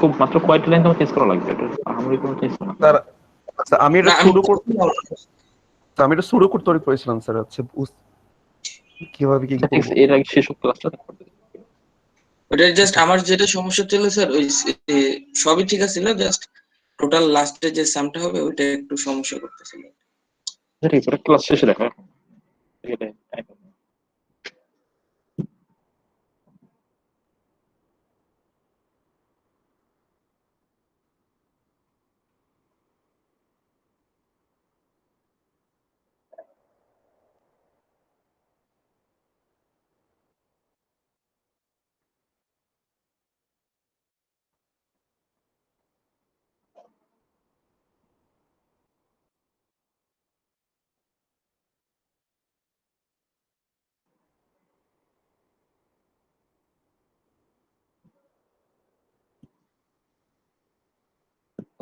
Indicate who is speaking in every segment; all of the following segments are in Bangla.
Speaker 1: খুব মাত্র কয়েকটা লাইন তোমার চেঞ্জ করা লাগবে, এটা আহামরি কোনো চেঞ্জ না।
Speaker 2: স্যার স্যার, আমি এটা
Speaker 3: না
Speaker 2: শুরু করতে আমি এটা শুরু করতে তৈরি করেছিলাম স্যার, হচ্ছে কিভাবে কি
Speaker 1: আচ্ছা ঠিক আছে,
Speaker 2: করবো।
Speaker 1: এর আগে শেষ ক্লাসটা
Speaker 3: ওটা জাস্ট
Speaker 2: আচ্ছা
Speaker 3: আমার যেটা সমস্যা ছিল স্যার, ওই সবই ঠিক আছিল, জাস্ট টোটাল লাস্টে যে সামটা হবে ওইটা একটু সমস্যা করতেছিল।
Speaker 1: ঠিক আছে, ওটা ক্লাস শেষে দেখা এখন। ঠিক আছে, time হবে।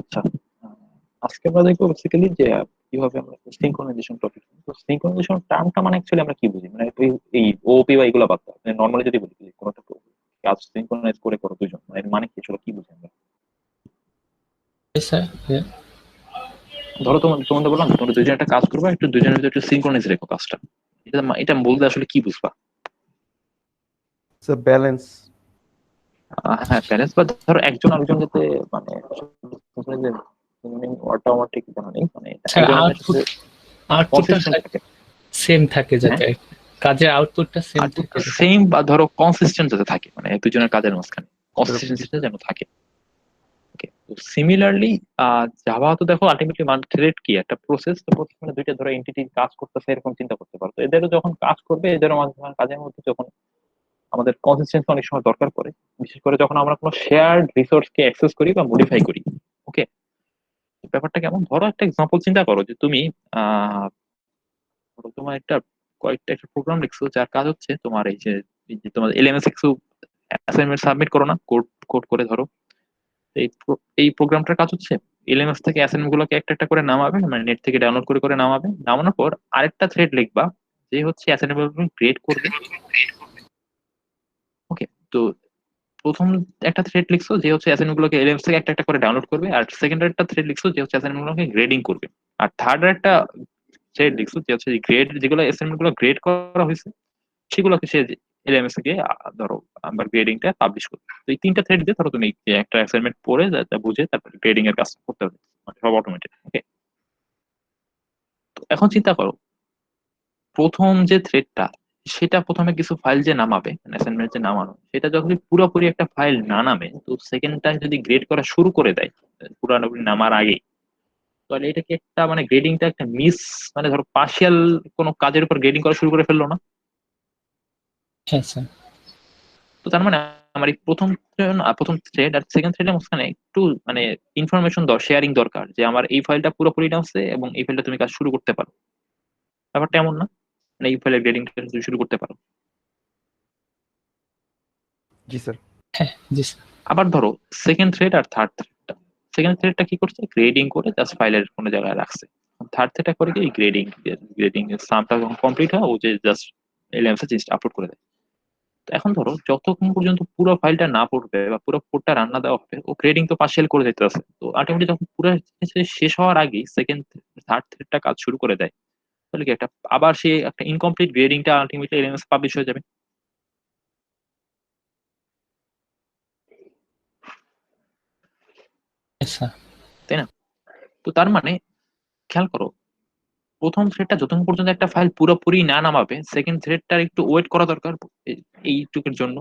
Speaker 1: আচ্ছা, আজকে আমরা দেখবো বেসিক্যালি যে কিভাবে আমরা সিনক্রোনাইজেশন টপিক। তো সিনক্রোনাইজেশন টার্মটা মানে অ্যাকচুয়ালি আমরা কি বুঝি, মানে এই ওপি বা এগুলো বাদ দাও, মানে নর্মালি যদি বলি যে কোনো একটা কাজ সিনক্রোনাইজ করে করো দুজন, মানে এর মানে কি আসলে কি বুঝি আমরা?
Speaker 4: স্যার
Speaker 1: ধরো তোমাদের বললাম তোমরা দুজন একটা কাজ করবে, একটু দুজনের ভিতরে একটু সিনক্রোনাইজ রেখো কাজটা, এটা বলতে আসলে কি বুঝবা?
Speaker 2: Sir balance.
Speaker 1: হ্যাঁ ব্যালেন্স, বা ধরো একজন আরেকজন যাতে মানে ওয়ার্ডটা আমার ঠিক জানা নেই, মানে
Speaker 4: স্যার
Speaker 1: একজন আরেকজনের
Speaker 4: আউটপুট
Speaker 1: সাথে
Speaker 4: আউটপুটটা
Speaker 1: কনসিস্টেন্ট থাকে।
Speaker 4: সেম থাকে,
Speaker 1: হ্যাঁ,
Speaker 4: যাতে কাজের আউটপুটটা সেম থাকে।
Speaker 1: আউটপুটটা সেম বা ধরো কনসিস্টেন্ট যাতে থাকে, মানে দুজনের কাজের মাঝখানে কনসিস্টেন্সিটা যেন থাকে। ওকে, তো সিমিলারলি জাভা তো দেখো আলটিমেটলি থ্রেড কি একটা প্রসেস, তো প্রসেস মানে দুইটা ধরো এন্টিটি কাজ করতেছে এরকম চিন্তা করতে পারো। তো এদেরও যখন কাজ করবে, এদেরও কাজের মধ্যে যখন আমাদের কনসিস্টেন্সি অনেক সময় দরকার পড়ে, বিশেষ করে যখন আমরা কোনো শেয়ার্ড রিসোর্সকে অ্যাক্সেস করি বা মডিফাই করি। ওকে, ব্যাপারটা কেমন, ধরো একটা এক্সাম্পল চিন্তা করো যে তুমি আহ ধরো তোমার কয়েকটা একটা প্রোগ্রাম লিখছো, যার কাজ হচ্ছে তোমার এই যে তোমার এলএমএস কিছু অ্যাসাইনমেন্ট সাবমিট করো না, কোড কোড করে ধরো। এই প্রোগ্রামটার কাজ হচ্ছে এলএমএস থেকে অ্যাসাইনমেন্ট গুলোকে একটা একটা করে নামাবে, মানে নেট থেকে ডাউনলোড করে করে নামাবে, নামানোর পর আরেকটা থ্রেড লিখবা যে হচ্ছে অ্যাসাইনমেন্ট গুলো ক্রিয়েট করবে। ওকে, তো প্রথম একটা থ্রেড লিখছো যে হচ্ছে অ্যাসাইনমেন্ট গুলোকে এলএমএস থেকে একটা একটা করে ডাউনলোড করবে, আর সেকেন্ড একটা থ্রেড লিখছো যে হচ্ছে অ্যাসাইনমেন্ট গুলোকে গ্রেডিং করবে, আর থার্ড একটা থ্রেড লিখছো যে হচ্ছে গ্রেড যেগুলো অ্যাসাইনমেন্ট গুলো গ্রেড করা হয়েছে সেগুলোকে সে এলএমএস থেকে ধরো আমার গ্রেডিংটা পাবলিশ করবে। তো এই তিনটা থ্রেড দিয়ে ধরো তুমি একটা অ্যাসাইনমেন্ট পড়ে যা বুঝে তারপর গ্রেডিং এর কাজ করতে হবে, মানে সব অটোমেটেড। ওকে, তো এখন চিন্তা করো প্রথম যে থ্রেডটা, সেটা প্রথমে কিছু ফাইল যে নামাবে, অ্যাসাইনমেন্ট যে নামানো, সেটা যখন পুরোপুরি একটা ফাইল না নামে, তো সেকেন্ডটা যদি গ্রেড করা শুরু করে দেয় পুরোপুরি নামার আগে, তাহলে এটা কি একটা মানে গ্রেডিংটা একটা মিস, মানে ধরো পার্শিয়াল কোনো কাজের উপর গ্রেডিং করা শুরু করে ফেললো না?
Speaker 4: হ্যাঁ স্যার।
Speaker 1: তো তার মানে আমার এই প্রথম থ্রেড আর সেকেন্ড থ্রেডের মাঝখানে একটু মানে ইনফরমেশন শেয়ারিং দরকার, যে আমার এই ফাইলটা পুরোপুরি নামছে এবং এই ফাইলটা তুমি কাজ শুরু করতে পারো। ব্যাপারটা এমন না, মানে এই ফাইলের গ্রেডিং তুমি শুরু করতে পারো।
Speaker 2: জি স্যার।
Speaker 4: হ্যাঁ জি স্যার।
Speaker 1: আবার ধরো সেকেন্ড থ্রেড আর থার্ড থ্রেডটা, সেকেন্ড থ্রেডটা কি করছে, গ্রেডিং করে জাস্ট ফাইলের কোনো জায়গায় রাখছে। থার্ড থ্রেডটা করে কি গ্রেডিং, গ্রেডিং সামটা যখন কমপ্লিট হয় ও যে জাস্ট এলএমএস জিনিসটা আপলোড করে দেয়। তো এখন ধরো যতক্ষণ পর্যন্ত পুরো ফাইলটা না পড়বে বা পুরো কোডটা রান্না দেওয়া হবে, ও গ্রেডিং তো পার্শিয়াল করে দিতে আছে, তো আলটিমেটলি যখন পুরো জিনিস শেষ হওয়ার আগে সেকেন্ড থার্ড থ্রেডটা কাজ শুরু করে দেয়, তাহলে কি একটা আবার সে একটা ইনকমপ্লিট গ্রেডিংটা আলটিমেটলি এলএমএস পাবলিশ হয়ে যাবে,
Speaker 4: হ্যাঁ স্যার।
Speaker 1: তাই না? তো তার মানে খেয়াল করো, প্রথম থ্রেডটা যতক্ষণ পর্যন্ত একটা ফাইল পুরোপুরি না নামাবে, সেকেন্ড থ্রেডটার একটু ওয়েট করা দরকার এইটুকুর জন্য।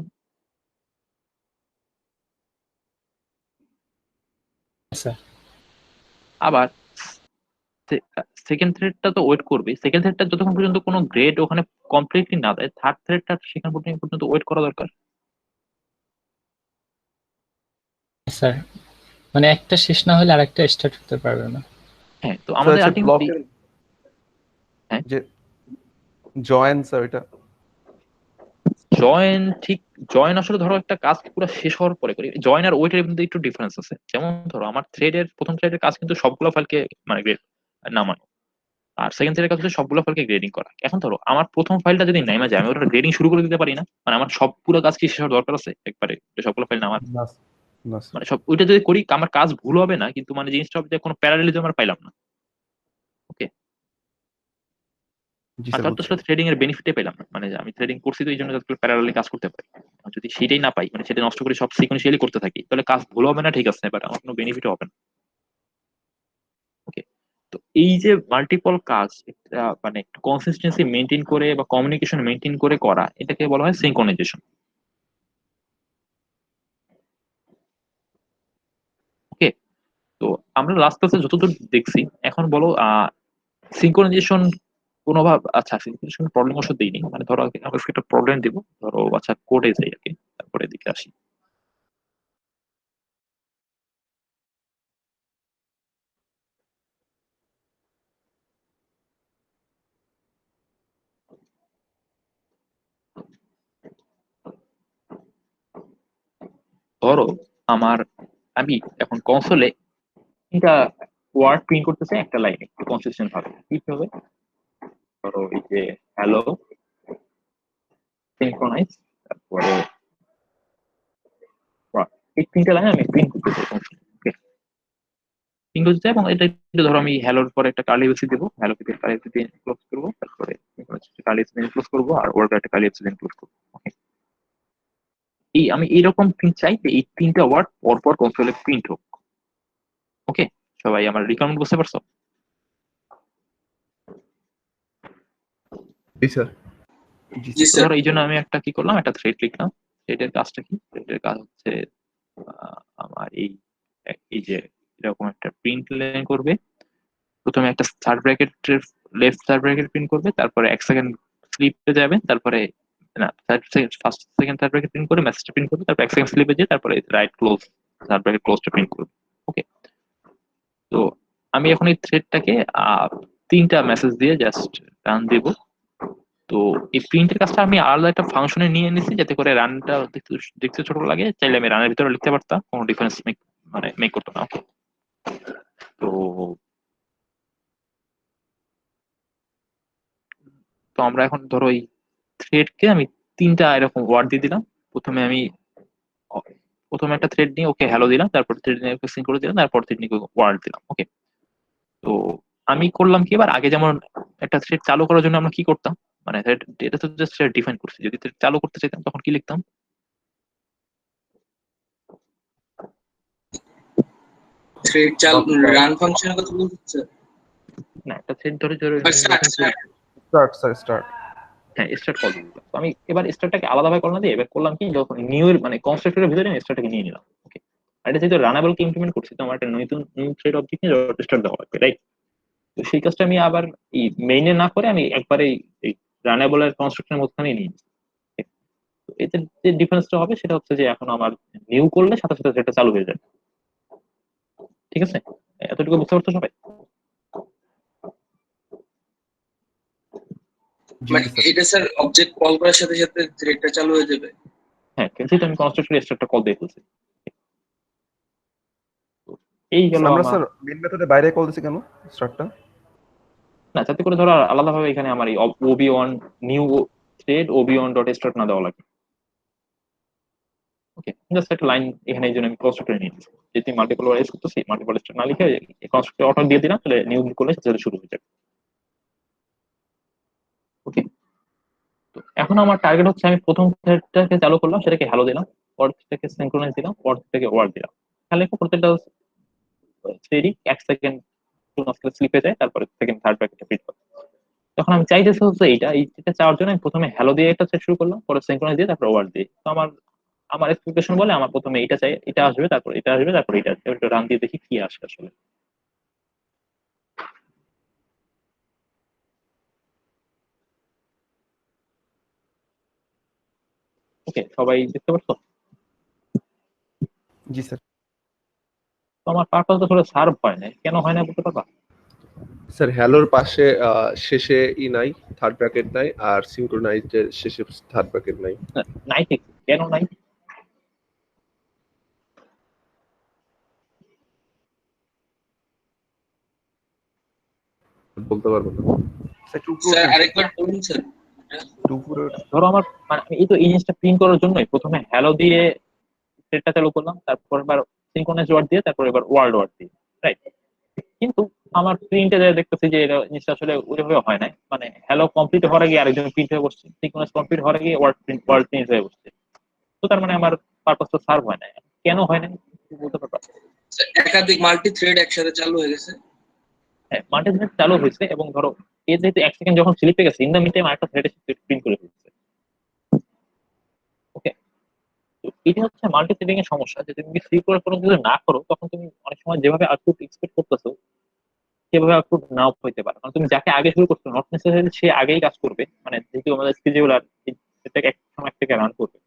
Speaker 4: হ্যাঁ, স্যার।
Speaker 1: আবার সেকেন্ড থ্রেডটা তো ওয়েট করবে, সেকেন্ড থ্রেডটা যতক্ষণ পর্যন্ত কোনো গ্রেড ওখানে কমপ্লিটলি না দেয়, থার্ড থ্রেডটা সেখান পর্যন্ত ওয়েট করা দরকার।
Speaker 4: হ্যাঁ, স্যার মানে একটা শেষ না হলে আরেকটা স্টার্ট হতে পারবে না।
Speaker 1: হ্যাঁ, তো
Speaker 2: স্যার
Speaker 1: আমাদের
Speaker 2: হচ্ছে
Speaker 1: আলটিমেটলি
Speaker 2: ব্লকের
Speaker 1: হ্যাঁ
Speaker 2: যে জয়েন স্যার, এটা
Speaker 1: জয়েন ঠিক, জয়েন আসলে ধরো একটা কাজ পুরো শেষ হওয়ার পরে করি, জয়েন আর ওয়েটের মধ্যে একটু ডিফারেন্স আছে। যেমন ধরো আমার প্রথম থ্রেডের কাজ কিন্তু সবগুলো ফাইলকে মানে গ্রেড নামানো, আর সেকেন্ড থ্রেডের কাজ হচ্ছে সবগুলো ফাইলকে গ্রেডিং করা। এখন ধরো আমার প্রথম ফাইলটা যদি নেমে যায়, আমি ওটা গ্রেডিং শুরু করে দিতে পারি না, মানে আমার সব পুরো কাজ কি শেষ হওয়ার দরকার আছে একবারে সবগুলো ফাইল নামার?
Speaker 2: না না স্যার।
Speaker 1: মানে সব ওইটা যদি করি আমার কাজ ভুল হবে না, কিন্তু মানে জিনিসটা হবে যে কোনো প্যারালেলিজম আমরা পাইলাম না। ওকে,
Speaker 2: জি
Speaker 1: আর
Speaker 2: স্যার,
Speaker 1: তার তো
Speaker 2: বুঝছি।
Speaker 1: আসলে থ্রেডিং এর বেনিফিটে পেলাম না, মানে যে আমি থ্রেডিং করছি তো এই জন্য যাতে প্যারালালি কাজ করতে পারি। আর যদি সেটাই না পাই, মানে সেটা নষ্ট করে সব সিকোয়েন্সিয়ালি করতে থাকি, তাহলে কাজ ভুল হবে না, ঠিক আছে, বাট আমার কোনো বেনিফিট হবে না। ওকে, তো এই যে মাল্টিপল কাজ, এটা মানে একটু কনসিস্টেন্সি মেনটেন করে বা কমিউনিকেশন মেনটেন করে করা, এটাকে বলা হয় সিনক্রোনাইজেশন। ওকে, তো আমরা লাস্ট ক্লাসে যতদূর দেখছি, এখন বলো সিনক্রোনাইজেশন কোনোভাবে, আচ্ছা সিনক্রোনাইজেশন প্রবলেম অবশ্য দিইনি, মানে ধরো আমরা একটা প্রবলেম দিব, ধরো আচ্ছা কোডে যাই আর কি, তারপরে এদিকে আসি। ধরো আমার, আমি এখন কনসোলে এটা ওয়ার্ড প্রিন্ট করতে চাই একটা লাইনে একটু কনসিস্টেন্ট ভাবে, কি হবে? ধরো এই যে হ্যালো সিনক্রোনাইজ, তারপরে word। এই তিনটা লাইন আমি প্রিন্ট করতে চাই কনসোলে। ওকে, প্রিন্ট করতে চাই, এবং এটা একটু ধরো আমি হ্যালোর পরে একটা কার্লি ব্রেসিস দেবো, হ্যালো থেকে কার্লি ব্রেসিস দিয়ে ক্লোজ করবো, তারপরে কার্লি ব্রেসিস দিয়ে ক্লোজ করবো, আর ওয়ার্ড একটা কার্লি ব্রেসিস দিয়ে ক্লোজ করবো। ওকে, এই আমি এইরকম প্রিন্ট চাই যে এই তিনটা ওয়ার্ড পরপর কনসোলে প্রিন্ট হোক। ওকে, সবাই আমার রিকোয়ারমেন্ট বুঝতে পারছো?
Speaker 2: জি স্যার। জি
Speaker 3: জি
Speaker 2: স্যার।
Speaker 1: তো
Speaker 3: স্যার।
Speaker 1: ধরো এই জন্য আমি একটা কি করলাম, একটা থ্রেড লিখলাম। থ্রেডের কাজটা কি? থ্রেডের কাজ হচ্ছে আমার এই এই যে এরকম একটা প্রিন্ট লাইন করবে। প্রথমে একটা থার্ড ব্র্যাকেটের লেফট থার্ড ব্র্যাকেট প্রিন্ট করবে, তারপরে 1 সেকেন্ড স্লিপে যাবে, তারপরে না first second third bracket print করে মেসেজটা প্রিন্ট করবে, তারপর 1 সেকেন্ড স্লিপে যেয়ে তারপরে রাইট ক্লোজ থার্ড ব্র্যাকেট ক্লোজটা প্রিন্ট করবে। ওকে, তো আমি এখন এই থ্রেডটাকে তিনটা মেসেজ দিয়ে জাস্ট রান দিব। তো এই প্রিন্টের কাজটা আমি আলাদা একটা ফাংশনে নিয়ে নিছি, যাতে করে রানটা দেখতে দেখতে ছোট লাগে, চাইলে আমি রানের ভিতরে লিখতে পারতাম, কোনো ডিফারেন্স মানে মেক করতো না। Okay? তো তো আমরা এখন ধরো এই থ্রেডকে আমি তিনটা এরকম ওয়ার্ড দিয়ে দিলাম। প্রথমে আমি অ- প্রথমে একটা থ্রেড নিয়ে ওকে হ্যালো দিলাম, তারপর থ্রেড নিয়ে ওকে সিং করে দিলাম, তারপর থ্রেড নিয়ে ওয়ার্ড দিলাম। ওকে, তো আমি করলাম কি, এবার আগে যেমন একটা থ্রেড চালু করার জন্য আমরা কি করতাম, মানে এটা তো জাস্ট ডিফাইন করছি, যদি thread চালু করতে চাইতাম তখন কি লিখতাম?
Speaker 3: থ্রেড চাল
Speaker 2: Not start.
Speaker 3: রান ফাংশনের কথা বলতে
Speaker 1: না, একটা থ্রেড ধরে ধরে
Speaker 3: স্টার্ট
Speaker 1: যখন
Speaker 3: স্টার্ট
Speaker 2: স্টার্ট স্যার, স্টার্ট।
Speaker 1: হ্যাঁ স্টার্ট কল দিয়ে দিলাম। তো আমি এবার স্টার্টটাকে আলাদাভাবে কল না দিয়ে এবার করলাম কি, যখন নিউ এর মানে কনস্ট্রাক্টরের ভিতরে আমি স্টার্টটাকে নিয়ে নিলাম। ওকে, আর এটা যেহেতু রানাবল কে ইমপ্লিমেন্ট করছি, তো আমার একটা নতুন নিউ থ্রেড অবজেক্ট নিয়ে স্টার্ট দেওয়া হবে, রাইট? তো সেই কাজটা আমি আবার এই মেইনে না করে আমি একবারে এই রানাবল এর কনস্ট্রাক্টরের মধ্যখানে নিয়ে নিচ্ছি। তো এতে যে ডিফারেন্সটা হবে সেটা হচ্ছে যে এখন আমার নিউ করলে সাথে সাথে থ্রেডটা চালু হয়ে যাবে। ঠিক আছে, এতটুকু বুঝতে পারছো সবাই?
Speaker 2: জি
Speaker 3: মানে
Speaker 2: জি স্যার।
Speaker 3: এটা স্যার অবজেক্ট কল করার সাথে সাথে থ্রেডটা চালু হয়ে যাবে।
Speaker 1: হ্যাঁ, কিন্তু আমি কনস্ট্রাক্টরের স্টার্টটা কল দিয়ে ফেলছি। তো এই গেল
Speaker 2: স্যার আমরা
Speaker 1: আমার।
Speaker 2: স্যার মেন মেথডে বাইরে কল দিছি কেন স্টার্টটা?
Speaker 1: না, যাতে করে ধরো আলাদাভাবে এখানে আমার এই OB one new thread OB one dot start না দেওয়া লাগে। ওকে, জাস্ট একটা লাইন এখানে এই জন্য আমি কনস্ট্রাক্টর নিয়ে নিচ্ছি, যে তুমি মাল্টিপল ওয়াইজ করতেছি, মাল্টিপল স্টার্ট না লিখে কনস্ট্রাক্টর অটো দিয়ে দিলাম, তাহলে নিউ করলে সেটা শুরু হয়ে যাবে। ওকে, তো এখন আমার টার্গেট হচ্ছে আমি প্রথম থ্রেডটাকে চালু করলাম, সেটাকে হ্যালো দিলাম, পরের থ্রেডটাকে সিনক্রোনাইজ দিলাম, পরের থ্রেডটাকে ওয়ার্ড দিলাম। তাহলে প্রত্যেকটা থ্রেডই 1 সেকেন্ড স্লিপে যায়, তারপরে সেকেন্ড থার্ড ব্র্যাকেটে ফিট করে। তখন আমি চাইতেছি হচ্ছে এইটা চাওয়ার জন্য আমি প্রথমে হ্যালো দিয়ে একটা থ্রেড শুরু করলাম, পরে সিনক্রোনাইজ দিয়ে তারপর ওয়ার্ড দিয়ে। তো আমার আমার এক্সপেকটেশন বলে আমার প্রথমে এটা চাই, এটা আসবে, তারপর এটা আসবে, তারপর এটা আসবে, ওটা রান দিয়ে দেখি কি আসে আসলে। ওকে, সবাই দেখতে পারছো?
Speaker 2: জি স্যার।
Speaker 1: তো আমার পারপাস তো আসলে সার্ভ হয় না, কেন হয় না বলতে পারবা?
Speaker 5: স্যার হ্যালোর পাশে শেষে নাই, থার্ড ব্র্যাকেট নাই, আর সিনক্রোনাইজড শেষে থার্ড ব্র্যাকেট নাই।
Speaker 1: নাই, ঠিক কেন নাই?
Speaker 5: বলতে পারবো না।
Speaker 2: স্যার টু
Speaker 3: স্যার
Speaker 2: প্রোটিন
Speaker 3: আরেকবার বলুন স্যার।
Speaker 2: টু পুরো।
Speaker 1: ধরো আমার মানে এই তো এই জিনিসটা প্রিন্ট করার জন্যই প্রথমে হ্যালো দিয়ে থ্রেডটা চালু করলাম, তারপর এবার সিনক্রোনাইজ ওয়ার্ড দিয়ে, তারপর এবার ওয়ার্ল্ড ওয়ার্ড দিয়ে, রাইট। কিন্তু আমার প্রিন্টে যা দেখতেছি যে এটা জিনিসটা আসলে ওইভাবে হয় নাই, মানে হ্যালো কমপ্লিট হওয়ার আগে আরেকজন প্রিন্ট হয়ে বসছে, সিকোয়েন্স কমপ্লিট হওয়ার আগে ওয়ার্ড প্রিন্ট হয়ে বসছে। তো তার মানে আমার পারপাসটা সার্ভ হয় না। কেন হয় না বলতে পারবা?
Speaker 3: একাধিক মাল্টি থ্রেড একসাথে চালু হয়ে গেছে।
Speaker 1: হ্যাঁ, মাল্টি-থ্রেড চালু হয়েছে এবং ধরো এর যেহেতু 1 সেকেন্ড যখন স্লিপে গেছে, ইন দ্য মিড টাইম আরেকটা থ্রেড প্রিন্ট করে ফেলছে। ওকে, তো এটা হচ্ছে মাল্টি থ্রেডিং এর সমস্যা, যে তুমি স্লিপ করে কোনো কিছু না করো তখন তুমি অনেক সময় যেভাবে আউটপুট এক্সপেক্ট করতেছো সেভাবে আউটপুট নাও হইতে পারে। কারণ তুমি যাকে আগে শুরু করছো নট নেসেসারি সে আগেই কাজ করবে, মানে যেহেতু আমাদের সিজিউলার এটাকে এক সময় থেকে রান করবে।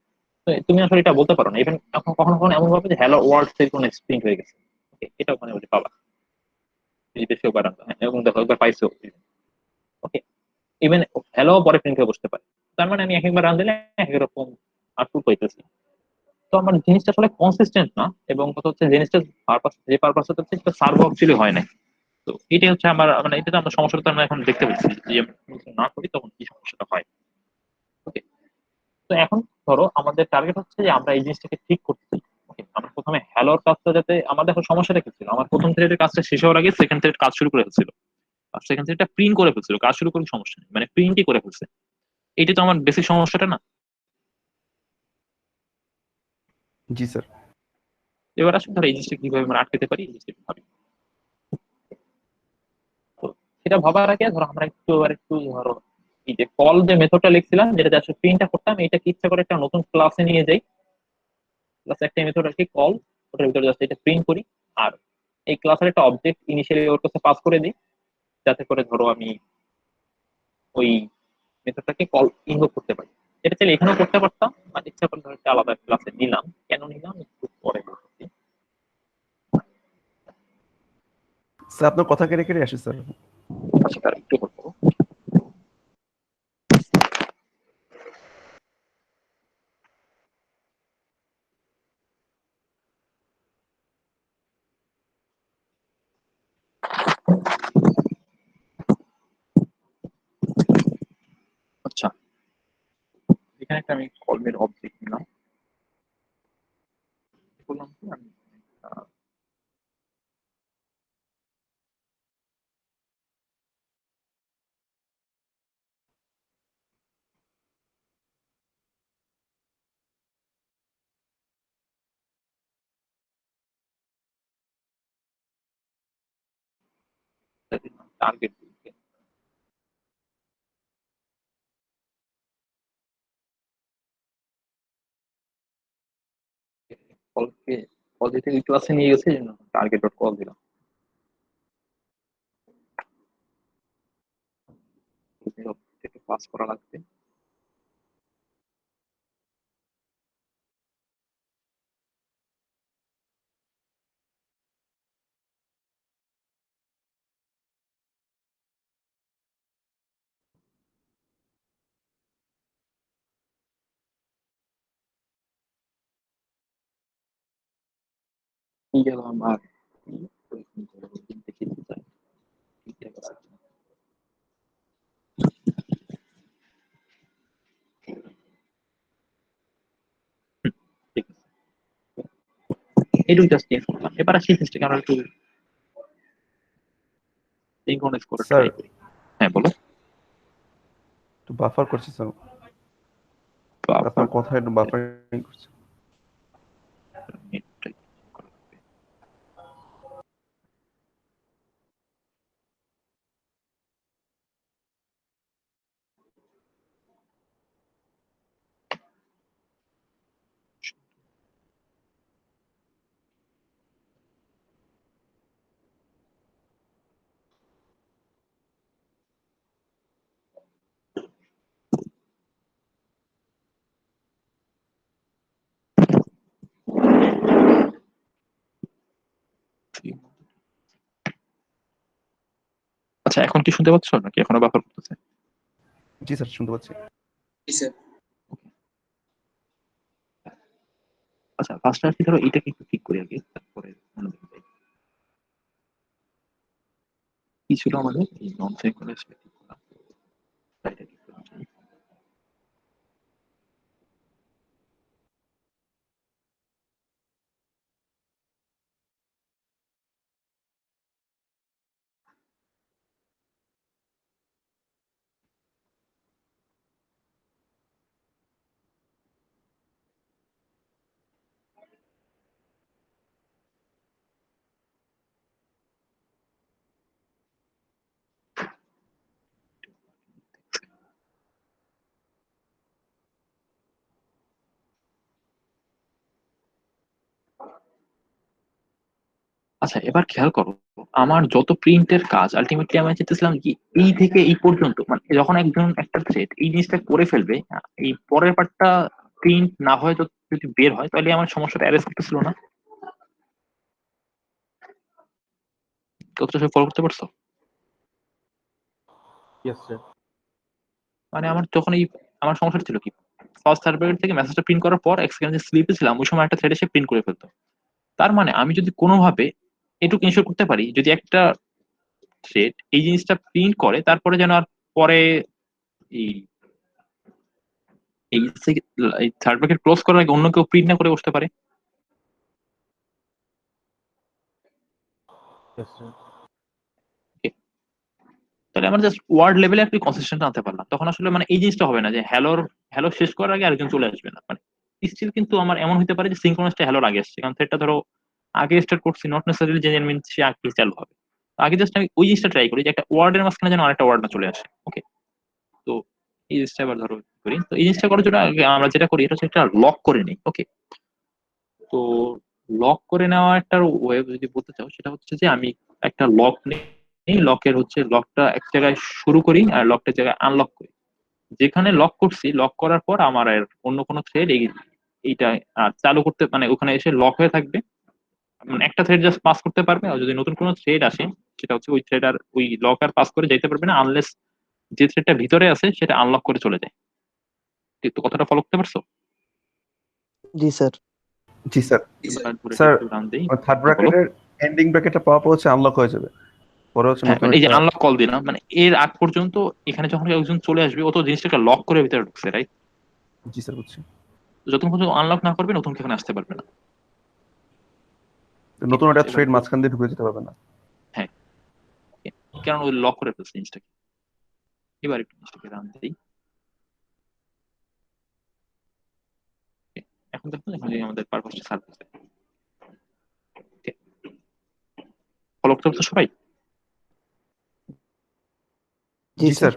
Speaker 1: তো তুমি আসলে এটা বলতে পারো না। ইভেন এখন কখনো কখনো এমন ভাবে যে হ্যালো ওয়ার্ল্ড এর কোনো প্রিন্ট হয়ে গেছে, ওকে, এটা ওখানে বলে পাবা যদি বেশি বার আনতে হয়। এবং দেখো একবার পাইছো, ওকে, ইভেন হ্যালো পরে প্রিন্ট হয়ে বসতে পারে। তার মানে আমি এক একবার রান দিলে এক এক রকম আউটপুট পাইতেছি। তো আমার জিনিসটা আসলে কনসিস্টেন্ট না, এবং কথা হচ্ছে জিনিসটা পারপাস যে পারপাস হচ্ছে সেটা সার্ভ অ্যাকচুয়ালি হয় না। তো এটাই হচ্ছে আমার মানে এটা আমরা সমস্যাটা আমরা এখন দেখতে পাচ্ছি যে আমরা যদি না করি তখন কি সমস্যাটা হয়। ওকে, তো এখন ধরো আমাদের টার্গেট হচ্ছে যে আমরা এই জিনিসটাকে ঠিক করতে চাই। ওকে, আমরা প্রথমে হ্যালোর কাজটা যাতে, আমার দেখো সমস্যাটা কি ছিল, আমার প্রথম থ্রেডের কাজটা শেষ হওয়ার আগে সেকেন্ড থ্রেড কাজ শুরু করে ফেলছিল, আর সেকেন্ড থ্রেডটা প্রিন্ট করে ফেলছিল, কাজ শুরু করার সমস্যা নেই, মানে প্রিন্টই করে ফেলছে। এইটা তো আমার বেসিক সমস্যাটা না।
Speaker 2: জি স্যার।
Speaker 1: এবার আসলে ধরো এই জিনিসটা কিভাবে আমরা আটকাতে পারি এই জিনিসটা একটু ভাবি। তো সেটা ভাবার আগে ধরো আমরা একটু ধরো এই যে কল যে মেথডটা লিখছিলাম যেটা আসলে প্রিন্টটা করতাম, এটাকে ইচ্ছা করে একটা নতুন ক্লাসে নিয়ে যাই। ক্লাসে একটা মেথড আর কি কল, ওটার ভিতরে জাস্ট এটা প্রিন্ট করি। আর এই ক্লাসের একটা অবজেক্ট ইনিশিয়ালি ওর কাছে পাস করে দিই, যাতে করে ধরো আমি ওই মেথডটাকে কল ইনভোক করতে পারি। এটা চাইলে এখানেও করতে পারতাম, বা ইচ্ছা করলে ধরো একটা আলাদা ক্লাসে নিলাম। কেন নিলাম একটু পরে বলছি।
Speaker 2: স্যার আপনার কথা কেটে কেটে আসে স্যার।
Speaker 1: আচ্ছা, তার একটু করবো। আচ্ছা, এখানে একটা আমি কলমের অবজেক্ট নিলাম, বললাম কি আমি টার্গেট কলকে কল দিতে ক্লাসে নিয়ে গেছে, এই জন্য টার্গেট ডট কল দিলাম। থেকে পাস করা লাগবে। নিয়ে গেলাম আর দেখি কোথায় ঠিকঠাক আছে কিনা। হুম, ঠিক আছে, এই দুইটা চেঞ্জ করলাম। এবার আসি জিনিসটাকে আমরা একটু সিনক্রোনাইজ করে
Speaker 2: স্যার
Speaker 1: ট্রাই করি। হ্যাঁ বলো।
Speaker 2: একটু বাফার করছে স্যার,
Speaker 1: বাফার
Speaker 2: আপনার কথা একটু বাফারিং করছে।
Speaker 1: নেটটাই করা লাগবে। আচ্ছা, এখন কি শুনতে পাচ্ছ নাকি এখনো বাফার করতেছে?
Speaker 2: জি স্যার শুনতে পাচ্ছি।
Speaker 3: জি স্যার।
Speaker 1: আচ্ছা, ফার্স্ট আর কি ধরো এটাকে একটু ঠিক করি আগে, তারপরে অন্য দিকে যাই। কি ছিল আমাদের এই নন সিনক্রোনাইজ ঠিক করা, এটা ঠিক করা যায়। আচ্ছা এবার খেয়াল করো, আমার যত প্রিন্টের কাজ আলটিমেটলি আমি চেয়েছিলাম কি এই থেকে এই পর্যন্ত, মানে যখন একজন একটা থ্রেড এই জিনিসটা করে ফেলবে, এই পরের পার্টটা প্রিন্ট না হয়ে যদি বের হয় তাহলে আমার সমস্যাটা অ্যারেস্ট করতেছিল না। কতটা সব ফলো করতে পারছো?
Speaker 5: Yes sir.
Speaker 1: মানে আমার যখন এই আমার সমস্যাটা ছিল কি, ফার্স্ট থার্ড ব্র্যাকেট থেকে মেসেজটা প্রিন্ট করার পর এক সেকেন্ড যে স্লিপে ছিলাম ওই সময় একটা থ্রেড এসে প্রিন্ট করে ফেলতো। তার মানে আমি যদি কোনোভাবে এটুকু ইনশিওর করতে পারি যদি একটা থ্রেড এই জিনিসটা প্রিন্ট করে তারপরে যেন আর পরে এই এই থার্ড ব্র্যাকেট ক্লোজ করার আগে অন্য কেউ প্রিন্ট না করে বসতে পারে।
Speaker 5: Yes sir.
Speaker 1: তাহলে আমরা জাস্ট ওয়ার্ড লেভেলে একটু কনসিস্টেন্ট আনতে পারলাম, তখন আসলে মানে এই জিনিসটা হবে না যে হ্যালো শেষ করার আগে আরেকজন চলে আসবে না। মানে স্টিল কিন্তু আমার এমন হতে পারে যে সিঙ্ক্রোনাসটা হ্যালোর আগে আসছে, কারণ থ্রেডটা ধরো আগে স্টার্ট করছি, নট নেসেসারিলি যে মিন সে আগে চালু হবে। তো আগে জাস্ট আমি ওই জিনিসটা ট্রাই করি যে একটা ওয়ার্ডের মাঝখানে যেন আরেকটা ওয়ার্ড না চলে আসে। ওকে, তো এই জিনিসটা আবার ধরো করি, তো এই জিনিসটা করার জন্য আগে আমরা যেটা করি এটা হচ্ছে একটা লক করে নিই। ওকে, তো লক করে নেওয়া একটা ওয়েব যদি বলতে চাও সেটা হচ্ছে যে আমি একটা লক নিই, লকের হচ্ছে লকটা এক জায়গায় শুরু করি আর লকটা জায়গায় আনলক করি। যেখানে লক করছি লক করার পর আমার আর অন্য কোনো থ্রেড এইটা চালু করতে মানে ওখানে এসে লক হয়ে থাকবে, মানে একটা থ্রেড জাস্ট পাস করতে পারবে। আর যদি নতুন কোনো থ্রেড আসে সেটা হচ্ছে ওই থ্রেড আর ওই লক আর পাস করে যাইতে পারবে না আনলেস যে থ্রেডটা ভিতরে আছে সেটা আনলক করে চলে যায়। তো কথাটা ফলো করতে পারছো?
Speaker 2: জি স্যার। জি স্যার।
Speaker 1: এবার পুরো
Speaker 2: স্যার
Speaker 1: একটু রান দেই।
Speaker 2: থার্ড
Speaker 1: বলো।
Speaker 2: ব্র্যাকেটের এন্ডিং ব্র্যাকেটটা পাওয়া হচ্ছে আনলক হয়ে যাবে, পরে হচ্ছে
Speaker 1: হ্যাঁ
Speaker 2: নতুন
Speaker 1: মানে এই যে
Speaker 2: একটা।
Speaker 1: আনলক কল দিলাম, মানে এর আগ পর্যন্ত এখানে যখন একজন চলে আসবে ও তো জিনিসটাকে লক করে ভিতরে ঢুকছে, রাইট?
Speaker 2: জি স্যার বুঝছি।
Speaker 1: যতক্ষণ পর্যন্ত আনলক না করবে নতুন কেউ এখানে আসতে পারবে না।
Speaker 2: নতুন একটা
Speaker 1: এবার
Speaker 2: থ্রেড মাঝখান দিয়ে ঢুকে যেতে পারবে না।
Speaker 1: হ্যাঁ, কারণ ওই লক করে ফেলছে জিনিসটাকে। এবার একটু জিনিসটাকে রান দিই। এখন দেখুন এখন যে আমাদের পারপাসটা সার্ভ হচ্ছে। ফলো করতে পারছো সবাই?
Speaker 2: জি স্যার।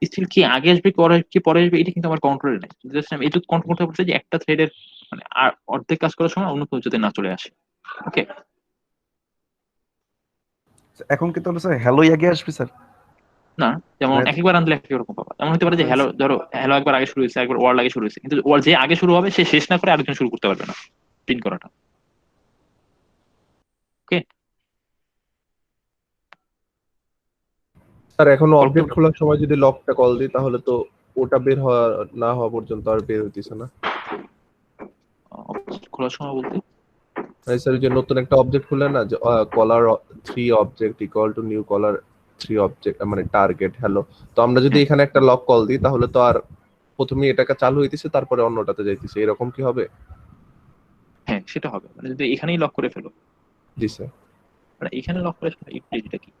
Speaker 1: স্টিল কি আগে আসবে কি পরে আসবে এটা কিন্তু আমার কন্ট্রোলে নাই। জাস্ট আমি এটুকু কন্ট্রোল করতে পারছি যে একটা থ্রেডের মানে আর অর্ধেক কাজ করার সময় অন্য কেউ যাতে না চলে আসে। ওকে,
Speaker 2: এখন কি তাহলে স্যার হ্যালোই আগে আসবে স্যার?
Speaker 1: না যেমন
Speaker 2: মানে
Speaker 1: একবার আনলে এক রকম পাবা, এমন হতে পারে যে হ্যালো ধরো হ্যালো একবার আগে শুরু হয়েছে, একবার ওয়ার্ড আগে শুরু হয়েছে, কিন্তু ওয়ার্ড যে আগে শুরু হবে সে শেষ না করে আরেকজন শুরু করতে পারবে না প্রিন্ট করাটা। ওকে,
Speaker 5: স্যার এখনো
Speaker 1: ফলো
Speaker 5: অবজেক্ট
Speaker 1: করতে
Speaker 5: খোলার সময় যদি লকটা কল দিই তাহলে তো ওটা বের হওয়া না হওয়া পর্যন্ত আর বের হইতেছে না।
Speaker 1: খোলার সময় বলতে
Speaker 5: স্যার যে নতুন একটা অবজেক্ট খুলে না যে caller 3 object equal to new caller 3 object মানে টার্গেট হ্যালো, তো আমরা যদি এখানে একটা লক কল দিই তাহলে তো আর প্রথমে এটাকে চালু হইতেছে তারপরে অন্যটাতে যাইতেছে, এরকম কি হবে?
Speaker 1: হ্যাঁ সেটা হবে, মানে যদি এখানেই লক করে ফেলো,
Speaker 5: জি স্যার।
Speaker 1: মানে এখানে লক করে ফেলো এটা কি,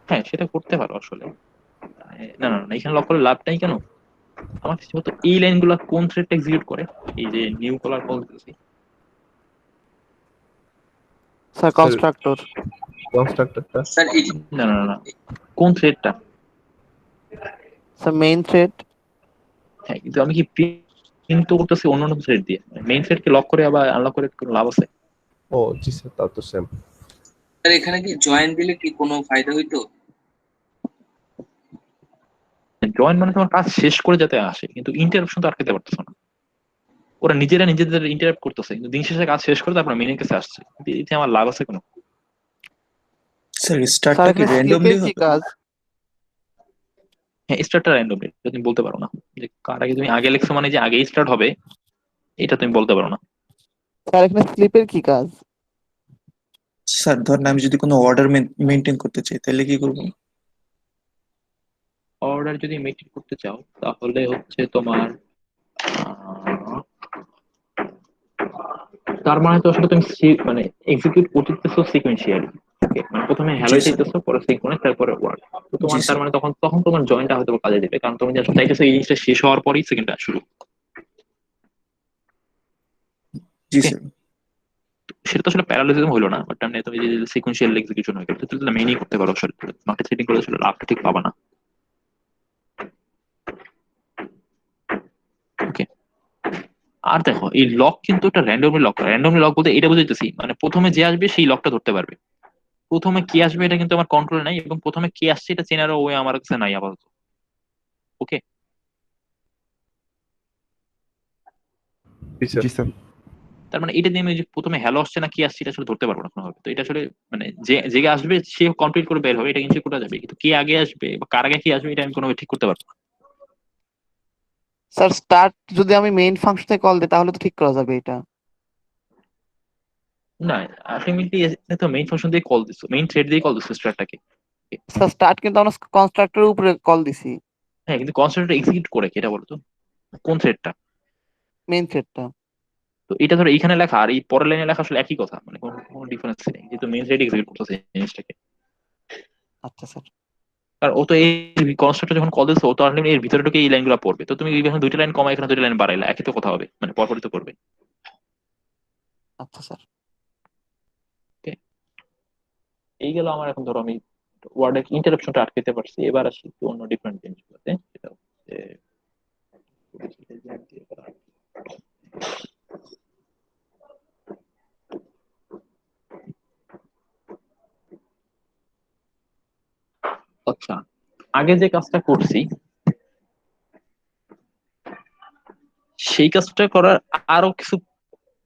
Speaker 1: হ্যাঁ সেটা করতে পারো আসলে। না না না এখানে লক করে লাভ নাই কেন, আমার কাছে হতো এই লাইনগুলো কোন থ্রেডটা এক্সিকিউট করে, এই যে নিউ কলার কল দিতেছি।
Speaker 6: Sir constructor.
Speaker 5: কনস্ট্রাক্টরটা
Speaker 3: স্যার এই
Speaker 1: না না না না, কোন থ্রেডটা?
Speaker 6: Sir main thread.
Speaker 1: হ্যাঁ কিন্তু আমি কি প্রিন্ট তো করতেছি অন্য অন্য থ্রেড দিয়ে, মেইন থ্রেডকে লক করে আবার আনলক করে কোনো লাভ আছে?
Speaker 5: ও জি স্যার, তা তো সেম।
Speaker 3: স্যার এখানে কি জয়েন দিলে কি কোনো ফায়দা হইতো?
Speaker 1: জয়েন মানে তোমার কাজ শেষ করে যাতে আসে, কিন্তু ইন্টারাপশন তো আটকাতে পারতেছো না। ওরা নিজেরা নিজেদের ইন্টারাপ্ট করতেছে কিন্তু দিন শেষে কাজ শেষ করে তারপর মেনের কাছে আসছে, কিন্তু এতে আমার লাভ আছে কোনো?
Speaker 7: স্যার
Speaker 6: স্যার
Speaker 7: স্টার্টটা কি
Speaker 6: এখানে
Speaker 7: র্যান্ডমলি
Speaker 6: স্লিপের কি
Speaker 7: হবে?
Speaker 6: কাজ?
Speaker 1: হ্যাঁ স্টার্টটা র্যান্ডম, তুমি বলতে পারো না যে কার আগে তুমি আগে লেখছো মানে যে আগেই স্টার্ট হবে, এটা তুমি বলতে পারো না।
Speaker 6: স্যার এখানে স্লিপের কি কাজ?
Speaker 7: স্যার ধরেন আমি যদি কোনো অর্ডার মেনটেন করতে চাই তাহলে কি করব?
Speaker 1: অর্ডার যদি মেনটেন করতে চাও তাহলে হচ্ছে তোমার আহ, তার মানে তো আসলে তুমি মানে এক্সিকিউট করতেছো সিকোয়েন্সিয়ালি। ওকে, মানে প্রথমে
Speaker 7: জি
Speaker 1: হ্যালো
Speaker 7: স্যার।
Speaker 1: চাইতেছো পরে সিকোয়েন্স তারপরে ওয়ার্ড। তো
Speaker 7: জি
Speaker 1: তোমার তার
Speaker 7: স্যার।
Speaker 1: মানে তখন তখন তোমার জয়েন্টটা হয়তো কাজে দেবে, কারণ তুমি জাস্ট চাইতেছো এই জিনিসটা শেষ হওয়ার পরেই সেকেন্ডটা শুরু।
Speaker 7: জি
Speaker 1: ওকে,
Speaker 7: স্যার।
Speaker 1: সেটা তো আসলে প্যারালিজম হলো না, বাট আমি তুমি যদি সিকোয়েন্সিয়াল এক্সিকিউশন হয়ে গেল তো তুমি মেইনই করতে পারো আসলে, মাল্টি থ্রেডিং করে আসলে লাভটা ঠিক পাবা না। ওকে, আর দেখো এই লক কিন্তু একটা র্যান্ডমলি লক বলতে এটা বুঝাইতেছি, মানে প্রথমে যে আসবে সেই লকটা ধরতে পারবে। প্রথমে কে আসবে এটা কিন্তু আমার কন্ট্রোল নাই, এবং প্রথমে কে আসছে এটা চেনারও ওয়ে আমার কাছে নাই আপাতত। ওকে,
Speaker 5: জি স্যার।
Speaker 2: জি স্যার।
Speaker 1: তার মানে এটা দিয়ে আমি যে প্রথমে হ্যালো আসছে না কি আসছে এটা আসলে ধরতে পারবো না কোনোভাবে। তো এটা আসলে মানে যে যে আসবে সে কমপ্লিট করে বের হবে, এটা কিন্তু করা যাবে, কিন্তু কে আগে আসবে বা কার আগে কি আসবে এটা আমি কোনোভাবে ঠিক করতে পারবো না।
Speaker 6: স্যার স্টার্ট যদি আমি মেইন ফাংশনে কল দিই তাহলে তো ঠিক করা যাবে এটা।
Speaker 1: না, আলটিমেটলি তো মেইন ফাংশন দিয়ে কল দিছো, মেইন থ্রেড দিয়ে কল দিছো স্টারটাকে।
Speaker 6: স্যার স্টার্ট কিন্তু আমরা কনস্ট্রাক্টরের উপরে কল দিছি,
Speaker 1: হ্যাঁ, কিন্তু কনস্ট্রাক্টর এক্সিকিউট করে কি এটা বলতো, কোন থ্রেডটা?
Speaker 6: মেইন থ্রেডটা।
Speaker 1: তো এটা ধরো এখানে লেখা আর এই পরের লাইনে লেখা আসলে একই কথা, মানে কোনো ডিফারেন্স নেই, যেহেতু মেইন থ্রেড এক্সিকিউট করতেছে জিনিসটাকে।
Speaker 6: আচ্ছা স্যার।
Speaker 1: আর ও তো এই কনস্ট্রাক্টর যখন কল দিচ্ছে ও তো আলটিমেটলি এর ভিতরে ঢুকে এই লাইনগুলো পড়বে, তো তুমি এখানে দুইটা লাইন কমা এখানে দুইটা লাইন বাড়াইলা, একই তো কথা হবে, মানে পরপরই তো করবে।
Speaker 6: আচ্ছা স্যার।
Speaker 1: Okay? এই গেল আমার, এখন ধরো আমি ওয়ার্ডের ইন্টারাপশনটা আটকাতে পারছি। এবার আসি একটু অন্য ডিফারেন্ট জিনিসগুলোতে, সেটা হচ্ছে আচ্ছা, আগে যে কাজটা করছি সেই কাজটা করার আরো কিছু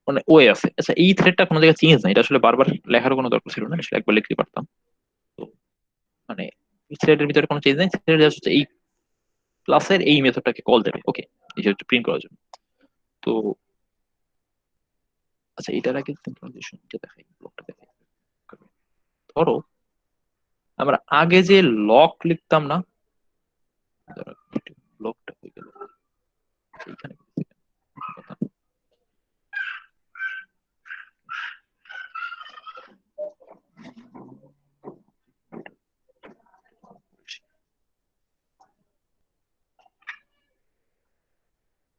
Speaker 1: মানে ওয়ে আছে। আচ্ছা, এই থ্রেডটা কোনো জায়গায় চেঞ্জ নাই, এটা আসলে বারবার লেখার কোনো দরকার ছিল না, আসলে একবার লিখতে পারতাম। তো মানে থ্রেডের ভিতরে কোনো চেঞ্জ নাই, থ্রেড জাস্ট হচ্ছে এই ক্লাসের এই মেথডটাকে কল দেবে। ওকে, এই যে প্রিন্ট করার জন্য। তো আচ্ছা, এটার আগে সিঙ্ক্রোনাইজেশনটা দেখাই, ব্লকটা দেখাই। ধরো আমরা আগে যে লক লিখতাম না, ব্লকটা হয়ে গেল এইখানে।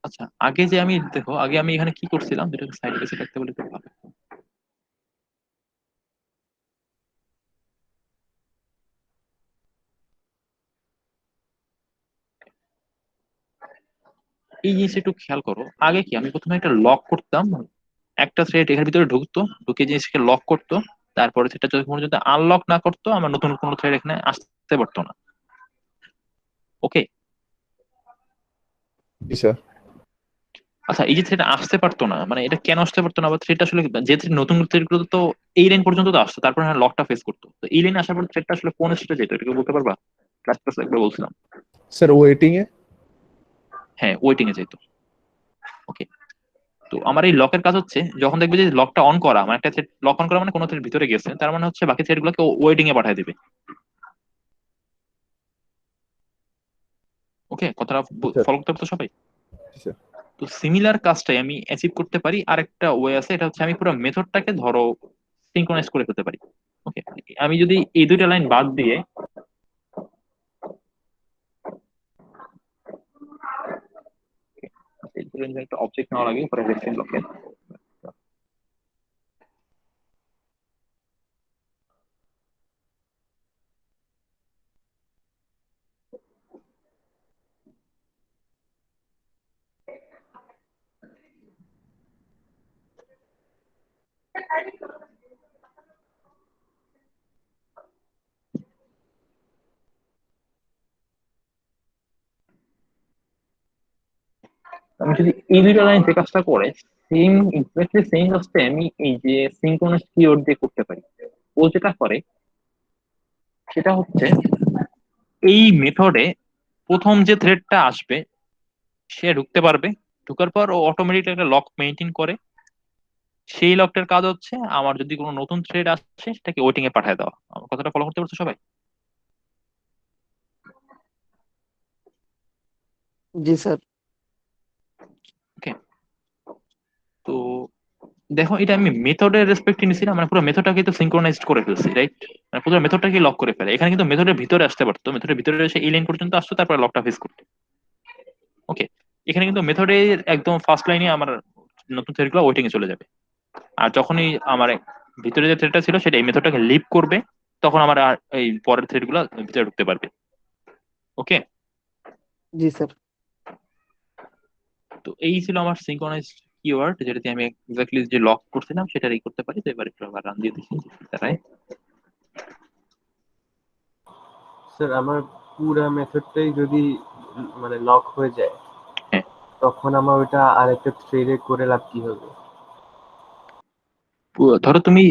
Speaker 1: আচ্ছা, আগে যে আমি দেখো আগে আমি এখানে কি করছিলাম, যেটা সাইডে বেশি রাখতে বলে তো ভালো হতো। এই জিনিসটা একটু খেয়াল করো, আগে কি আমি প্রথমে একটা লক করতাম, একটা থ্রেড এর ভিতরে ঢুকতো, ঢুকে জিনিসকে লক করতো, তারপরে সেটা যখন যদি আনলক না করতো আমার নতুন কোনো থ্রেড এখানে আসতে পারতো না। ওকে,
Speaker 5: জি স্যার।
Speaker 1: আচ্ছা এই যে থ্রেড আসতে পারতো না, মানে এটা কেন আসতে পারতো না, বা থ্রেডটা আসলে যে নতুন থ্রেড গুলো তো এই লাইন পর্যন্ত তো আসতো, তারপর হ্যাঁ লকটা ফেস করতো, তো এই লাইনে আসার পর থ্রেডটা আসলে কোন স্টেজে যেত এটা কি বলতে পারবা? ক্লাস ক্লাস একবার বলছিলাম।
Speaker 5: স্যার ওয়েটিং এ।
Speaker 1: হ্যাঁ, ওয়েটিং এ যেত। ওকে, তো আমার এই লকের কাজ হচ্ছে যখন দেখবে যে লকটা অন করা, মানে একটা থ্রেড লক অন করা মানে কোনো থ্রেড ভিতরে গেছে, তার মানে হচ্ছে বাকি থ্রেড গুলোকে ওয়েটিং এ পাঠিয়ে দিবে। ওকে, কথাটা
Speaker 5: স্যার।
Speaker 1: ফলো করতে পারতো সবাই?
Speaker 5: জি স্যার।
Speaker 1: তো সিমিলার কাজটাই আমি অ্যাচিভ করতে পারি আরেকটা ওয়ে আছে, এটা হচ্ছে আমি পুরো মেথডটাকে ধরো সিনক্রোনাইজ করে ফেলতে পারি। ওকে, আমি যদি এই দুইটা লাইন বাদ দিয়ে একটা অবজেক্ট নেওয়া লাগে পরে রেফারেন্স ব্লকে। আমি যদি এই দুইটা লাইন যে কাজটা করে সেম এক্স্যাক্টলি সেম কাজটা আমি এই যে সিনক্রোনাস কিওয়ার্ড দিয়ে করতে পারি। ও যেটা করে সেটা হচ্ছে এই মেথডে প্রথম যে থ্রেডটা আসবে সে ঢুকতে পারবে, ঢুকার পর ও অটোমেটিক একটা লক মেনটেন করে। সেই লকটার কাজ হচ্ছে আমার যদি কোনো নতুন থ্রেড আসে সেটাকে ওয়েটিং এ পাঠিয়ে দেওয়া। আমার কথাটা ফলো করতে পারছো সবাই?
Speaker 6: জি স্যার।
Speaker 1: ওকে, তো দেখো এটা আমি মেথডের রেসপেক্টে নিছি না, মানে পুরো মেথডটাকে তো সিনক্রোনাইজড করে ফেলছি, রাইট? মানে পুরো মেথডটাকে লক করে ফেলে। এখানে কিন্তু মেথডের ভিতরে আসতে পারতো, মেথডের ভিতরে এসে এই লাইন পর্যন্ত আসতো, তারপর লকটা ফেস করতো। ওকে, এখানে কিন্তু মেথডের একদম ফার্স্ট লাইনে আমার নতুন থ্রেডগুলো ওয়েটিং এ চলে যাবে। আর যখনই আমার ভিতরে যে থ্রেডটা ছিল সেটা এই মেথডটাকে লিভ করবে, তখন আমার আর এই পরের থ্রেডগুলো ভিতরে ঢুকতে পারবে। ওকে,
Speaker 6: জি স্যার।
Speaker 1: তো এই ছিল আমার সিনক্রোনাইজড কিওয়ার্ড যেটা দিয়ে আমি এক্স্যাক্টলি যে লক করছিলাম সেটারই করতে পারি। তো এবার একটু আবার রান দিয়ে দেখি তারাই।
Speaker 8: স্যার আমার পুরো মেথডটাই যদি মানে লক হয়ে যায়,
Speaker 1: হ্যাঁ।
Speaker 8: তখন আমার ওইটা আরেকটা থ্রেডে করে লাভ কি হবে?
Speaker 1: ধরো তুমি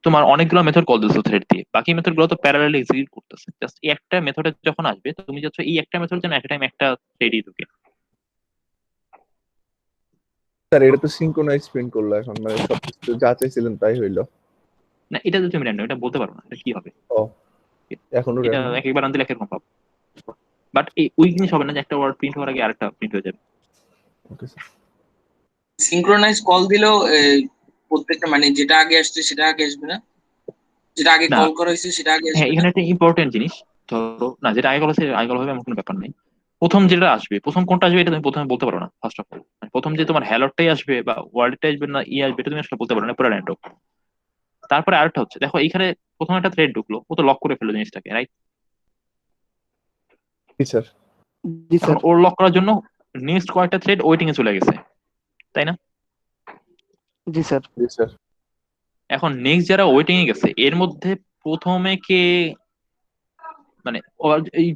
Speaker 1: তোমার অনেকগুলো মেথড কল দিচ্ছ থ্রেড দিয়ে, বাকি মেথড গুলো তো প্যারালালি এক্সিকিউট করতেছে। জাস্ট এই একটা মেথডে যখন আসবে তুমি যাচ্ছ এই একটা মেথড যেন একটা টাইম একটা থ্রেডই ঢুকে।
Speaker 5: স্যার এটা তো সিঙ্ক্রোনাইজ প্রিন্ট করলো এখন, মানে সবকিছু যা চাইছিলেন তাই হইলো।
Speaker 1: না এটা যদি তুমি র্যান্ডম, এটা বলতে পারো না এটা কি হবে।
Speaker 5: ও এখনো
Speaker 1: এটা
Speaker 5: random?
Speaker 1: একবার আনতে এরকম পাবো, বাট এই ওই জিনিস হবে না যে একটা ওয়ার্ড প্রিন্ট হওয়ার আগে আরেকটা প্রিন্ট হয়ে যাবে।
Speaker 5: Okay, sir.
Speaker 3: সিনক্রোনাইজ কল দিলেও প্রত্যেকটা মানে যেটা আগে আসছে সেটা আগে আসবে না, যেটা আগে
Speaker 1: না
Speaker 3: কল করা হয়েছে সেটা আগে
Speaker 1: হ্যাঁ,
Speaker 3: আসবে না।
Speaker 1: এখানে একটা ইম্পর্টেন্ট জিনিস, ধরো না যেটা আগে কল আছে আগে কল হবে এমন কোনো ব্যাপার নেই। প্রথম যেটা আসবে, প্রথম কোনটা আসবে এটা তুমি প্রথমে বলতে পারো না। ফার্স্ট অফ অল প্রথম যে তোমার হ্যালোটাই আসবে বা ওয়ার্ডটাই আসবে না আসবে এটা তুমি আসলে বলতে পারো না, পুরো র্যান্ডম। তারপরে আরেকটা হচ্ছে দেখো এইখানে প্রথম একটা থ্রেড ঢুকলো, ও তো লক করে ফেললো জিনিসটাকে, রাইট?
Speaker 5: জি স্যার।
Speaker 6: জি
Speaker 1: এখন
Speaker 6: স্যার।
Speaker 1: ওর লক করার জন্য নেক্সট কয়েকটা থ্রেড ওয়েটিং এ চলে গেছে, তাই না?
Speaker 6: জি স্যার।
Speaker 5: জি স্যার।
Speaker 1: এখন নেক্সট যারা ওয়েটিং এ গেছে এর মধ্যে প্রথমে কে মানে এই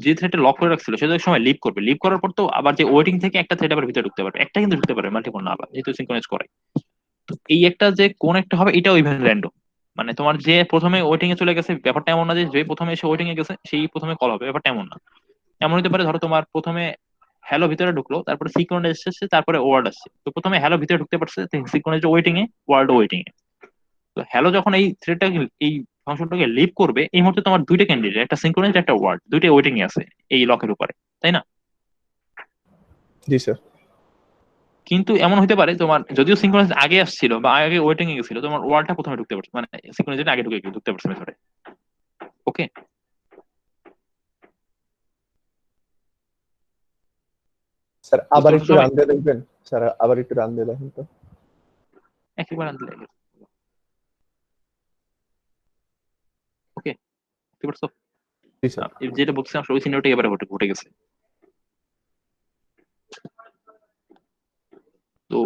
Speaker 1: যে থ্রেডটা লক করে রাখছিল সেটা এক সময় লিভ করবে, লিভ করার পর তো আবার যে ওয়েটিং থেকে একটা থ্রেড আবার ভিতরে ঢুকতে পারবে, একটা কিন্তু ঢুকতে পারবে মাল্টিপল না, আবার যেহেতু সিনক্রোনাইজ করে। তো এই একটা যে কোন একটা হবে এটাও ইভেন র্যান্ডম, মানে তোমার যে প্রথমে ওয়েটিং এ চলে গেছে ব্যাপারটা এমন না যে যে প্রথমে এসে ওয়েটিং এ গেছে সেই প্রথমে কল হবে, ব্যাপারটা এমন না। এমন হতে পারে ধরো তোমার প্রথমে হ্যালো ভিতরে ঢুকলো, তারপরে সিক্রেট এসেছে, তারপরে ওয়ার্ড আসছে। তো প্রথমে হ্যালো ভিতরে ঢুকতে পারছে, সিক্রেট ওয়েটিং এ, ওয়ার্ড ওয়েটিং এ। তো হ্যালো যখন এই থ্রেডটাকে এই ফাংশনটাকে লিভ করবে এই মুহূর্তে তোমার দুইটা ক্যান্ডিডেট, একটা সিনক্রোনাইজ একটা ওয়ার্ড, দুইটা ওয়েটিং এ আছে এই লকের উপরে, তাই না?
Speaker 5: জি স্যার।
Speaker 1: কিন্তু এমন হতে পারে তোমার যদিও সিনক্রোনাইজ আগে আসছিল বা আগে ওয়েটিং এ গেছিল, তোমার ওয়ার্ডটা প্রথমে ঢুকতে পারছে, মানে সিনক্রোনাইজ আগে ঢুকতে পারছে মেথডে। ওকে,
Speaker 5: স্যার আবার
Speaker 1: বুঝতে
Speaker 5: একটু
Speaker 1: পারছো?
Speaker 5: রান দিয়ে দেখবেন, স্যার আবার একটু রান দিয়ে দেখেন তো।
Speaker 1: একবার আনতে লাগে। ওকে, বুঝতে পারছো?
Speaker 5: জি স্যার।
Speaker 1: যেটা বলছিলাম ওই সিনারিওটা এবারে ঘটে গেছে। তো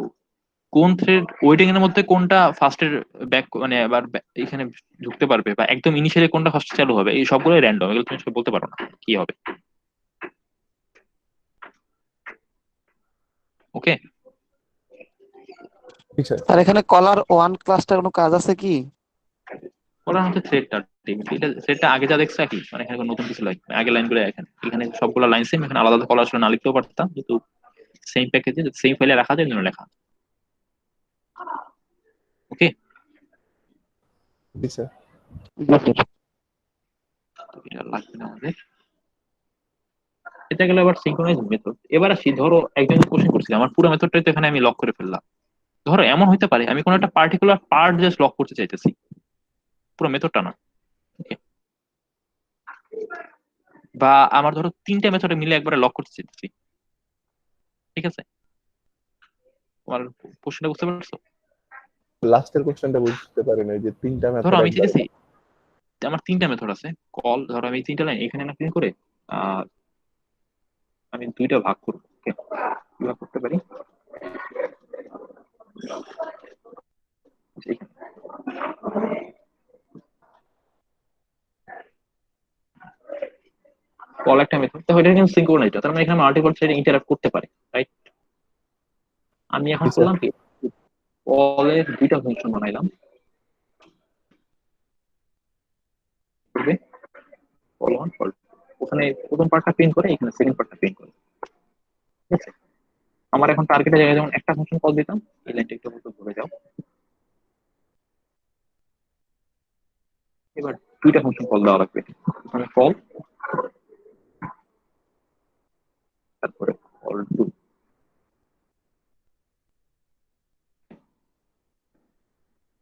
Speaker 1: কোন থ্রেড ওয়েটিং এর মধ্যে কোনটা ফার্স্টের ব্যাক মানে আবার এখানে ঢুকতে পারবে বা একদম ইনিশিয়ালি কোনটা ফার্স্ট চালু হবে এই সবগুলোই র্যান্ডম, এগুলো তুমি আসলে বলতে পারো না কি হবে। ওকে,
Speaker 5: জি স্যার।
Speaker 6: স্যার এখানে কলার ওয়ান ক্লাসটার কোনো কাজ আছে কি?
Speaker 1: ওরা হচ্ছে থ্রেডটা এটা থ্রেডটা আগে যা দেখছো একই, মানে এখানে কোনো নতুন কিছু লাগে আগে লাইনগুলো এখানে এখানে সবগুলো লাইন সেম, এখানে আলাদা কলার আসলে না লিখতেও পারতাম কিন্তু সেম প্যাকেজে সেম ফাইলে রাখা যায় জন্য লেখা। ওকে,
Speaker 5: জি স্যার।
Speaker 6: জি স্যার।
Speaker 1: এটা লাগবে না আমাদের। এটা গেল আবার সিনক্রোনাইজ মেথড। এবার আসি ধরো একজন কোশ্চেন করছিল আমার পুরো মেথডটাই তো এখানে আমি লক করে ফেললাম। ধরো এমন হইতে পারে আমি কোনো একটা পার্টিকুলার পার্ট জাস্ট লক করতে চাইতেছি, পুরো মেথডটা না। Okay? বা আমার ধরো তিনটা মেথডে মিলে একবারে লক করতে চাইতেছি, ঠিক আছে? তোমার কোশ্চেনটা বুঝতে পারছো?
Speaker 5: লাস্টের কোশ্চেনটা বুঝতে পারিনি, ওই যে তিনটা
Speaker 1: ধরো
Speaker 5: মেথড
Speaker 1: আমি
Speaker 5: একবার।
Speaker 1: চাইতেছি আমার তিনটা মেথড আছে কল, ধরো আমি তিনটা লাইন এখানে না প্রিন্ট করে আহ আমি দুইটা ভাগ করবো। Okay? কি ভাগ করতে পারি? কল একটা মেথড, তাহলে এটা কিন্তু সিনক্রোনাইজ, তার মানে এখানে মাল্টিপল থ্রেড ইন্টারাক্ট করতে পারে, রাইট? আমি এখন
Speaker 5: জি স্যার।
Speaker 1: করলাম কি কলের দুইটা ফাংশন বানাইলাম, করবে কল ওয়ান কল, ওখানে প্রথম পার্টটা প্রিন্ট করে এখানে সেকেন্ড পার্টটা প্রিন্ট করে, ঠিক আছে? আমার এখন টার্গেটের জায়গায় যেমন একটা ফাংশন কল দিতাম, এই লাইনটা একটু মতো ধরে যাও, এবার দুইটা ফাংশন কল দেওয়া লাগবে, ওখানে কল তারপরে কল টু।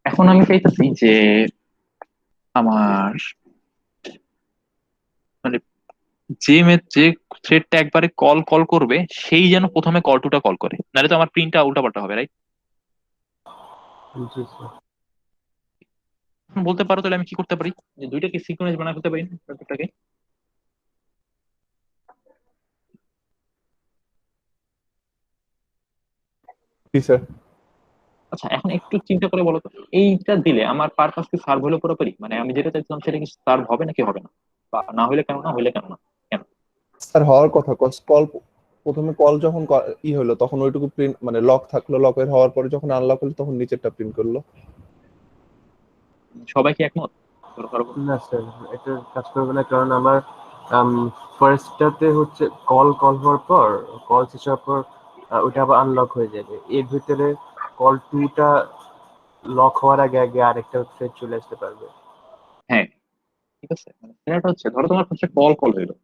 Speaker 1: এখন আমি চাইতেছি যে আমার মানে যে থ্রেডটা একবারে কল কল করবে সেই যেন প্রথমে কল টুটা কল করে, নাহলে তো আমার প্রিন্টটা উল্টাপাল্টা হবে, রাইট?
Speaker 8: জি স্যার।
Speaker 1: বলতে পারো তাহলে আমি কি করতে পারি, যে দুইটাকে সিকোয়েন্স বানা করতে পারি না ব্যাপারটাকে?
Speaker 5: জি স্যার।
Speaker 1: আচ্ছা এখন একটু চিন্তা করে বলো তো, এইটা দিলে আমার পারপাস কি সার্ভ হলো পুরোপুরি? মানে আমি যেটা চাইছিলাম সেটা কি সার্ভ হবে নাকি হবে না? বা না হলে কেন, না হলে কেন না? কেন?
Speaker 5: স্যার হওয়ার কথা, কল প্রথমে কল যখন হলো তখন ওইটুকু প্রিন্ট মানে লক থাকলো, লকের হওয়ার পরে যখন আনলক হলো তখন নিচেরটা প্রিন্ট করলো।
Speaker 1: সবাই কি একমত? ধরো ধরো
Speaker 8: না স্যার, এটা কাজ করবে না, কারণ আমার ফার্স্টটাতে হচ্ছে কল হওয়ার পর, কল শেষ হওয়ার পর ওটা আবার আনলক হয়ে যাবে। এর ভিতরে কল টুটা লক হওয়ার আগে আগে আরেকটা থ্রেড চলে আসতে পারবে।
Speaker 1: হ্যাঁ ঠিক আছে, মানে সেটা হচ্ছে ধরো তোমার হচ্ছে কল কল হইলো,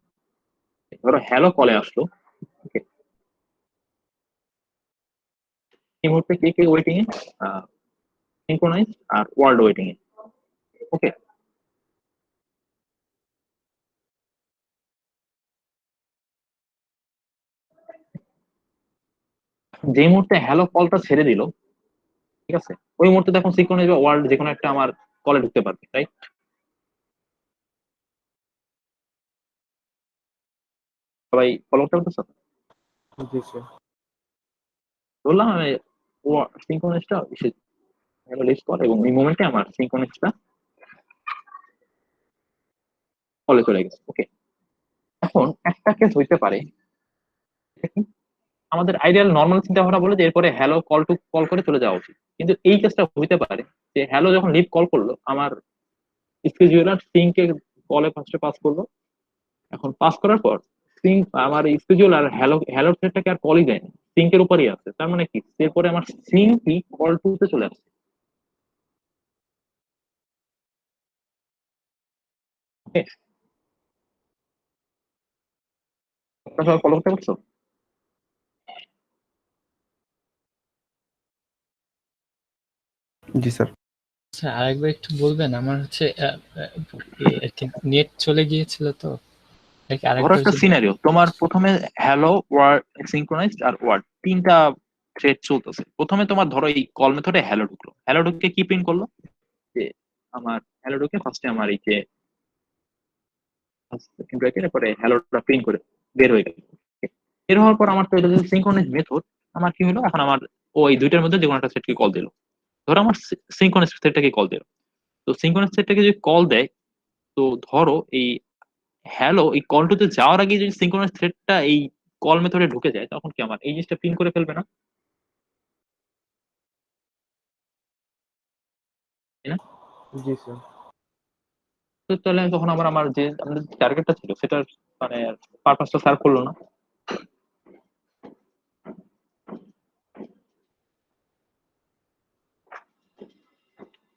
Speaker 1: ধরো হ্যালো কলে আসলো, ওকে, এই মুহূর্তে কে কে ওয়েটিং এ? সিনক্রোনাইজ আর ওয়ার্ল্ড ওয়েটিং এ। ওকে, যে মুহূর্তে হ্যালো কলটা ছেড়ে দিল, ঠিক আছে, ওই মুহূর্তে দেখুন সিনক্রোনাইজ বা ওয়ার্ল্ড যে কোনো একটা আমার কলে ঢুকতে পারবে, রাইট? সবাই ফলো করতে পারতেছো?
Speaker 8: জি স্যার।
Speaker 1: ধরলাম আমি সিনক্রোনাইজটা হ্যালো লিস্ট কল, এবং এই মোমেন্টে আমার সিনক্রোনাইজটা কলে চলে গেছে। ওকে, এখন একটা কেস হইতে পারে, এটা কি? আমাদের আইডিয়াল নর্মাল চিন্তা ভাবনা বলে যে এরপরে হ্যালো কল টু কল করে চলে যাওয়া উচিত, কিন্তু এই কেসটা হইতে পারে যে হ্যালো যখন লিভ কল করলো, আমার স্কেজুলার সিঙ্কে কলে ফার্স্টে পাস করলো, এখন পাস করার পর সিঙ্ক আমার স্কেজুলার হ্যালো হ্যালো থ্রেডটাকে আর কলই দেয়নি, সিঙ্কের উপরই আছে। তার মানে কি, এরপরে আমার সিঙ্কই কল টু তে চলে আসছে। ওকে, আপনারা সবাই ফলো করতে পারছো?
Speaker 2: জি স্যার।
Speaker 4: আচ্ছা আরেকবার একটু বলবেন, আমার হচ্ছে নেট চলে গিয়েছিল তো, এটাকে
Speaker 1: ধরো
Speaker 4: আরেকবার
Speaker 1: একটা
Speaker 4: যদি।
Speaker 1: সিনারিও, তোমার প্রথমে হ্যালো ওয়ার্ড সিনক্রোনাইজড আর ওয়ার্ড তিনটা থ্রেড চলতেছে। প্রথমে তোমার ধরো এই কল মেথডে হ্যালো ঢুকলো, হ্যালো ঢুকে কি প্রিন্ট করলো, যে আমার হ্যালো ঢুকে ফার্স্টে আমার এই যে ব্র্যাকেট, এরপরে হ্যালোটা প্রিন্ট করে বের হয়ে গেল। বের হওয়ার পর আমার তো এটা যদি সিনক্রোনাইজ মেথড, আমার কি হলো, এখন আমার ওই দুইটার মধ্যে যে কোনো একটা সেটকে কল দিল। ধরো আমার সিনক্রোনাইজ সেটটাকে কল দিল, তো সিনক্রোনাইজ সেটটাকে যদি কল দেয়, তো ধরো এই হ্যালো এই কল টুতে যাওয়ার আগে যদি সিনক্রোনাইজ থ্রেডটা এই কল মেথডে ঢুকে যায়, তখন কি আমার এই জিনিসটা প্রিন্ট করে ফেলবে না? তাই না?
Speaker 8: জি স্যার।
Speaker 1: তো তাহলে তখন আমার আমার যে আমাদের টার্গেটটা ছিল সেটার মানে পারপাসটা সার্ভ করলো না।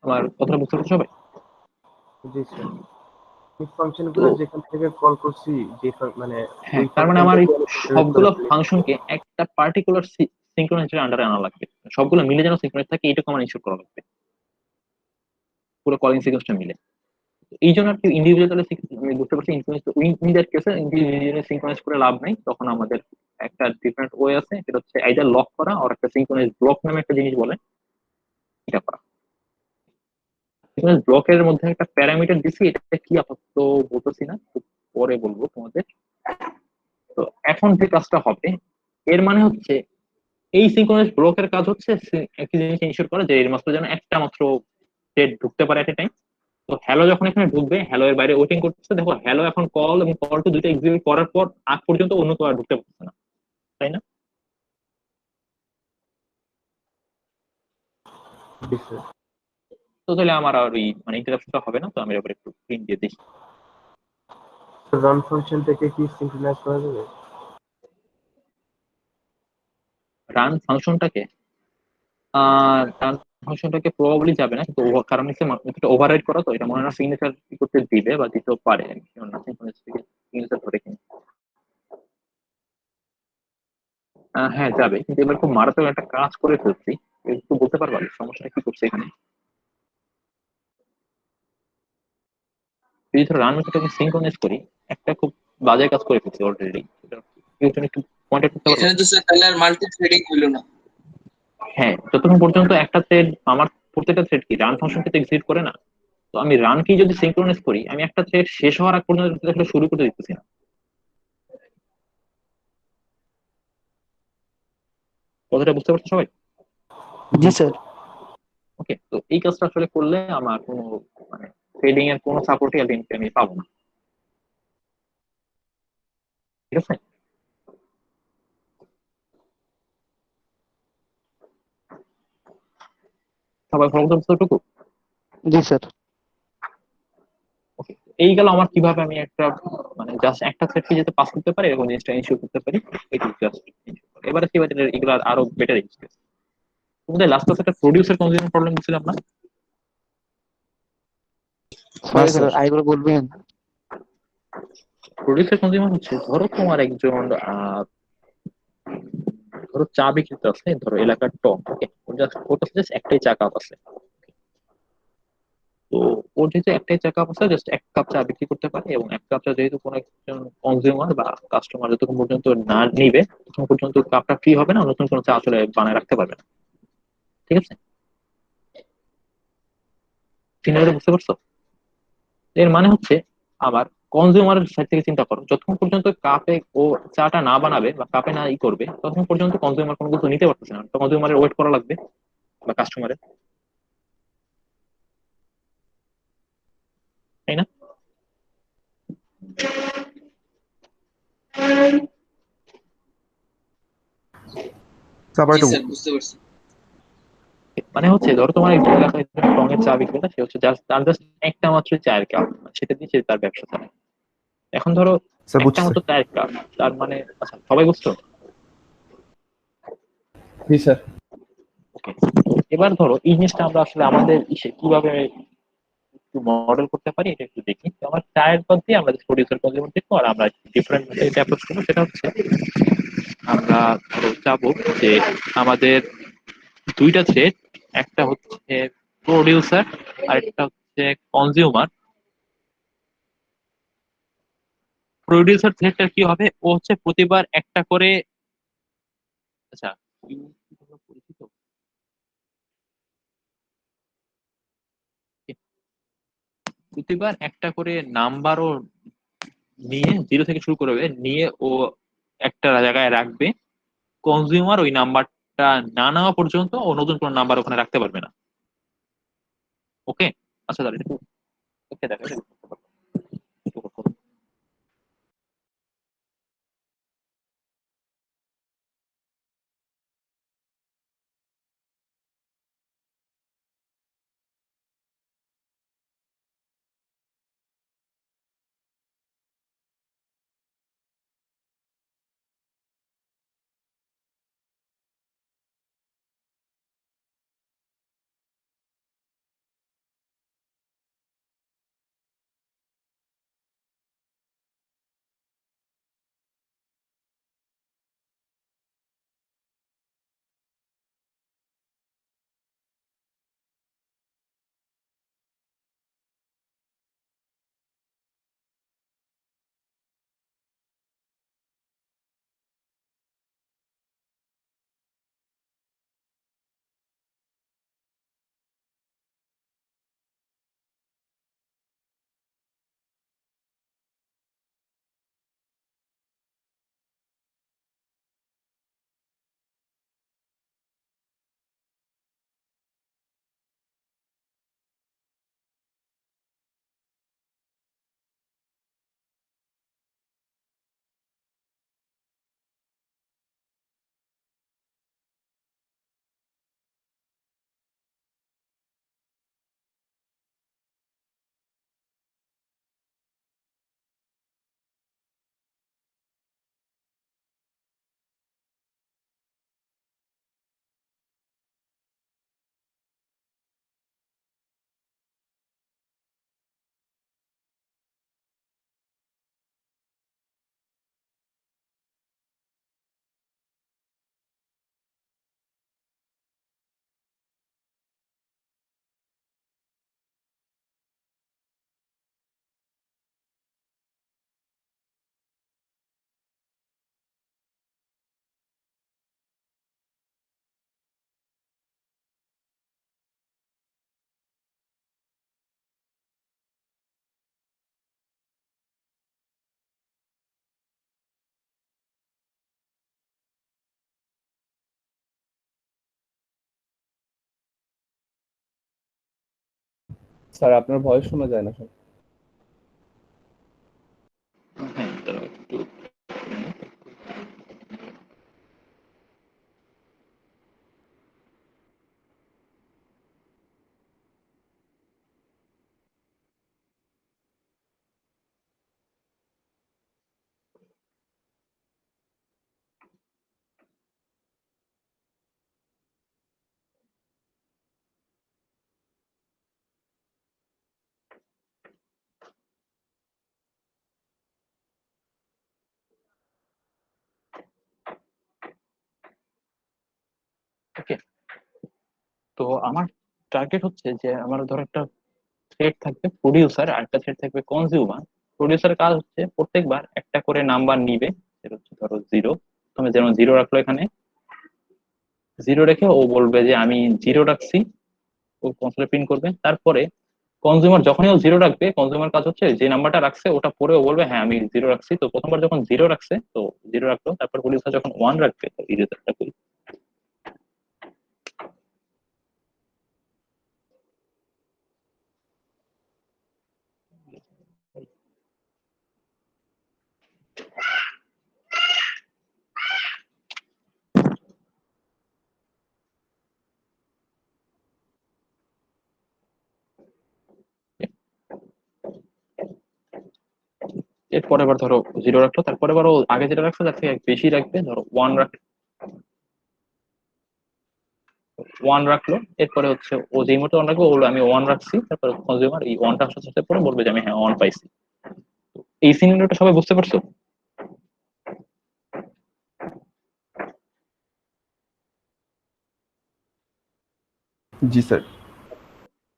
Speaker 1: আমার কথাটা বুঝতে পারছো সবাই?
Speaker 8: জি স্যার। এই ফাংশন
Speaker 1: তো
Speaker 8: গুলো যেখান থেকে কল করছি, যে মানে
Speaker 1: হ্যাঁ,
Speaker 8: ওই
Speaker 1: তার মানে আমার
Speaker 8: ফাংশনটা
Speaker 1: এই
Speaker 8: কনসিডার করে
Speaker 1: সবগুলো
Speaker 8: ফেলি।
Speaker 1: ফাংশনকে একটা পার্টিকুলার সিনক্রোনাইজের আন্ডারে আনা লাগবে, সবগুলো মিলে যেন সিনক্রোনাইজ থাকে, এইটুকু আমার ইনশিওর করা লাগবে, পুরো কলিং সিকোয়েন্সটা মিলে। এই জন্য আর কি ইন্ডিভিজুয়াল আমি বুঝতে পারছি ইনফ্লুয়েন্স ইন দ্যাট কেসে ইন্ডিভিজুয়ালি সিনক্রোনাইজ করে লাভ নাই, তখন আমাদের একটা ডিফারেন্ট ওয়ে আছে, সেটা হচ্ছে আইদার লক করা আর একটা সিনক্রোনাইজ ব্লক নামে একটা জিনিস বলে, এটা করা। সিনক্রোনাইজ ব্লকের মধ্যে একটা প্যারামিটার দিছি, এটা কি আপাতত বলতেছি না, একটু পরে বলবো তোমাদের। তো এখন যে কাজটা হবে, এর মানে হচ্ছে এই সিনক্রোনাইজ ব্লকের কাজ হচ্ছে একটি জিনিস ইনশিওর করা যে এর মাত্র যেন একটা মাত্র স্টেট ঢুকতে পারে এট এ টাইম। তো হ্যালো যখন এখানে ঢুকবে, হ্যালো এর বাইরে ওয়েটিং করতেছে, দেখো হ্যালো এখন কল এবং কল টু দুইটা এক্সিকিউট করার পর আগ পর্যন্ত অন্য কেউ আর ঢুকতে পারছে না, তাই না?
Speaker 8: জি স্যার।
Speaker 1: তো তাহলে আমার আর ওই মানে ইন্টারাপশনটা হবে না। তো আমি এবার একটু প্রিন্ট দিয়ে দেখি।
Speaker 8: রান ফাংশন থেকে কি সিনক্রোনাইজ করা যাবে?
Speaker 1: রান ফাংশনটাকে রান ফাংশনটাকে প্রবাবলি যাবে না, কিন্তু কারণ হচ্ছে এটা ওভাররাইড করা, তো এটা মনে হয় না সিগনেচার করতে দিবে বা দিতেও পারে, আমি sure না সিগনেচার ধরে কিনা। হ্যাঁ যাবে, কিন্তু এবার খুব মারাত্মক একটা কাজ করে ফেলছি। একটু বলতে পারবা সমস্যাটা কি করছে এখানে? যদি ধরো রান মেথডটাকে সিনক্রোনাইজ করি, একটা খুব বাজে কাজ করে ফেলছি অলরেডি, কেউ যেন একটু পয়েন্ট আউট করতে পারবো?
Speaker 3: এখানে তো স্যার তাহলে আর মাল্টি থ্রেডিং হইলো না।
Speaker 1: হ্যাঁ, যতক্ষণ পর্যন্ত একটা থ্রেড আমার প্রত্যেকটা থ্রেড কি রান ফাংশনকে তো এক্সিকিউট করে না, তো আমি রান কি যদি সিনক্রোনাইজ করি, আমি একটা থ্রেড শেষ হওয়ার আগ পর্যন্ত আসলে শুরু করতে দিতেছি না। কথাটা বুঝতে পারছো সবাই?
Speaker 6: জি স্যার।
Speaker 1: ওকে, তো এই কাজটা আসলে করলে আমার কোনো মানে ট্রেডিং এর কোনো সাপোর্টই আমি পাবো না, ঠিক আছে? সবাই ভালো মতো বুঝতে?
Speaker 6: জি স্যার।
Speaker 1: ওকে, এই গেল আমার কিভাবে আমি একটা মানে জাস্ট একটা সেটকে যেতে পাস করতে পারি এবং জিনিসটা ইনশিওর করতে পারি, এটি জাস্ট। এবারে কি এগুলো আরো বেটার ইউজ কেস। তোমাদের লাস্ট ক্লাসে একটা প্রোডিউসার কনজিউমার প্রবলেম ছিলাম না?
Speaker 6: সরি স্যার, আরেকবার বলবেন?
Speaker 1: প্রোডিউসার কনজিউমার হচ্ছে, ধরো তোমার একজন ধরো চা বিক্রেতা আছে, ধরো এলাকার টপ। ওকে, ওর কাছে জাস্ট একটাই চা কাপ আছে। তো ওর যেহেতু একটাই চা কাপ আছে, জাস্ট এক কাপ চা বিক্রি করতে পারে, এবং এক কাপ চা যেহেতু কোনো একজন কনজিউমার বা কাস্টমার যতক্ষণ পর্যন্ত না নিবে ততক্ষণ পর্যন্ত কাপটা ফ্রি হবে না, নতুন কোনো চা আসলে বানায় রাখতে পারবে না, ঠিক আছে? সিনারিটা বুঝতে পারছো? এর মানে হচ্ছে আবার কনজিউমারের সাইড থেকে চিন্তা করো, যতক্ষণ পর্যন্ত কাপে ও চাটা না বানাবে বা কাপে না করবে ততক্ষণ পর্যন্ত কনজিউমার কোনো কিছু নিতে পারতেছে না, তো কনজিউমারের ওয়েট করা লাগবে বা কাস্টমারের, তাই না?
Speaker 2: তারপর
Speaker 3: জি
Speaker 2: একটু
Speaker 3: স্যার, বুঝতে পারছি।
Speaker 1: মানে হচ্ছে ধরো তোমার একজন এলাকায় একজন টঙের চা বিক্রেতা, সে হচ্ছে তার জাস্ট একটা মাত্র চায়ের কাপ, সেটা দিয়ে সে তার ব্যবসা চালায়। এখন ধরো
Speaker 2: স্যার
Speaker 1: একটা
Speaker 2: বুঝছি স্যার।
Speaker 1: মাত্র চায়ের কাপ, তার মানে আচ্ছা সবাই বুঝছো?
Speaker 5: জি স্যার।
Speaker 1: ওকে, এবার ধরো এই জিনিসটা আমরা আসলে আমাদের ইসে কিভাবে একটু মডেল করতে পারি এটা একটু দেখি। তো আমার চায়ের পদ দিয়ে আমরা প্রডিউসার কনজিউমার দেখবো, আর আমরা ডিফারেন্ট মেথড অ্যাপ্রোচ করবো। সেটা হচ্ছে আমরা ধরো চাবো যে আমাদের দুইটা থ্রেড, একটা হচ্ছে প্রডিউসার আর একটা হচ্ছে কনজিউমার। প্রডিউসার থ্রেডটা কি হবে, ও হচ্ছে প্রতিবার একটা করে, আচ্ছা পরিচিত, প্রতিবার একটা করে নাম্বারও নিয়ে জিরো থেকে শুরু করবে, নিয়ে ও একটা জায়গায় রাখবে। কনজিউমার ওই নাম্বারটা না নেওয়া পর্যন্ত ও নতুন কোনো নাম্বার ওখানে রাখতে পারবে না। ওকে, আচ্ছা তাহলে ওকে দেখো
Speaker 5: স্যার আপনার ভয়েস শোনা যায় না স্যার।
Speaker 1: হ্যাঁ, দাঁড়াও একটু। ওকে, তো আমার টার্গেট হচ্ছে যে আমার ধরো একটা থ্রেড থাকবে প্রডিউসার আর একটা থ্রেড থাকবে কনজিউমার। প্রডিউসারের কাজ হচ্ছে প্রত্যেকবার একটা করে নাম্বার নিবে, সেটা হচ্ছে ধরো জিরো, তুমি যেমন জিরো রাখলো এখানে, জিরো রেখে ও বলবে যে আমি জিরো রাখছি, ও কনসোলে প্রিন্ট করবে। তারপরে কনজিউমার যখনই ও জিরো রাখবে, কনজিউমার কাজ হচ্ছে যে নাম্বারটা রাখছে ওটা পরে ও বলবে হ্যাঁ আমি জিরো রাখছি। তো প্রথমবার যখন জিরো রাখছে তো জিরো রাখলো, তারপর প্রডিউসার যখন ওয়ান রাখবে তো এই রেজাল্টটা করি। এরপরে আবার ধরো জিরো রাখলো, তারপরে আবার ও আগে যেটা রাখছে তার থেকে এক বেশি রাখবে, ধরো ওয়ান রাখলো, ওয়ান রাখলো। এরপরে হচ্ছে ও যেই মুহূর্তে ওয়ান রাখবে ও বলবে আমি ওয়ান রাখছি, তারপরে কনজিউমার এই ওয়ানটা আসার সাথে পরে বলবে যে আমি হ্যাঁ ওয়ান পাইছি। এই সিনারিওটা সবাই বুঝতে পারছো?
Speaker 2: জি স্যার।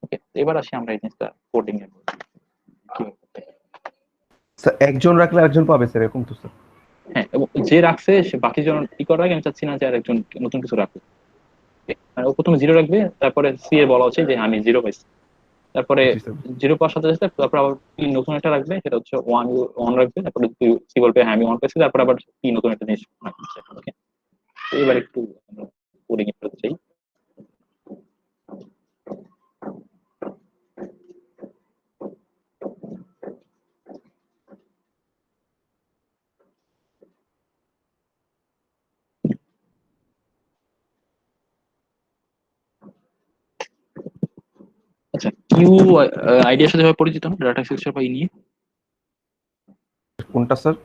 Speaker 1: ওকে, এবার আসি আমরা এই জিনিসটা কোডিং এর কিভাবে করতে হয়।
Speaker 2: স্যার একজন রাখলে একজন পাবে স্যার, এরকম তো স্যার?
Speaker 1: হ্যাঁ, এবং যে রাখছে সে বাকি জন কি করার আগে আমি চাচ্ছি না যে আর একজন নতুন কিছু রাখুক। মানে ও প্রথমে জিরো রাখবে, তারপরে সি এ বলা হচ্ছে যে আমি জিরো পাইছি, তারপরে
Speaker 2: জি স্যার।
Speaker 1: জিরো পাওয়ার সাথে সাথে তারপর আবার পি নতুন একটা রাখবে, সেটা হচ্ছে ওয়ান, ওয়ান রাখবে, তারপরে সি বলবে হ্যাঁ আমি ওয়ান পাইছি, তারপর আবার পি নতুন একটা জিনিস রাখছে। ওকে, তো এবার একটু কোডিং এ করতে চাই। আচ্ছা, কিউ আইডিয়ার সাথে ভাবে পরিচিত না ডাটা স্ট্রাকচার বা ই নিয়ে?
Speaker 2: কোনটা স্যার?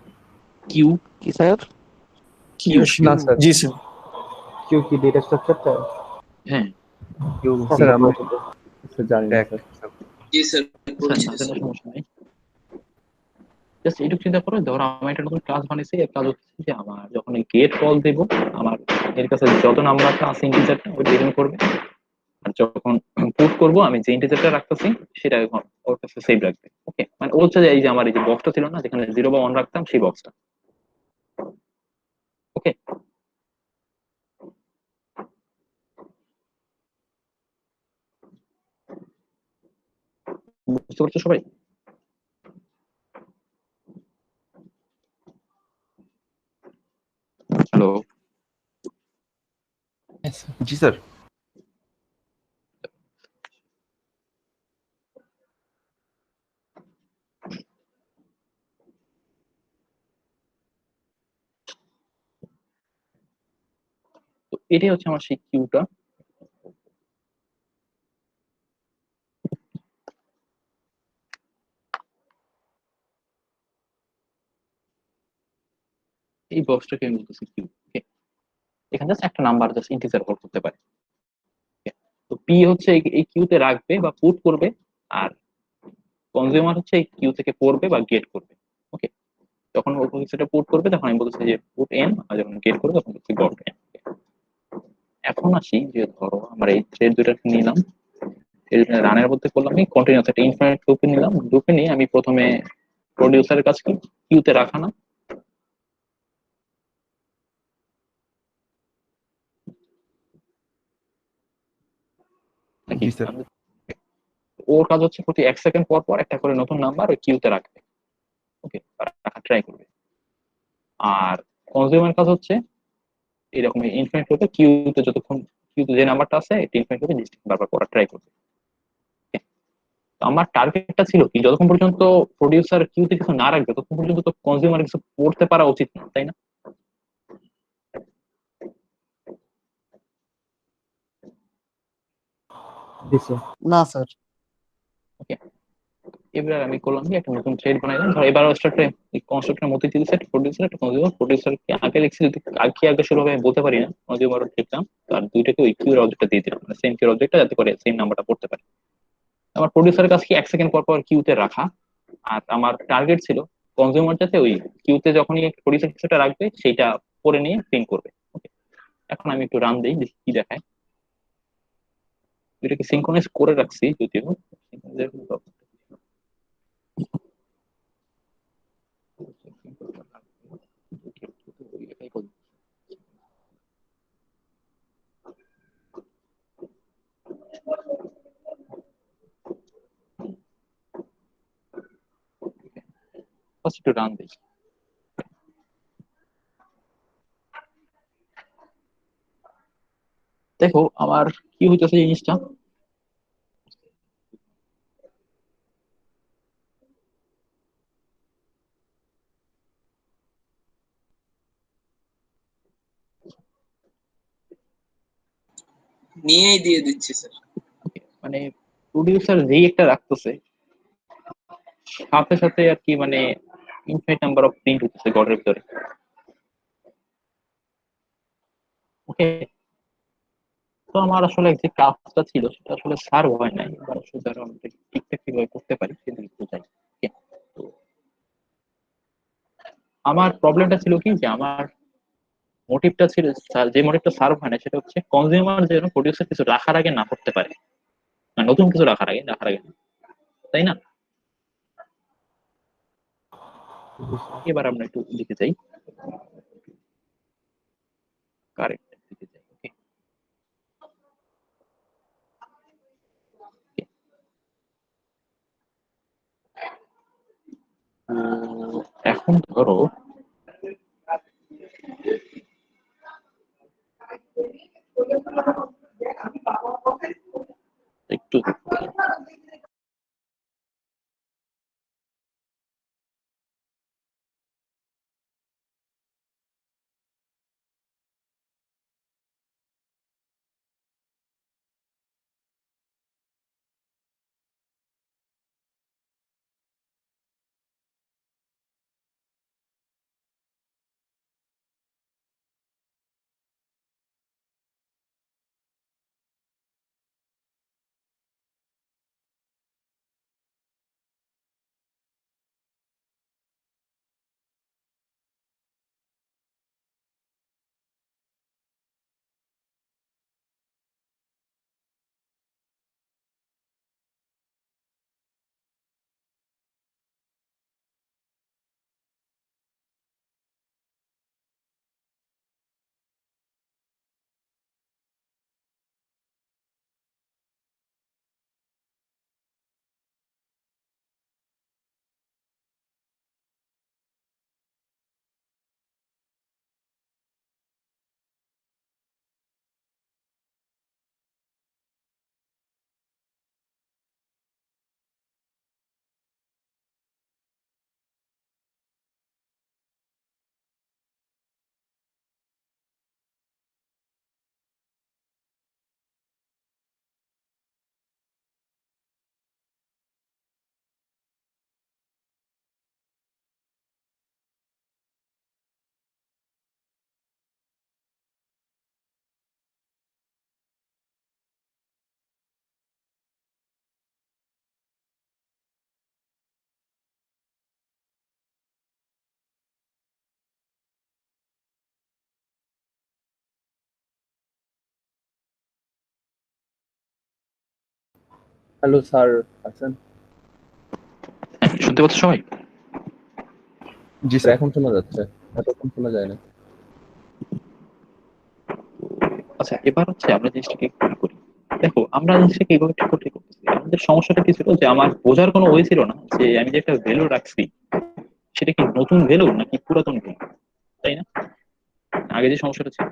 Speaker 1: কিউ,
Speaker 6: কি স্যার?
Speaker 1: কিউ,
Speaker 5: না স্যার,
Speaker 7: জি স্যার।
Speaker 8: কিউ কি ডেটা স্ট্রাকচারটা?
Speaker 1: হ্যাঁ।
Speaker 2: কিউ
Speaker 5: স্যার আমরা
Speaker 8: পরিচিত।
Speaker 5: স্যার জানি না
Speaker 2: ট্যাগ।
Speaker 5: স্যার।
Speaker 3: জি স্যার,
Speaker 1: আচ্ছা,
Speaker 3: পরিচিত
Speaker 1: না
Speaker 3: স্যার।
Speaker 1: জানলে সমস্যা নাই। জাস্ট এইটুকু চিন্তা করো, ধরো আমি একটা নতুন ক্লাস বানিয়েছি, এর কাজ হচ্ছে যে আমার যখন গেট কল দেব আমার এর কাছে যত নাম্বারটা আছে ইন্টিজারটা ওইটা রিটার্ন করবে, আর যখন পুট করব আমি যে ইন্টিজারটা রাখতেছি সেটা এখন ওর কাছে সেভ রাখবে। ওকে, মানে ও হচ্ছে যে এই যে আমার এই যে বক্সটা ছিল না যেখানে জিরো বা ওয়ান রাখতাম সেই বক্সটা। ওকে, বুঝতে পারছো সবাই? হ্যালো?
Speaker 4: Yes, sir.
Speaker 2: জি স্যার।
Speaker 1: তো এটাই হচ্ছে আমার সেই কিউটা। এই বক্সটাকে আমি বলতেছি কিউ। ওকে, এখানে জাস্ট একটা নাম্বার জাস্ট ইন্টিজার হোল্ড করতে পারে। Okay? তো পি হচ্ছে এই কিউতে রাখবে বা পুট করবে, আর কনজিউমার হচ্ছে এই কিউ থেকে পড়বে বা গেট করবে। ওকে, যখন ও সেটা পুট করবে তখন আমি বলতেছি যে পুট এন, আর যখন গেট করবে তখন বলছি গট এন। এখন আসি যে ধরো আমরা এই থ্রেড দুইটা নিলাম, রানের মধ্যে করলাম কি কন্টিনিউয়াস একটা ইনফিনিট লুপে নিলাম, লুপে নিয়ে আমি প্রথমে প্রডিউসারের কাজ কি কিউতে রাখা না, নাকি
Speaker 2: জি স্যার।
Speaker 1: ওর কাজ হচ্ছে প্রতি 1 সেকেন্ড পর পর একটা করে নতুন নাম্বার ওই কিউতে রাখবে। ওকে, রাখা ট্রাই করবে। আর কনজিউমার কাজ হচ্ছে এরকম ইনফিনিট লুপে কিউতে যতক্ষণ কিউতে যে নাম্বারটা আছে ইনফিনিট লুপে বারবার করা ট্রাই করবে। Okay? তো আমার টার্গেটটা ছিল কি, যতক্ষণ পর্যন্ত প্রডিউসার কিউতে কিছু না রাখবে ততক্ষণ পর্যন্ত তো কনজিউমার কিছু পড়তে পারা উচিত না, তাই না?
Speaker 8: জি স্যার।
Speaker 6: না স্যার।
Speaker 1: ওকে, এবার আমি করলাম কি, একটা নতুন থ্রেড বানাইলাম। ধর এবার স্টার্টে এই কনসেপ্টের মধ্যে দিয়েছে একটা প্রডিউসার একটা কনজিউমার। প্রডিউসারকে আগে লিখছি, যদি আগে সেভাবে আমি বলতে পারি না, কনজিউমার লিখলাম। আর দুইটাকে ওই কিউর অবজেক্টটা দিয়ে দিলাম, মানে সেম কিউর অবজেক্টটা, যাতে করে সেম নাম্বারটা পড়তে পারে। আমার প্রডিউসারের কাছে কি 1 সেকেন্ড পর পর কিউতে রাখা। আর আমার টার্গেট ছিল কনজিউমার যাতে ওই কিউতে যখনই প্রডিউসার কিছুটা রাখবে সেইটা পরে নিয়ে প্রিন্ট করবে। ওকে, এখন আমি একটু রান দিই, দেখি কি দেখায়। এটাকে সিনক্রোনাইজ করে রাখছি যদিও। synchronize এর কোনো problem নেই। First একটু রান দিই। দেখো আমার কি হইতেছে জিনিসটা।
Speaker 3: নিয়েই দিয়ে দিচ্ছি স্যার।
Speaker 1: মানে প্রডিউসার যেই একটা রাখতেছে, সাথে সাথে আর কি মানে ইনফাইনাইট নাম্বার অফ প্রিন্ট হচ্ছে গডের ভিতরে। ওকে, তো আমার আসলে যে কাজটা ছিল সেটা আসলে সার্ভ হয় নাই। এবার আসলে যারা আমরা ঠিকঠাক কিভাবে করতে পারি সেদিকে একটু যাই। Okay, তো আমার প্রবলেমটা ছিল কি, যে আমার মোটিভটা ছিল, যে মোটিভটা সার্ভ হয় না সেটা হচ্ছে কনজিউমার যেন প্রডিউসার কিছু রাখার আগে না করতে পারে, মানে নতুন কিছু রাখার আগে না, তাই না? এবার আমরা একটু দিকে যাই, কারেক্ট দিকে যাই। ওকে, এখন ধরো একটু
Speaker 5: হ্যালো স্যার, আছেন?
Speaker 1: শুনতে পাচ্ছ সবাই?
Speaker 2: জি
Speaker 5: স্যার
Speaker 2: স্যার।
Speaker 5: এখন শোনা যাচ্ছে, এতক্ষণ শোনা যায় না।
Speaker 1: আচ্ছা, এবার হচ্ছে আমরা জিনিসটাকে একটু করি। দেখো আমরা জিনিসটাকে এইভাবে ঠিক করতে করতেছি, আমাদের সমস্যাটা কি ছিল, যে আমার বোঝার কোনো ওয়ে ছিল না যে আমি যে একটা ভ্যালু রাখছি সেটা কি নতুন ভ্যালু নাকি পুরাতন ভ্যালু, তাই না? আগে যে সমস্যাটা ছিল,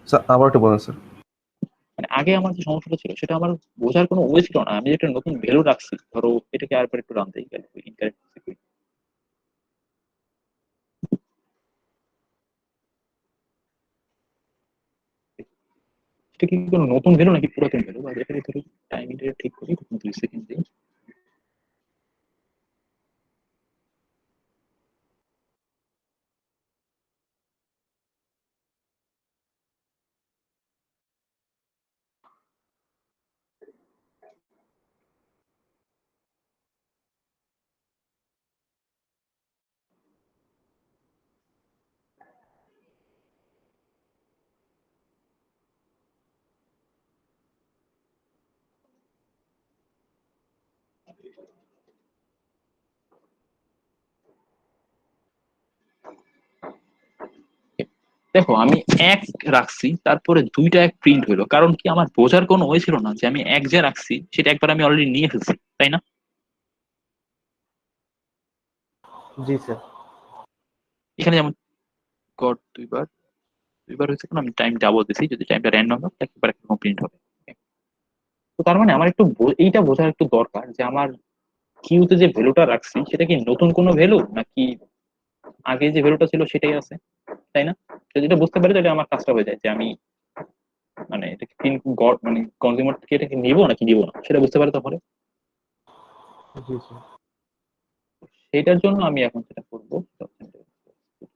Speaker 2: স্যার আবার একটু বলেন স্যার।
Speaker 1: মানে আগে আগে আমার যে সমস্যাটা ছিল সেটা আমার বোঝার কোনো ওয়ে ছিল না। আমি একটা নতুন ভ্যালু রাখছি, ধরো এটাকে আরেকবার একটু রান দিই, ইনকারেক্ট এটা কি কোনো নতুন ভ্যালু নাকি পুরাতন ভ্যালু, বা এখানে ধরো টাইম ইন্টারভ্যাল ঠিক করি 2 সেকেন্ড দিই। দেখো আমি এক রাখছি, তারপরে 2টা 1 প্রিন্ট হলো, কারণ কি আমার বোঝার কোনো ওয়ে ছিল না যে আমি এক যে রাখছি সেটা একবার আমি অলরেডি নিয়ে ফেলছি, তাই না?
Speaker 8: জি স্যার।
Speaker 1: এখানে যেমন গড দুইবার দুইবার হয়েছে, কোনো আমি টাইম ডাবল দিছি, যদি টাইমটা র্যান্ডম হবে একবার একটা প্রিন্ট হবে। তো তার মানে আমার একটু এইটা বোঝার একটু দরকার যে আমার কিউতে যে ভ্যালুটা রাখছি সেটা কি নতুন কোনো ভ্যালু নাকি আগে যে ভ্যালুটা ছিল সেটাই আছে, তাই না? যদি এটা বুঝতে পারি তাহলে আমার কাজটা হয়ে যায় যে আমি মানে এটাকে গড মানে কনজিউমার থেকে এটাকে নিবো নাকি নিবো না সেটা বুঝতে পারে তাহলে।
Speaker 8: জি স্যার।
Speaker 1: সেটার জন্য আমি এখন যেটা করবো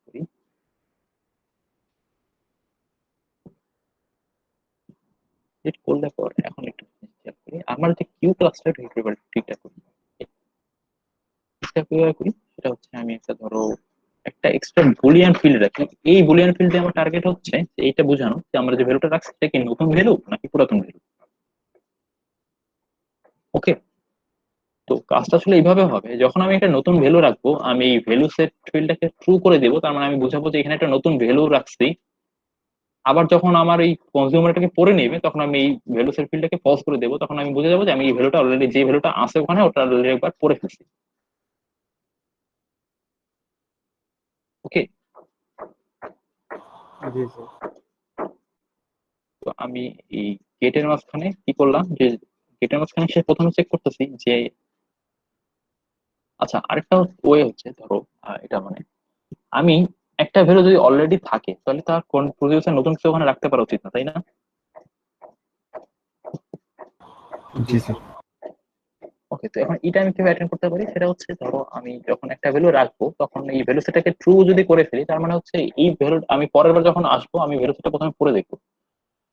Speaker 1: করি, এড করলে পর এখন একটু চেক করি আমার যে কিউ ক্লাসটা ঠিকঠাক করি। ঠিকঠাক কিভাবে করি সেটা হচ্ছে আমি একটা ধরো একটা এক্সট্রা বুলিয়ান ফিল্ড রাখি। এই বুলিয়ান ফিল্ডে আমার টার্গেট হচ্ছে যে এইটা বোঝানো যে আমরা যে ভ্যালুটা রাখছি সেটা কি নতুন ভ্যালু নাকি পুরাতন ভ্যালু। ওকে, তো কাজটা আসলে এইভাবে হবে, যখন আমি একটা নতুন ভ্যালু রাখবো আমি এই ভ্যালু সেট ফিল্ডটাকে ট্রু করে দেবো, তার মানে আমি বুঝাবো যে এখানে একটা নতুন ভ্যালু রাখছি। আবার যখন আমার এই কনজিউমারটাকে পড়ে নেবে তখন আমি এই ভ্যালু সেট ফিল্ডটাকে ফলস করে দেবো, তখন আমি বুঝে যাবো যে আমি এই ভ্যালুটা অলরেডি যে ভ্যালুটা আছে ওখানে ওটা অলরেডি একবার পড়ে ফেলছি। ওকে,
Speaker 8: জি স্যার।
Speaker 1: তো আমি এই গেটের মাঝখানে কি করলাম যে গেটের মাঝখানে সে প্রথমে চেক করতেছি যে আচ্ছা আরেকটা ওয়ে হচ্ছে ধরো এটা মানে আমি একটা ভ্যালু যদি অলরেডি থাকে তাহলে তার কোন প্রডিউসার নতুন কিছু ওখানে রাখতে পারা উচিত না, তাই না?
Speaker 8: জি স্যার।
Speaker 1: ওকে, তো এখন এটা আমি কিভাবে অ্যাটেন্ড করতে পারি সেটা হচ্ছে ধরো আমি যখন একটা ভ্যালু রাখবো তখন এই ভ্যালু সেটাকে ট্রু যদি করে ফেলি তার মানে হচ্ছে এই ভ্যালু আমি পরের বার যখন আসবো আমি ভ্যালু সেটা প্রথমে পড়ে দেখবো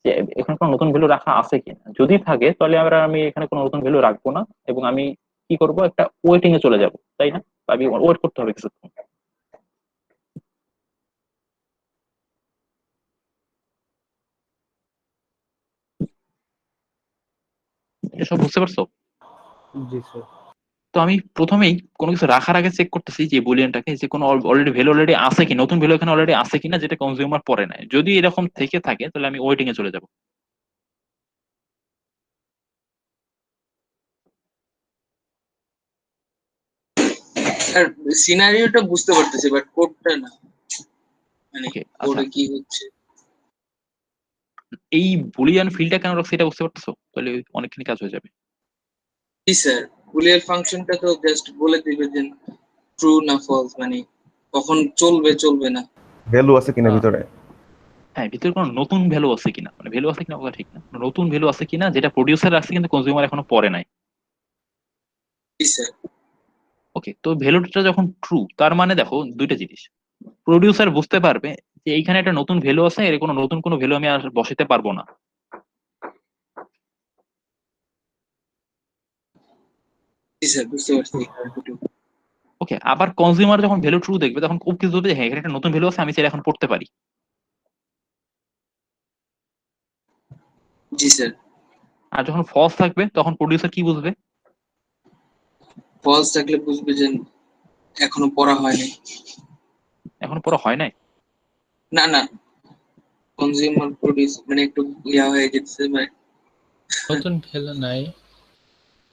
Speaker 1: যে এখানে কোনো নতুন ভ্যালু রাখা আছে কিনা। যদি থাকে তাহলে আমি এখানে কোনো নতুন ভ্যালু রাখবো না এবং আমি কি করব একটা ওয়েটিং এ চলে যাব, তাই না? আমি ওয়েট করতে হবে কিছুক্ষণ। এটা সব বুঝতে পারছো?
Speaker 8: জি স্যার।
Speaker 1: তো আমি প্রথমেই কোনো কিছু রাখার আগে চেক করতেছি যে বুলিয়ানটাকে যে কোনো অলরেডি ভ্যালু অলরেডি আছে কি, নতুন ভ্যালু এখানে অলরেডি আছে কিনা যেটা কনজিউমার পরে নাই। যদি এরকম থেকে থাকে তাহলে আমি ওয়েটিং এ চলে যাব।
Speaker 3: আর সিনারিওটা বুঝতে পারতেছি বাট কোডটা না, মানে
Speaker 1: ওকে, আচ্ছা
Speaker 3: কোডে কি হচ্ছে।
Speaker 1: এই বুলিয়ান ফিল্ডটা কেন রাখছি এটা বুঝতে পারছো তাহলে অনেকখানি কাজ হয়ে যাবে।
Speaker 3: জি স্যার, বুলিয়ান ফাংশনটা তো জাস্ট বলে দিবে যে ট্রু না ফলস, মানে কখন চলবে চলবে না।
Speaker 2: ভ্যালু আছে কিনা
Speaker 1: আহ,
Speaker 2: ভিতরে?
Speaker 1: হ্যাঁ, ভিতরে কোনো নতুন ভ্যালু আছে কিনা, মানে ভ্যালু আছে কিনা কথা ঠিক না, নতুন ভ্যালু আছে কিনা যেটা প্রডিউসার রাখছে কিন্তু কনজিউমার এখনো পরে নাই।
Speaker 3: জি স্যার।
Speaker 1: ওকে, তো ভ্যালুটা যখন ট্রু তার মানে দেখো দুইটা জিনিস, প্রডিউসার বুঝতে পারবে যে এইখানে একটা নতুন ভ্যালু আছে, এর কোনো নতুন কোনো ভ্যালু আমি আর বসাতে পারবো না।
Speaker 3: জি স্যার, বুঝতে পারছি।
Speaker 1: ওকে, আবার কনজিউমার যখন ভ্যালু ট্রু দেখবে তখন খুব কিছু হবে যে হ্যাঁ এখানে একটা নতুন ভ্যালু আছে আমি চাইলে এখন পড়তে পারি।
Speaker 3: জি স্যার।
Speaker 1: আর যখন ফলস থাকবে তখন প্রডিউসার কি বুঝবে?
Speaker 3: ফলস থাকলে বুঝবে যে এখনো পড়া হয়নি।
Speaker 1: এখন পড়া হয় নাই।
Speaker 3: না না, কনজিউমার প্রডিউস মানে একটু ইয়া হয়ে গেছে, মানে
Speaker 4: নতুন ভ্যালু নাই।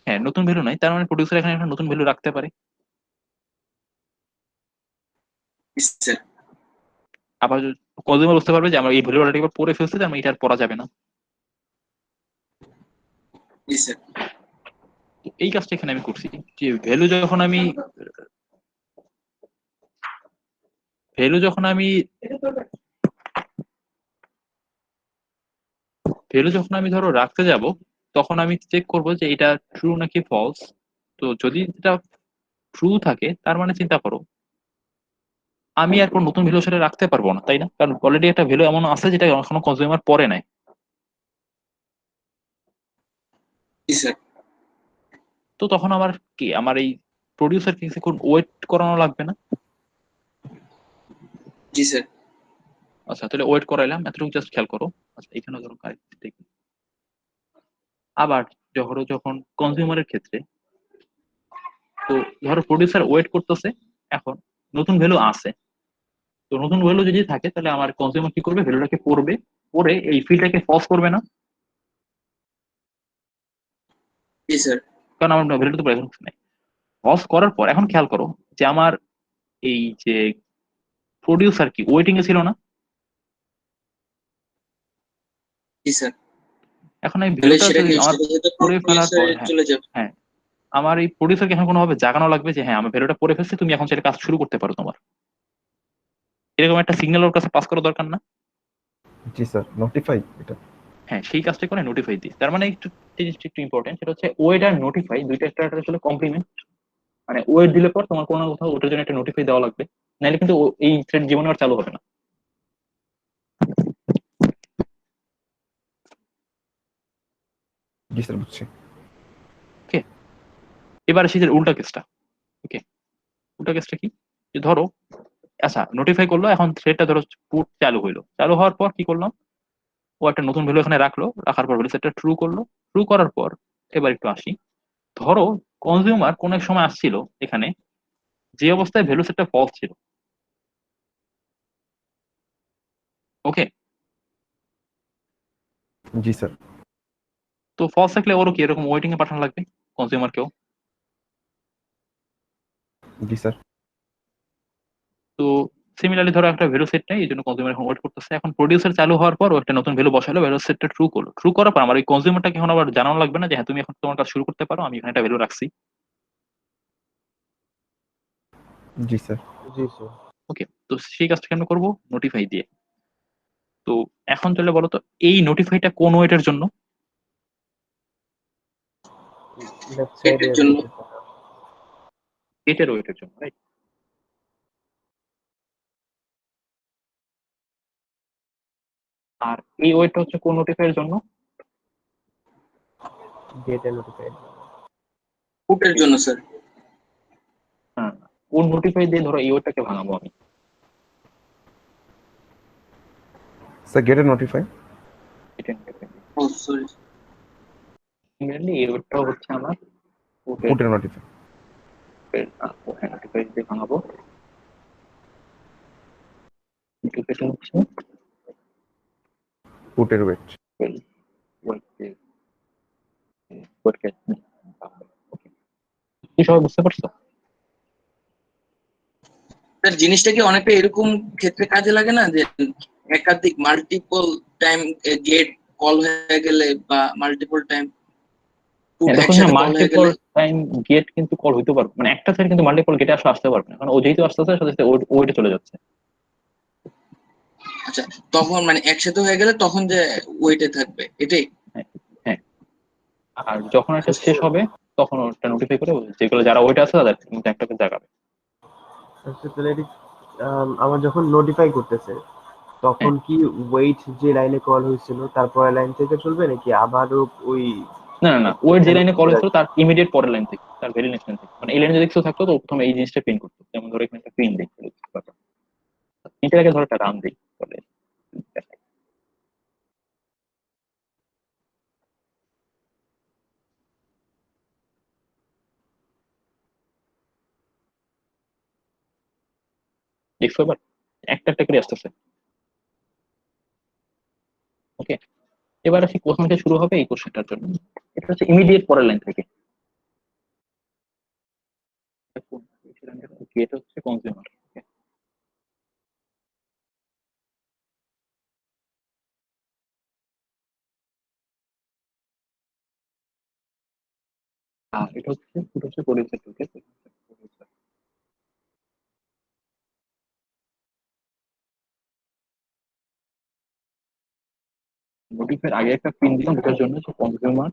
Speaker 1: হ্যাঁ, নতুন ভ্যালু নাই তার মানে প্রডিউসার এখানে একটা নতুন ভ্যালু রাখতে পারে।
Speaker 3: স্যার।
Speaker 1: আবার কনজিউমার বুঝতে পারবে যে আমার এই ভ্যালু অলরেডি পড়ে ফেলছে, তার মানে এটা আর পড়া যাবে না।
Speaker 3: জি স্যার।
Speaker 1: তো এই কাজটা এখানে আমি করছি যে ভ্যালু যখন আমি ধরো রাখতে যাব, তখন আমি চেক করব যে এটা ট্রু নাকি ফলস। তো যদি এটা ট্রু থাকে তার মানে চিন্তা করো আমি আর কোনো নতুন ভ্যালু সেটা রাখতে পারবো না, তাই না? কারণ অলরেডি একটা ভ্যালু এমন আছে যেটা এখনো কনজিউমার পরে নাই।
Speaker 3: জি স্যার।
Speaker 1: তো তখন আমার এই প্রডিউসার কিছুক্ষণ ওয়েট করানো লাগবে না?
Speaker 3: জি স্যার।
Speaker 1: আচ্ছা, তাহলে ওয়েট করাইলাম, এতটুকু জাস্ট খেয়াল করো। আচ্ছা, এখানে ধরো কারেক্ট দেখি। আবার যখন কনজিউমারের ক্ষেত্রে, তো ধরো প্রডিউসার ওয়েট করতেছে, এখন নতুন ভ্যালু আছে। তো নতুন ভ্যালু যদি থাকে তাহলে আমার কনজিউমার কি করবে, ভ্যালুটাকে পড়বে, পড়ে এই ফিল্ডটাকে পজ করবে না?
Speaker 3: জি স্যার।
Speaker 1: কারণ আমার ভ্যালুটা তো প্রেজেন্ট নাই। পজ করার পর এখন খেয়াল করো যে আমার এই যে প্রডিউসার কি ওয়েটিং এ ছিল না?
Speaker 3: জি স্যার।
Speaker 1: এখন এই
Speaker 3: তাহলে
Speaker 1: ভ্যালুটা
Speaker 3: সেটা
Speaker 1: যদি
Speaker 3: কি
Speaker 1: আমার
Speaker 3: সাথে সাথে
Speaker 1: পড়ে ফেলার পর,
Speaker 3: প্রসেসরে
Speaker 1: হ্যাঁ
Speaker 3: চলে যাবে?
Speaker 1: হ্যাঁ, আমার এই প্রডিউসারকে এখন কোনো ভাবে জাগানো লাগবে যে হ্যাঁ আমি ভ্যালুটা পড়ে ফেলছি, তুমি এখন সেটা কাজ শুরু করতে পারো তোমার। এরকম একটা সিগন্যাল ওর কাছে পাস করা দরকার না?
Speaker 2: জি স্যার, নোটিফাই এটা।
Speaker 1: হ্যাঁ, সেই কাজটা করে নোটিফাই দিই। তার মানে একটু জিনিসটা একটু ইম্পর্টেন্ট, সেটা হচ্ছে ওয়েট আর নোটিফাই দুইটা একটা আসলে কমপ্লিমেন্ট। মানে ওয়েট দিলে পর তোমার কোনো না কোথাও ওটার জন্য একটা নোটিফাই দেওয়া লাগবে, নাহলে কিন্তু এই থ্রেড জীবনে আর চালু হবে না।
Speaker 2: জি স্যার, বুঝছি।
Speaker 1: ওকে, এবার আসি যে উল্টা কেসটা। ওকে, উল্টা কেসটা কি, যে ধরো আচ্ছা নোটিফাই করলো, এখন থ্রেডটা ধরো পুট চালু হইলো, চালু হওয়ার পর কি করলাম, ও একটা নতুন ভ্যালু এখানে রাখলো, রাখার পর ভ্যালু সেটটা ট্রু করলো। ট্রু করার পর এবার একটু আসি, ধরো কনজিউমার কোন এক সময় আসছিল এখানে যে অবস্থায় ভ্যালু সেটটা ফলস ছিল। ওকে,
Speaker 2: জি স্যার।
Speaker 1: তো ফলস থাকলে ওরও কি এরকম ওয়েটিং এ পাঠানো লাগবে কনজিউমারকেও?
Speaker 2: জি স্যার।
Speaker 1: তো সিমিলারলি ধরো একটা ভ্যালু সেট নেই, এই জন্য কনজিউমার এখন ওয়েট করতেছে। এখন প্রডিউসার চালু হওয়ার পর ও একটা নতুন ভ্যালু বসালো, ভ্যালু সেটটা ট্রু করলো। ট্রু করার পর আমার এই কনজিউমারটাকে এখন আবার জানানো লাগবে না যে হ্যাঁ তুমি এখন তোমার কাজ শুরু করতে পারো, আমি এখানে একটা ভ্যালু রাখছি?
Speaker 2: জি স্যার।
Speaker 8: জি স্যার।
Speaker 1: ওকে, তো সেই কাজটাকে আমরা করবো নোটিফাই দিয়ে। তো এখন চলে বলো তো এই নোটিফাইটা কোন ওয়েটের জন্য?
Speaker 8: লেফট সাইডে
Speaker 3: এটার জন্য।
Speaker 1: গেটের ওয়েটের জন্য, রাইট? আর এই ওয়েটটা হচ্ছে কোন নোটিফাইয়ের জন্য?
Speaker 8: গেটে নোটিফাইড।
Speaker 3: ফুটের জন্য স্যার।
Speaker 1: হ্যাঁ, কোন নোটিফাই দিয়ে ধরো এই ওয়েটটাকে ভাঙাবো আমি?
Speaker 2: স্যার, গেটে নোটিফাই।
Speaker 1: এটা নোটিফাই।
Speaker 3: ও সরি।
Speaker 1: সিমিলারলি এই ওয়েটটাও হচ্ছে আমার ফুটের
Speaker 2: ফুটের নোটিফাই।
Speaker 1: হ্যাঁ নোটিফাই দিয়ে ভাঙাবো। নোটিফাইটা হচ্ছে
Speaker 2: ফুটের ওয়েট।
Speaker 1: ওয়েট দিয়ে ওয়েটকে ভাঙাবো। ওকে, কি সবাই বুঝতে পারছো?
Speaker 3: স্যার জিনিসটা কি অনেকটা এরকম ক্ষেত্রে কাজে লাগে না, যে একাধিক মাল্টিপল টাইম গেট কল হয়ে গেলে বা মাল্টিপল টাইম ফুট
Speaker 1: হ্যাঁ দেখো, এখানে
Speaker 3: একসাথে কল হয়ে
Speaker 1: মাল্টিপল
Speaker 3: গেলে?
Speaker 1: টাইম গেট কিন্তু কল হইতে পারবে, মানে একটা সাইড কিন্তু মাল্টিপল গেটে আসতে পারবে না, কারণ ও যেহেতু আসতেছে সাথে সাথে ওইটা চলে যাচ্ছে।
Speaker 3: আচ্ছা, তখন মানে একসাথে হয়ে গেলে তখন যে ওয়েটে থাকবে এটাই?
Speaker 1: হ্যাঁ হ্যাঁ, আর যখন একটা শেষ হবে তখন ওটা নোটিফাই করে যেগুলো যারা ওইটা আছে তাদের কিন্তু একটাকে জাগাবে।
Speaker 8: আচ্ছা তাহলে আমার যখন নোটিফাই করতেছে তখন
Speaker 1: হ্যাঁ,
Speaker 8: কি ওয়েট যে লাইনে কল হয়েছিল তারপরে লাইন থেকে চলবে নাকি আবারও ওই
Speaker 1: না না না, ওয়েট যে
Speaker 8: এখানে
Speaker 1: লাইনে কল
Speaker 8: চলে
Speaker 1: হয়েছিল
Speaker 8: আসবে?
Speaker 1: তার ইমিডিয়েট পরের লাইন থেকে, তার ভেরি নেক্সট লাইন থেকে, মানে এই লাইনে যদি কিছু থাকতো তো প্রথমে এই জিনিসটা প্রিন্ট করতো। যেমন ধরো এখানে একটা প্রিন্ট দেখতে প্রিন্টের আগে ধরো একটা রান দিই, তাহলে দেখছো এবার একটা একটা করে আসতেছে। ওকে, এবার আসি কোথা থেকে শুরু হবে এই কোশ্চেনটার জন্য। এটা হচ্ছে ইমিডিয়েট পরের লাইন থেকে। এটা হচ্ছে কনজিউমার। এটা হচ্ছে প্রডিউসার টু, নোটিফাই আগে একটা পিন দিলাম ওটার জন্য যে কনজিউমার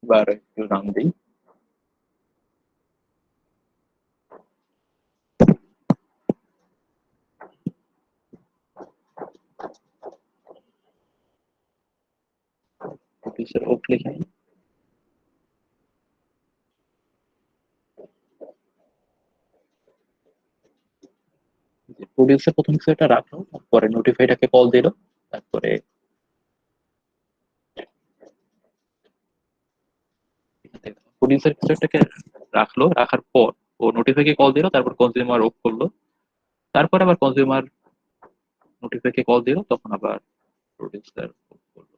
Speaker 1: এবার একটু নাম দিই। প্রডিউসার ওক লিখে নিই। প্রডিউসার প্রথম কিছু একটা রাখলো, তারপরে নোটিফাইটাকে কল দিল, তারপরে প্রডিউসার কিছু একটাকে রাখলো, রাখার পর ও নোটিফাইকে কল দিল, তারপর কনজিউমার ওক করলো, তারপর আবার কনজিউমার নোটিফাইকে কল দিল, তখন আবার প্রডিউসার ওক করলো।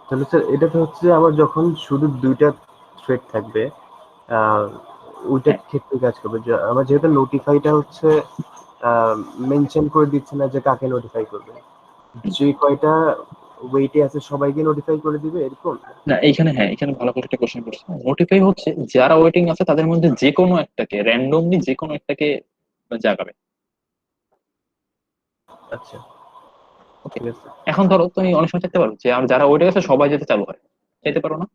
Speaker 8: তাহলে স্যার এটাতে হচ্ছে আমার যখন শুধু 2টা থ্রেড থাকবে ওইটার ক্ষেত্রে কাজ করবে। আমার যেহেতু নোটিফাইটা হচ্ছে মেনশন করে দিচ্ছে না যে কাকে নোটিফাই করবে, যে কয়টা ওয়েটে আছে সবাইকে নোটিফাই করে দিবে এরকম।
Speaker 1: না এইখানে, হ্যাঁ এখানে ভালো করে একটা কোশ্চেন করছে। নোটিফাই হচ্ছে যারা ওয়েটিং আছে তাদের মধ্যে যে কোনো একটাকে র্যান্ডমলি যে কোনো একটাকে জাগাবে।
Speaker 8: আচ্ছা
Speaker 1: ওকে,
Speaker 8: ঠিক আছে।
Speaker 1: এখন ধরো তুমি অনেক সময় চাইতে পারো যে আর যারা ওয়েটিং আছে সবাই যেতে চালু হয়, চাইতে পারো না?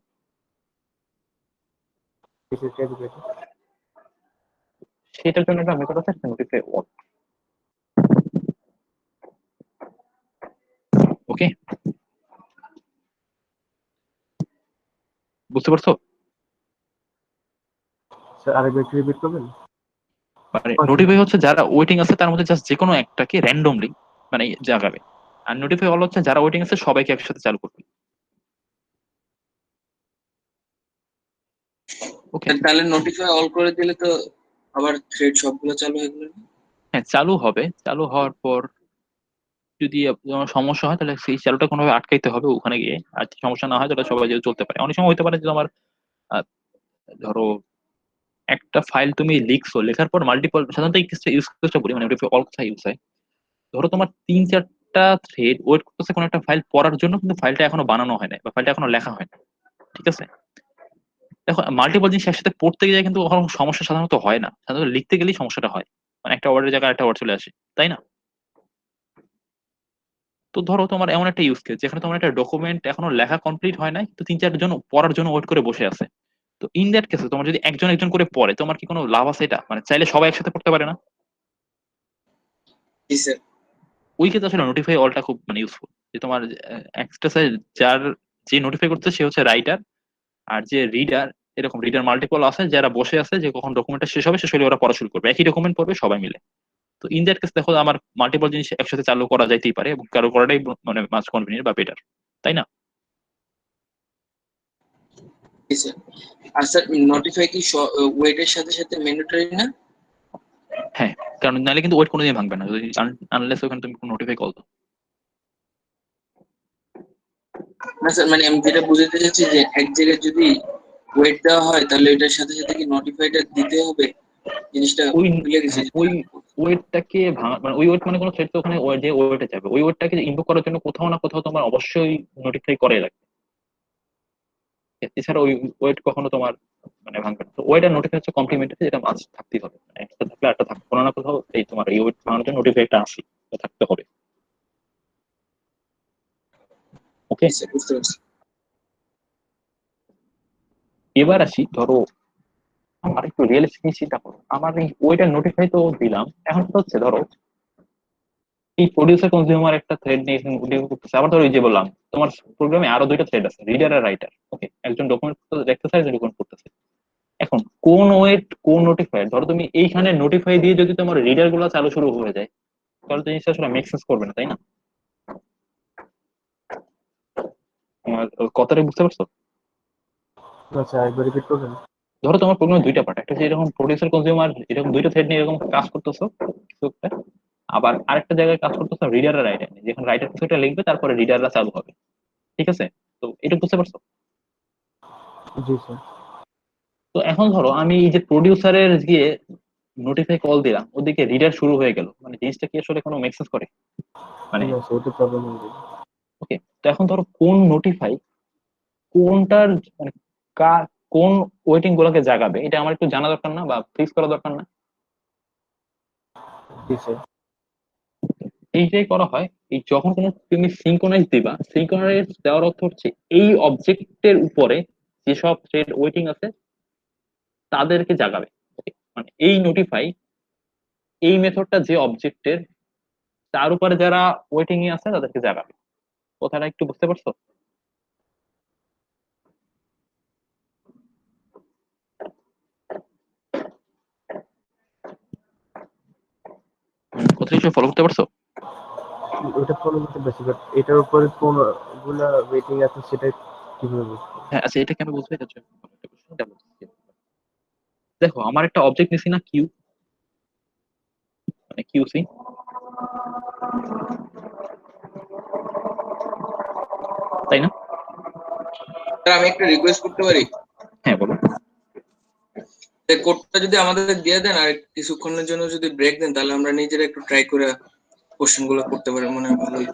Speaker 1: সেটার জন্য একটা মেথড আছে নোটিফাই অল। ওকে, বুঝতে পারছো?
Speaker 8: স্যার আরেকবার একটু রিপিট করবেন?
Speaker 1: মানে নোটিফাই হচ্ছে যারা ওয়েটিং আছে তার মধ্যে জাস্ট যে কোনো একটাকে র্যান্ডমলি মানে জাগাবে, আর নোটিফাই অল হচ্ছে যারা ওয়েটিং আছে সবাইকে একসাথে চালু করবে। ওকে,
Speaker 3: তাহলে নোটিফাই অল করে দিলে তো আবার থ্রেড সবগুলো চালু হয়ে গেল।
Speaker 1: হ্যাঁ চালু হবে। চালু হওয়ার পর যদি তোমার সমস্যা হয় তাহলে সেই চালুটা কোনোভাবে আটকাইতে হবে ওখানে গিয়ে, আর যদি সমস্যা না হয় তাহলে সবাই যদি চলতে পারে। অনেক সময় হতে পারে যে তোমার আহ, ধরো একটা ফাইল তুমি লিখছো, লেখার পর মাল্টিপল, সাধারণত এই ইউজটা বলি মানে অল কথা ইউজ হয়। ধরো তোমার 3-4টা থ্রেড ওয়েট করতেছে কোনো একটা ফাইল পড়ার জন্য, কিন্তু ফাইলটা এখনো বানানো হয় না বা ফাইলটা এখনো লেখা হয় না। ঠিক আছে, দেখো মাল্টিপল জিনিস একসাথে পড়তে গিয়ে কিন্তু কখনো সমস্যা সাধারণত হয় না, সাধারণত লিখতে গেলেই সমস্যাটা হয়, মানে একটা ওয়ার্ডের জায়গায় একটা ওয়ার্ড চলে আসে, তাই না? তো ধরো তোমার এমন একটা ইউজ কেস যেখানে তোমার একটা ডকুমেন্ট এখনো লেখা কমপ্লিট হয় নাই, তো 3-4 জন পড়ার জন্য ওয়েট করে বসে আছে। তো ইন দ্যাট কেসে তোমার যদি একজন একজন করে পড়ে, তোমার কি কোনো লাভ আছে? এটা মানে চাইলে সবাই একসাথে পড়তে পারে না।
Speaker 3: জি স্যার।
Speaker 1: ওই ক্ষেত্রে আসলে নোটিফাই অলটা খুব মানে ইউজফুল, যে তোমার একটা যার যে নোটিফাই করতে সে হচ্ছে রাইটার, আর যে রিডার, এরকম রিডার মাল্টিপল আছে যারা বসে আছে, যে কখন ডকুমেন্টটা শেষ হবে শেষ হলে ওরা পড়া শুরু করবে, একই ডকুমেন্ট পড়বে সবাই মিলে। তো ইন দ্যাট কেস দেখো আমার মাল্টিপল জিনিস একসাথে চালু করা যাইতেই পারে, এবং চালু করাটাই মানে মাস্ট কনভিনিয়েন্ট বা বেটার, তাই না?
Speaker 3: জি স্যার। আর স্যার নোটিফাই কি ওয়েটের সাথে সাথে ম্যান্ডেটরি না?
Speaker 1: হ্যাঁ, কারণ নাহলে কিন্তু ওয়েট কোনোদিন ভাঙবে না যদি আনলেস ওখানে তুমি কোনো নোটিফাই কল দাও।
Speaker 3: না স্যার, মানে আমি যেটা বুঝতে চাচ্ছি যে এক জায়গায় যদি ওয়েট দেওয়া হয় তাহলে এটার সাথে সাথে কি নোটিফাইটা দিতে হবে, জিনিসটা
Speaker 1: ওই
Speaker 3: ভুলে গেছি।
Speaker 1: ওই ওয়েটটাকে ভাঙা মানে ওই ওয়েট মানে কোনো থ্রেড তো ওখানে যে ওয়েটে যাবে, ওই ওয়েটটাকে ইনভোক করার জন্য কোথাও না কোথাও তোমার অবশ্যই নোটিফাই করে লাগবে। এছাড়া ওই ওয়েট কখনো তোমার মানে ভাঙবে না। তো ওয়েট আর নোটিফাই হচ্ছে কমপ্লিমেন্টারি, যেটা মাঝ থাকতেই হবে, মানে একটা থাকলে একটা থাকবে, কোনো না কোথাও এই তোমার এই ওয়েট ভাঙানোর জন্য নোটিফাই একটা আসি থাকতে হবে। ওকে,
Speaker 3: জি স্যার, বুঝতে পারছি।
Speaker 1: এবার আসি ধরো আমার একটু রিয়েলিস্টিক চিন্তা করো, আমার এই ওয়েট আর নোটিফাই তো দিলাম, এখন তো হচ্ছে ধরো এই প্রডিউসার কনজিউমার একটা থ্রেড নিয়ে ডিল করতেছে, আবার ধরো এই যে বললাম তোমার প্রোগ্রামে আরো 2টা থ্রেড আছে, রিডার আর রাইটার। ওকে, একজন ডকুমেন্ট দেখতেছে একজন ডকুমেন্ট করতেছে। এখন কোন ওয়েট কোন নোটিফাই, ধরো তুমি এইখানে নোটিফাই দিয়ে যদি তোমার রিডার গুলো চালু শুরু হয়ে যায় তাহলে তো জিনিসটা আসলে মেক সেন্স করবে না, তাই না? তোমার কথাটা বুঝতে পারছো?
Speaker 8: আচ্ছা একবার রিপিট করবেন।
Speaker 1: ধরো তোমার প্রোগ্রামে দুইটা পার্ট, একটা হচ্ছে এরকম প্রডিউসার কনজিউমার, এরকম দুইটা থ্রেড নিয়ে এরকম কাজ করতেছো কিছু একটা, আবার আরেকটা জায়গায় কাজ করতেছো রিডার আর রাইটার নিয়ে, যেখানে রাইটার কিছু একটা লিখবে তারপরে রিডাররা চালু হবে। ঠিক আছে? তো এটা বুঝতে পারছো?
Speaker 8: জি স্যার।
Speaker 1: তো এখন ধরো আমি এই যে প্রডিউসারের গিয়ে নোটিফাই কল দিলাম, ওদিকে রিডার শুরু হয়ে গেল, মানে জিনিসটা কি আসলে কোনো মেক সেন্স করে? মানে
Speaker 8: না স্যার এটা প্রবলেম হবে।
Speaker 1: ওকে, তো এখন ধরো কোন নোটিফাই কোনটার মানে কার কোন ওয়েটিং গুলোকে জাগাবে, এটা আমার একটু জানা দরকার না, বা ফিক্স করা দরকার না?
Speaker 8: জি স্যার।
Speaker 1: এইটাই করা হয়। এই যখন কোনো তুমি সিঙ্ক্রোনাইজ দিবা, সিঙ্ক্রোনাইজ দেওয়ার অর্থ হচ্ছে এই অবজেক্টের উপরে যেসব থ্রেড ওয়েটিং আছে তাদেরকে জাগাবে। Okay? মানে এই নোটিফাই, এই মেথডটা যে অবজেক্টের তার উপরে যারা ওয়েটিং এ আছে তাদেরকে জাগাবে। কথাটা একটু বুঝতে পারছো? কথা কিছু ফলো করতে পারছো?
Speaker 8: ওটা ফলো করতে পারছি বাট এটার উপরে কোন গুলা ওয়েটিং আছে সেটা কিভাবে বুঝবো?
Speaker 1: হ্যাঁ আচ্ছা, এটা কেন বুঝবে এটার জন্য একটা question এটা বলছি। দেখো আমার একটা অবজেক্ট নিছি না কিউ, মানে কিউসি, তাই না?
Speaker 3: স্যার আমি একটা রিকোয়েস্ট করতে পারি?
Speaker 1: হ্যাঁ বলো।
Speaker 3: কোডটা যদি আমাদের দিয়ে দেন আর কিছুক্ষণের জন্য যদি ব্রেক দেন, তাহলে আমরা নিজেরা একটু ট্রাই করে কোশ্চেন গুলো করতে পারি, মনে হয় ভালোই।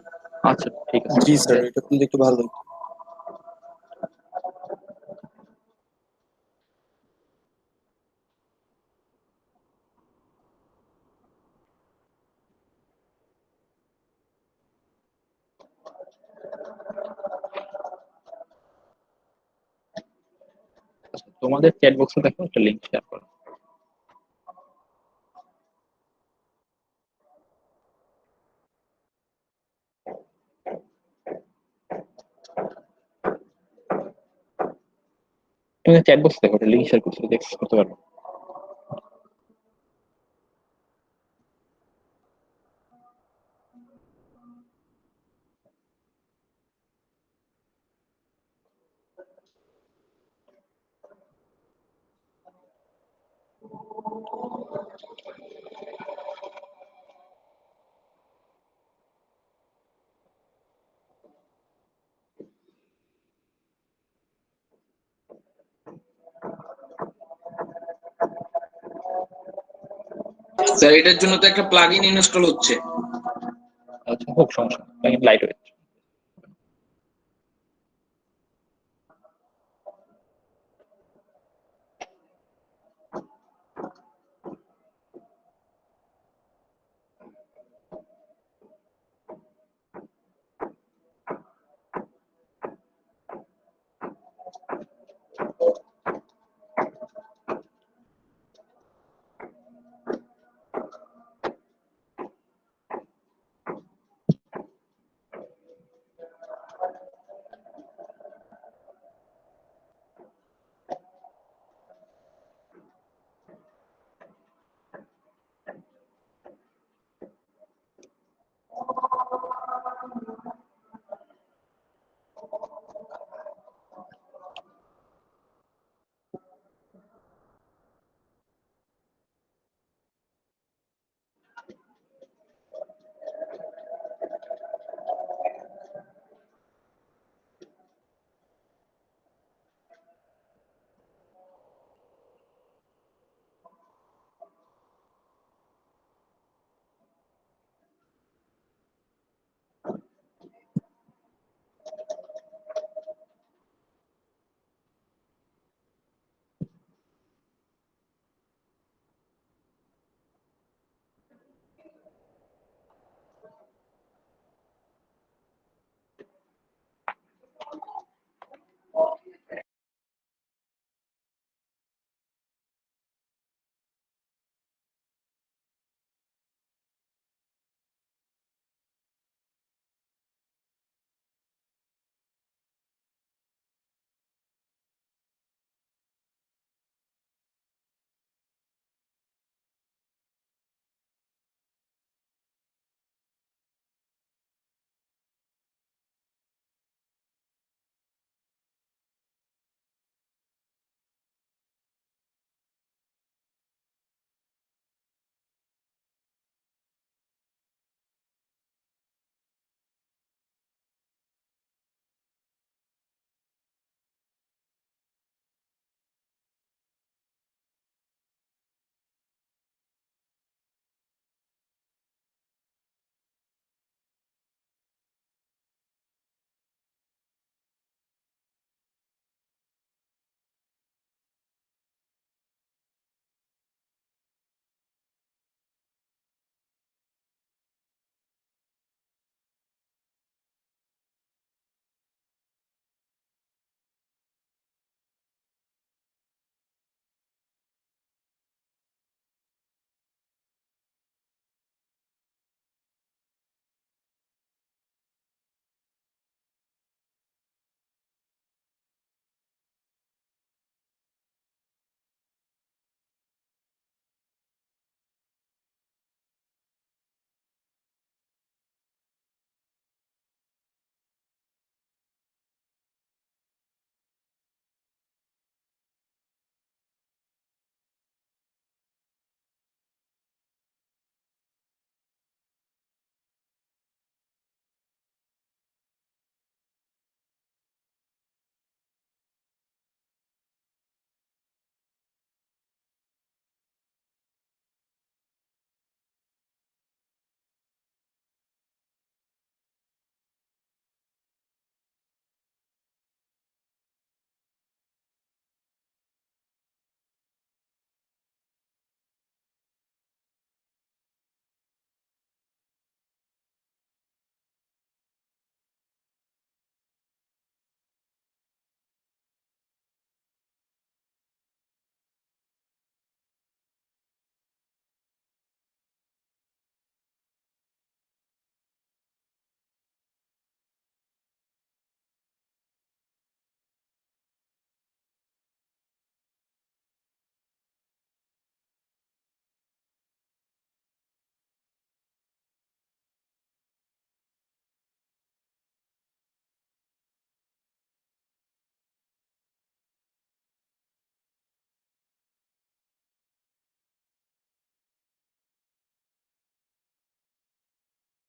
Speaker 1: আচ্ছা ঠিক আছে।
Speaker 7: জি স্যার, এটা করলে একটু ভালো হতো।
Speaker 1: আচ্ছা, তোমাদের চ্যাট বক্সে দেখো একটা লিংক শেয়ার করো। তুমি চ্যাট বক্স দেখো, একটা লিংক শেয়ার করছো, অ্যাক্সেস করতে পারবে।
Speaker 3: স্যার এটার জন্য তো একটা প্লাগইন ইনস্টল হচ্ছে।
Speaker 1: আচ্ছা হোক, সমস্যা নেই, লাইট ওয়েট।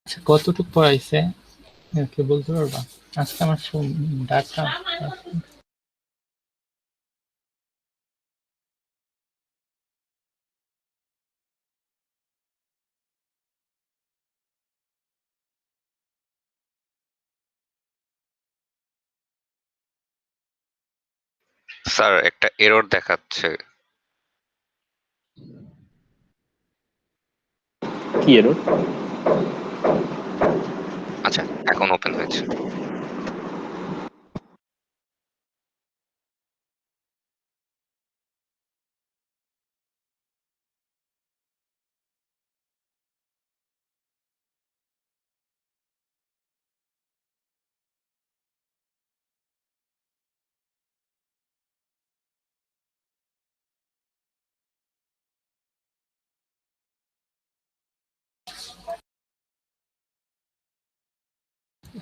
Speaker 4: আচ্ছা, কতটুকু পড়াইছে কে বলতে পারবা? আজকে আমার ডাটা
Speaker 9: স্যার একটা এরর দেখাচ্ছে।
Speaker 1: কি এরর?
Speaker 9: আচ্ছা, এখন ওপেন হয়েছে।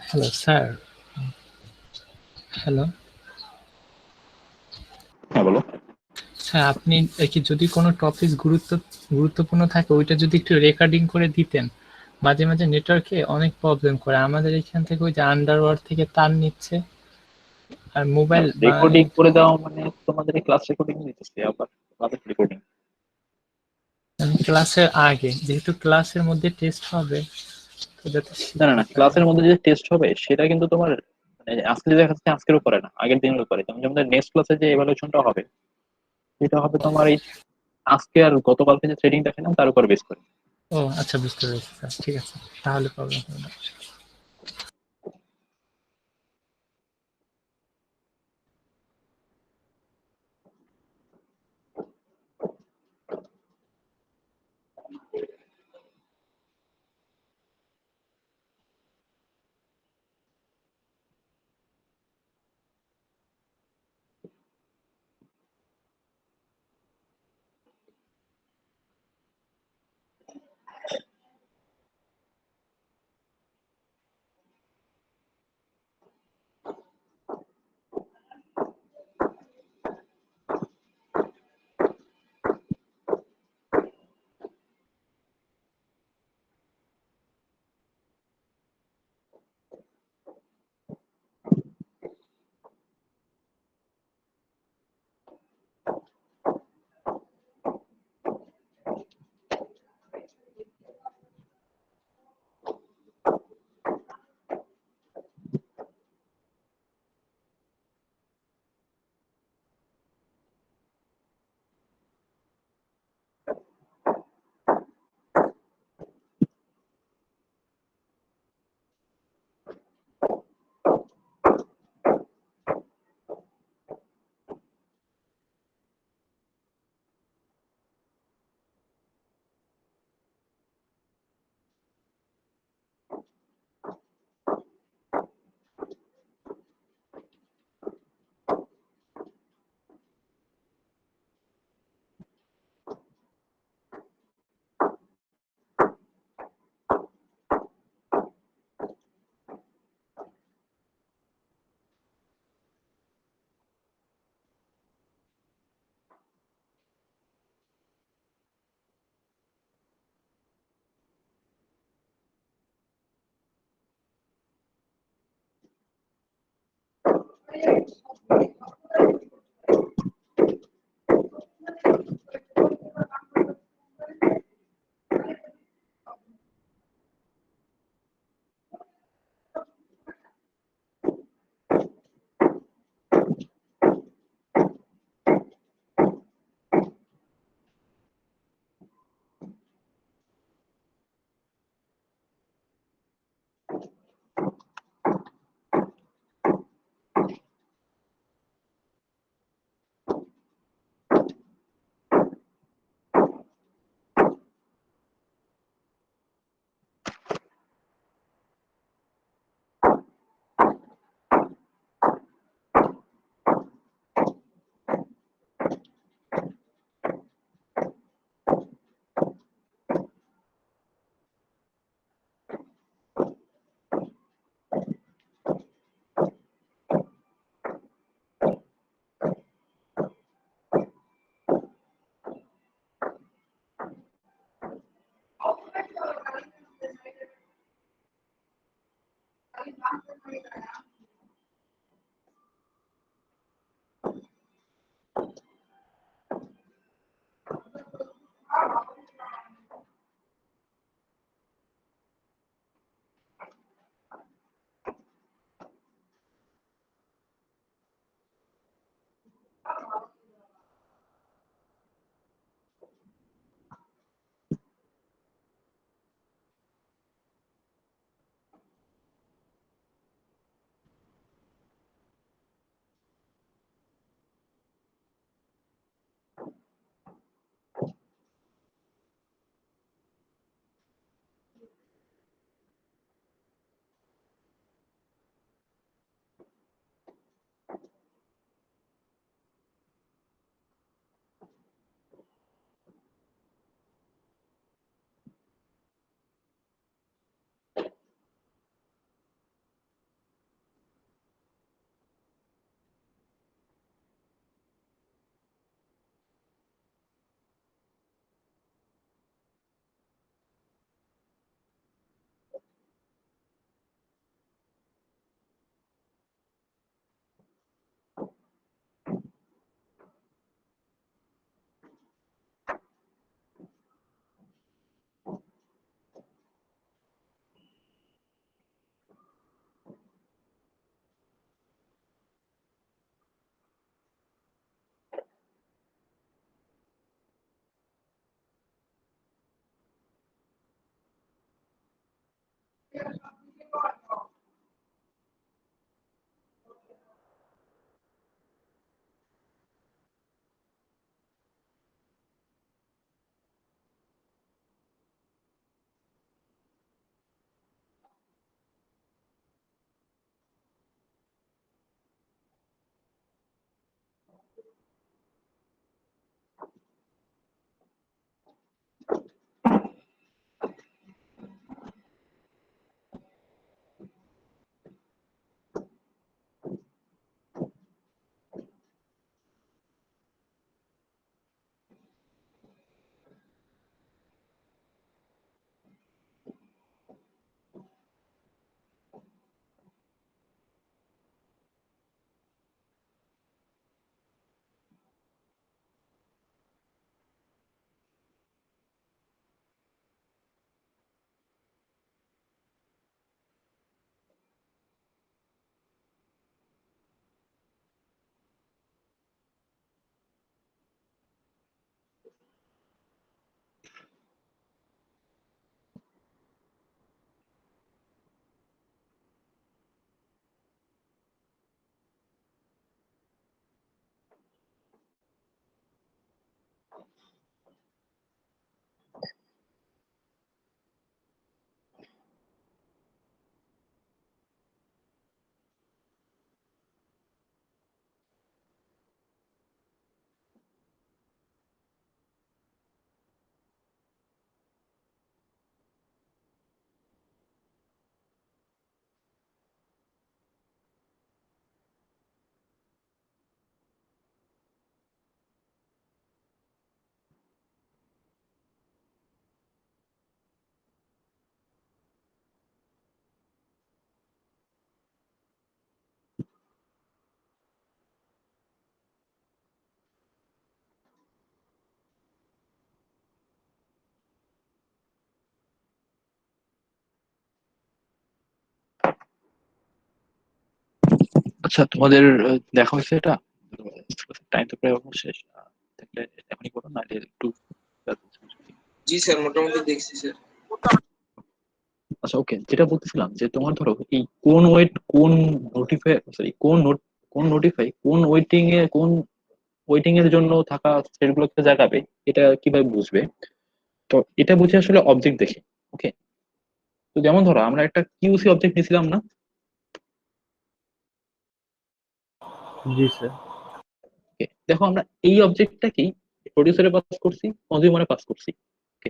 Speaker 4: Hello sir. হ্যালো
Speaker 1: হ্যাঁ বলো।
Speaker 4: স্যার, আপনি কি যদি কোনো টপিক গুরুত্বপূর্ণ থাকে ওইটা যদি একটু রেকর্ডিং করে দিতেন। মাঝে মাঝে নেটওয়ার্কে অনেক প্রবলেম করে আমাদের এখান থেকে, ওই যে আন্ডারওয়ার্ল্ড থেকে তার নিচ্ছে আর মোবাইল
Speaker 1: রেকর্ডিং করে দেওয়া মানে তোমাদের ক্লাস রেকর্ডিং দিতেছে আবার ক্লাস রেকর্ডিং?
Speaker 4: ক্লাসের আগে, যেহেতু ক্লাসের মধ্যে টেস্ট হবে তো যাতে
Speaker 1: না, ক্লাসের মধ্যে যে টেস্ট হবে সেটা কিন্তু তোমার মানে আজকে যে দেখা যাচ্ছে আজকের উপরে না, আগের দিনের উপরে। যেমন আমাদের নেক্সট ক্লাসে যে এভালুয়েশনটা হবে সেটা হবে তোমার এই আজকে আর গতকালকে যে ট্রেডিং দেখালাম তার উপর বেস করে।
Speaker 4: ও আচ্ছা, বুঝতে পেরেছি স্যার, ঠিক আছে, তাহলে প্রবলেম হবে না।
Speaker 1: আচ্ছা তোমাদের দেখা হয়েছে এটা? টাইম তো প্রায় অলমোস্ট শেষ। থাকলে এখনই করো, না একটু।
Speaker 3: জি স্যার, মোটামুটি দেখছি স্যার।
Speaker 1: আচ্ছা ওকে, যেটা বলতেছিলাম যে তোমার ধরো এই কোন ওয়েট কোন নোটিফাই, সরি কোন নোটিফাই কোন ওয়েটিং এর জন্য থাকা সেটগুলোকে জাগাবে, এটা কিভাবে বুঝবে? তো এটা বুঝে আসলে অবজেক্ট দেখে। ওকে, তো যেমন ধরো আমরা একটা কিউসি অবজেক্ট নিয়েছিলাম না?
Speaker 8: জি স্যার।
Speaker 1: Okay, দেখো আমরা এই অবজেক্টটাকেই প্রডিউসারে পাস করছি, কনজিউমারে পাস করছি। ওকে,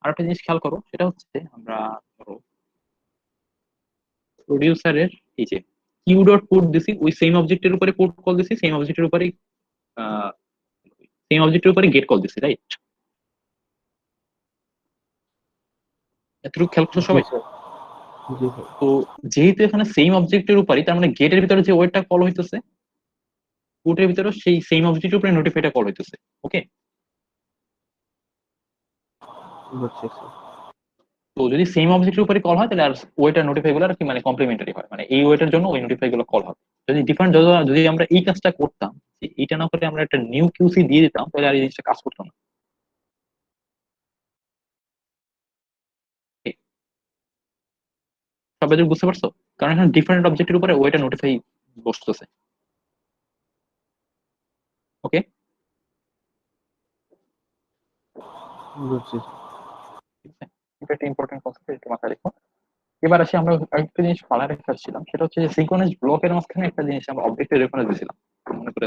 Speaker 1: আর একটা জিনিস খেয়াল করো, সেটা হচ্ছে আমরা ধরো প্রডিউসারের এই যে কিউ ডট পোর্ট দিছি, ওই সেম অবজেক্টের উপরে পোর্ট কল দিছি, সেম অবজেক্টের উপরে গেট কল দিছি, রাইট? এতটুকু খেয়াল করছো
Speaker 8: জি
Speaker 1: সবাই?
Speaker 8: স্যার। জি স্যার।
Speaker 1: তো যেহেতু এখানে সেম অবজেক্টের উপরই, তার মানে গেটের ভিতরে যে ওয়েটটা কল হইতেছে, পোর্টের ভিতরে সেই সেম অবজেক্টের উপরে নোটিফাইটা কল হইতেছে। ওকে,
Speaker 8: বুঝছি স্যার।
Speaker 1: তো যদি সেম অবজেক্টের উপরে কল হয় তাহলে আর ওয়েটার নোটিফাই গুলো আর কি মানে কমপ্লিমেন্টারি হয়, মানে এই ওয়েটার জন্য ওই নোটিফাই গুলো কল হবে। যদি ডিফারেন্ট, যদি আমরা এই কাজটা করতাম, যে এইটা না করে আমরা একটা নিউ কিউসি দিয়ে দিতাম, তাহলে আর এই জিনিসটা কাজ করতো না। Okay, সবাই যদি বুঝতে পারছো? কারণ এখানে ডিফারেন্ট অবজেক্টের উপরে ওয়েটার নোটিফাই বসতেছে। ওকে,
Speaker 8: বুঝছি
Speaker 1: এটা একটা ইম্পর্টেন্ট কনসেপ্ট, একটু মাথায় রেখো। এবার আসি, আমরা আরেকটা জিনিস ফালা রেখেছিলাম, সেটা হচ্ছে যে সিঙ্ক্রোনাইজ ব্লকের মাঝখানে একটা জিনিস আমরা অবজেক্টের রেফারেন্স দিয়েছিলাম, মনে করে?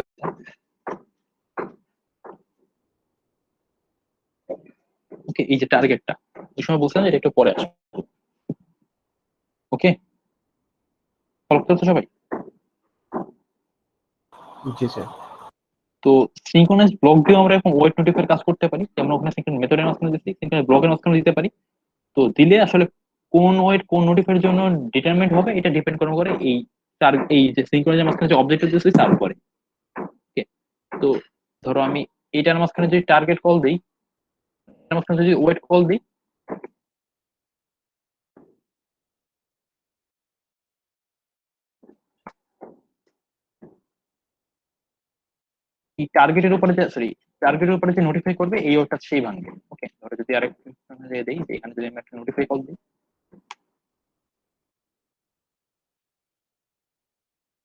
Speaker 1: ওকে, এই যে টার্গেটটা, এই সময় বলছিলাম যে এটা একটু পরে আসবে। ওকে, ফলো করতে সবাই?
Speaker 8: জি স্যার।
Speaker 1: তো সিঙ্ক্রোনাইজ ব্লক দিয়ে আমরা এখন ওয়েট নোটিফায়ার কাজ করতে পারি, যেমন ওখানে সিঙ্ক্রোনাইজ মেথডের মাঝখানে দিচ্ছি, সিঙ্ক্রোনাইজ ব্লকের মাঝখানে দিতে পারি। তো দিলে আসলে কোন ওয়েট কোন নোটিফায়ার জন্য ডিটারমিনেট হবে, এটা ডিপেন্ড করে এই তার এই যে সিঙ্ক্রোনাইজের মাঝখানে যে অবজেক্ট দিচ্ছি তার উপরে। ওকে, তো ধরো আমি এইটার মাঝখানে যদি টার্গেট কল দিই, এটার মাঝখানে যদি ওয়েট কল দিই, এই টার্গেটের উপরে যে, সরি, টার্গেটের উপরে যে নোটিফাই করবে এই ওয়েটটা সেই ভাঙবে। ওকে, ধরো যদি আরেকটা দিয়ে দিই, যে এখানে যদি আমি একটা নোটিফাই কল দিই,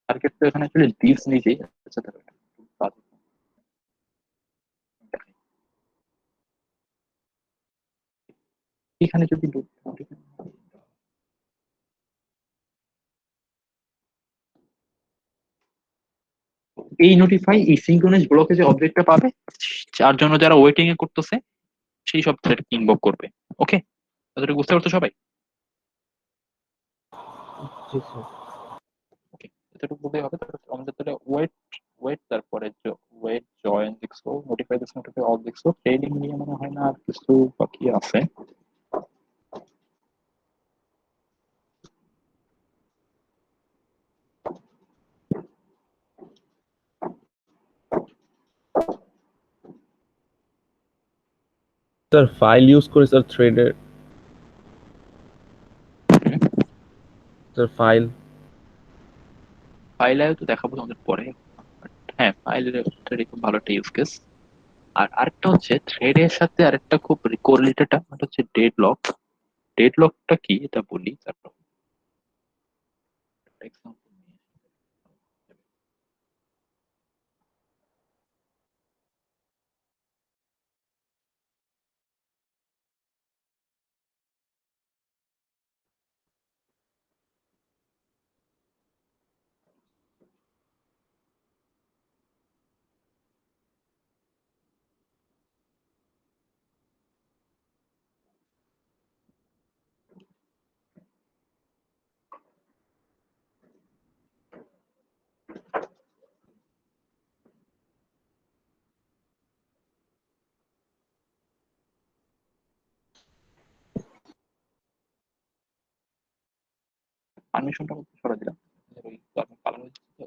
Speaker 1: টার্গেট তো এখানে আসলে দিস নিজেই। আচ্ছা ধরো এখানে যদি এই নোটিফাই এই সিঙ্ক্রোনাইজ ব্লকে যে অবজেক্টটা পাবে, যার জন্য যারা ওয়েটিং এ করতেছে সেই সব থ্রেডকে ইনভোক করবে। ওকে, তাদেরকে বুঝতে পারছো সবাই?
Speaker 8: জি স্যার।
Speaker 1: ওকে, এতটুকু বুঝতে হবে। তো আমাদের তাহলে ওয়েট, তারপরে ওয়েট জয়েন দেখছো, নোটিফাই দিস, নোটিফাই অল দেখছো, ট্রেনিং নিয়ে মনে হয় না আর কিছু বাকি আছে।
Speaker 5: স্যার ফাইল ইউজ করে স্যার থ্রেডের, স্যার ফাইল
Speaker 1: ফাইল আয়ও তো দেখাবো তোমাদের পরে। হ্যাঁ, ফাইলের খুব ভালো একটা ইউজ কেস। আর আরেকটা হচ্ছে থ্রেডের সাথে আরেকটা খুব কোরিলেটেড, এটা হচ্ছে ডেড লক। ডেড লকটা কি এটা বলি, তারপর একটা এক্সাম্পল নিয়ে। পারমিশনটা সরা দিলাম, ওই কালার হয়েছে তো।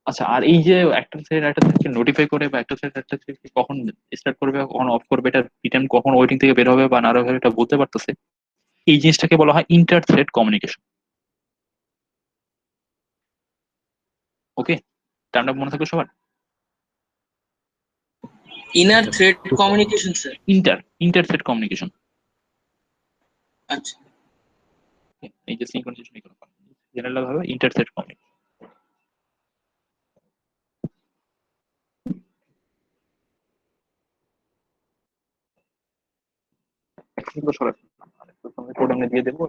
Speaker 1: আচ্ছা, আর এই যে একটা থ্রেড একটা থ্রেডকে নোটিফাই করে, বা একটা থ্রেড একটা থ্রেডকে কখন স্টার্ট করবে কখন অফ করবে, এটা রিটার্ন কখন ওয়েটিং থেকে বের হবে বা না হবে, এটা বলতে পারতেছে, এই জিনিসটাকে বলা হয় ইন্টার থ্রেড কমিউনিকেশন। ওকে, টার্মটা মনে থাকবে সবার?
Speaker 3: Inner thread communication sir.
Speaker 1: Inter thread communication.
Speaker 3: আচ্ছা,
Speaker 1: এই যে সিনক্রোনাইজেশন এগুলো জেনারেল ভাবে ইন্টার থ্রেড কমিউনিকেশন। সরাসরি কোড আমি দিয়ে দেবো।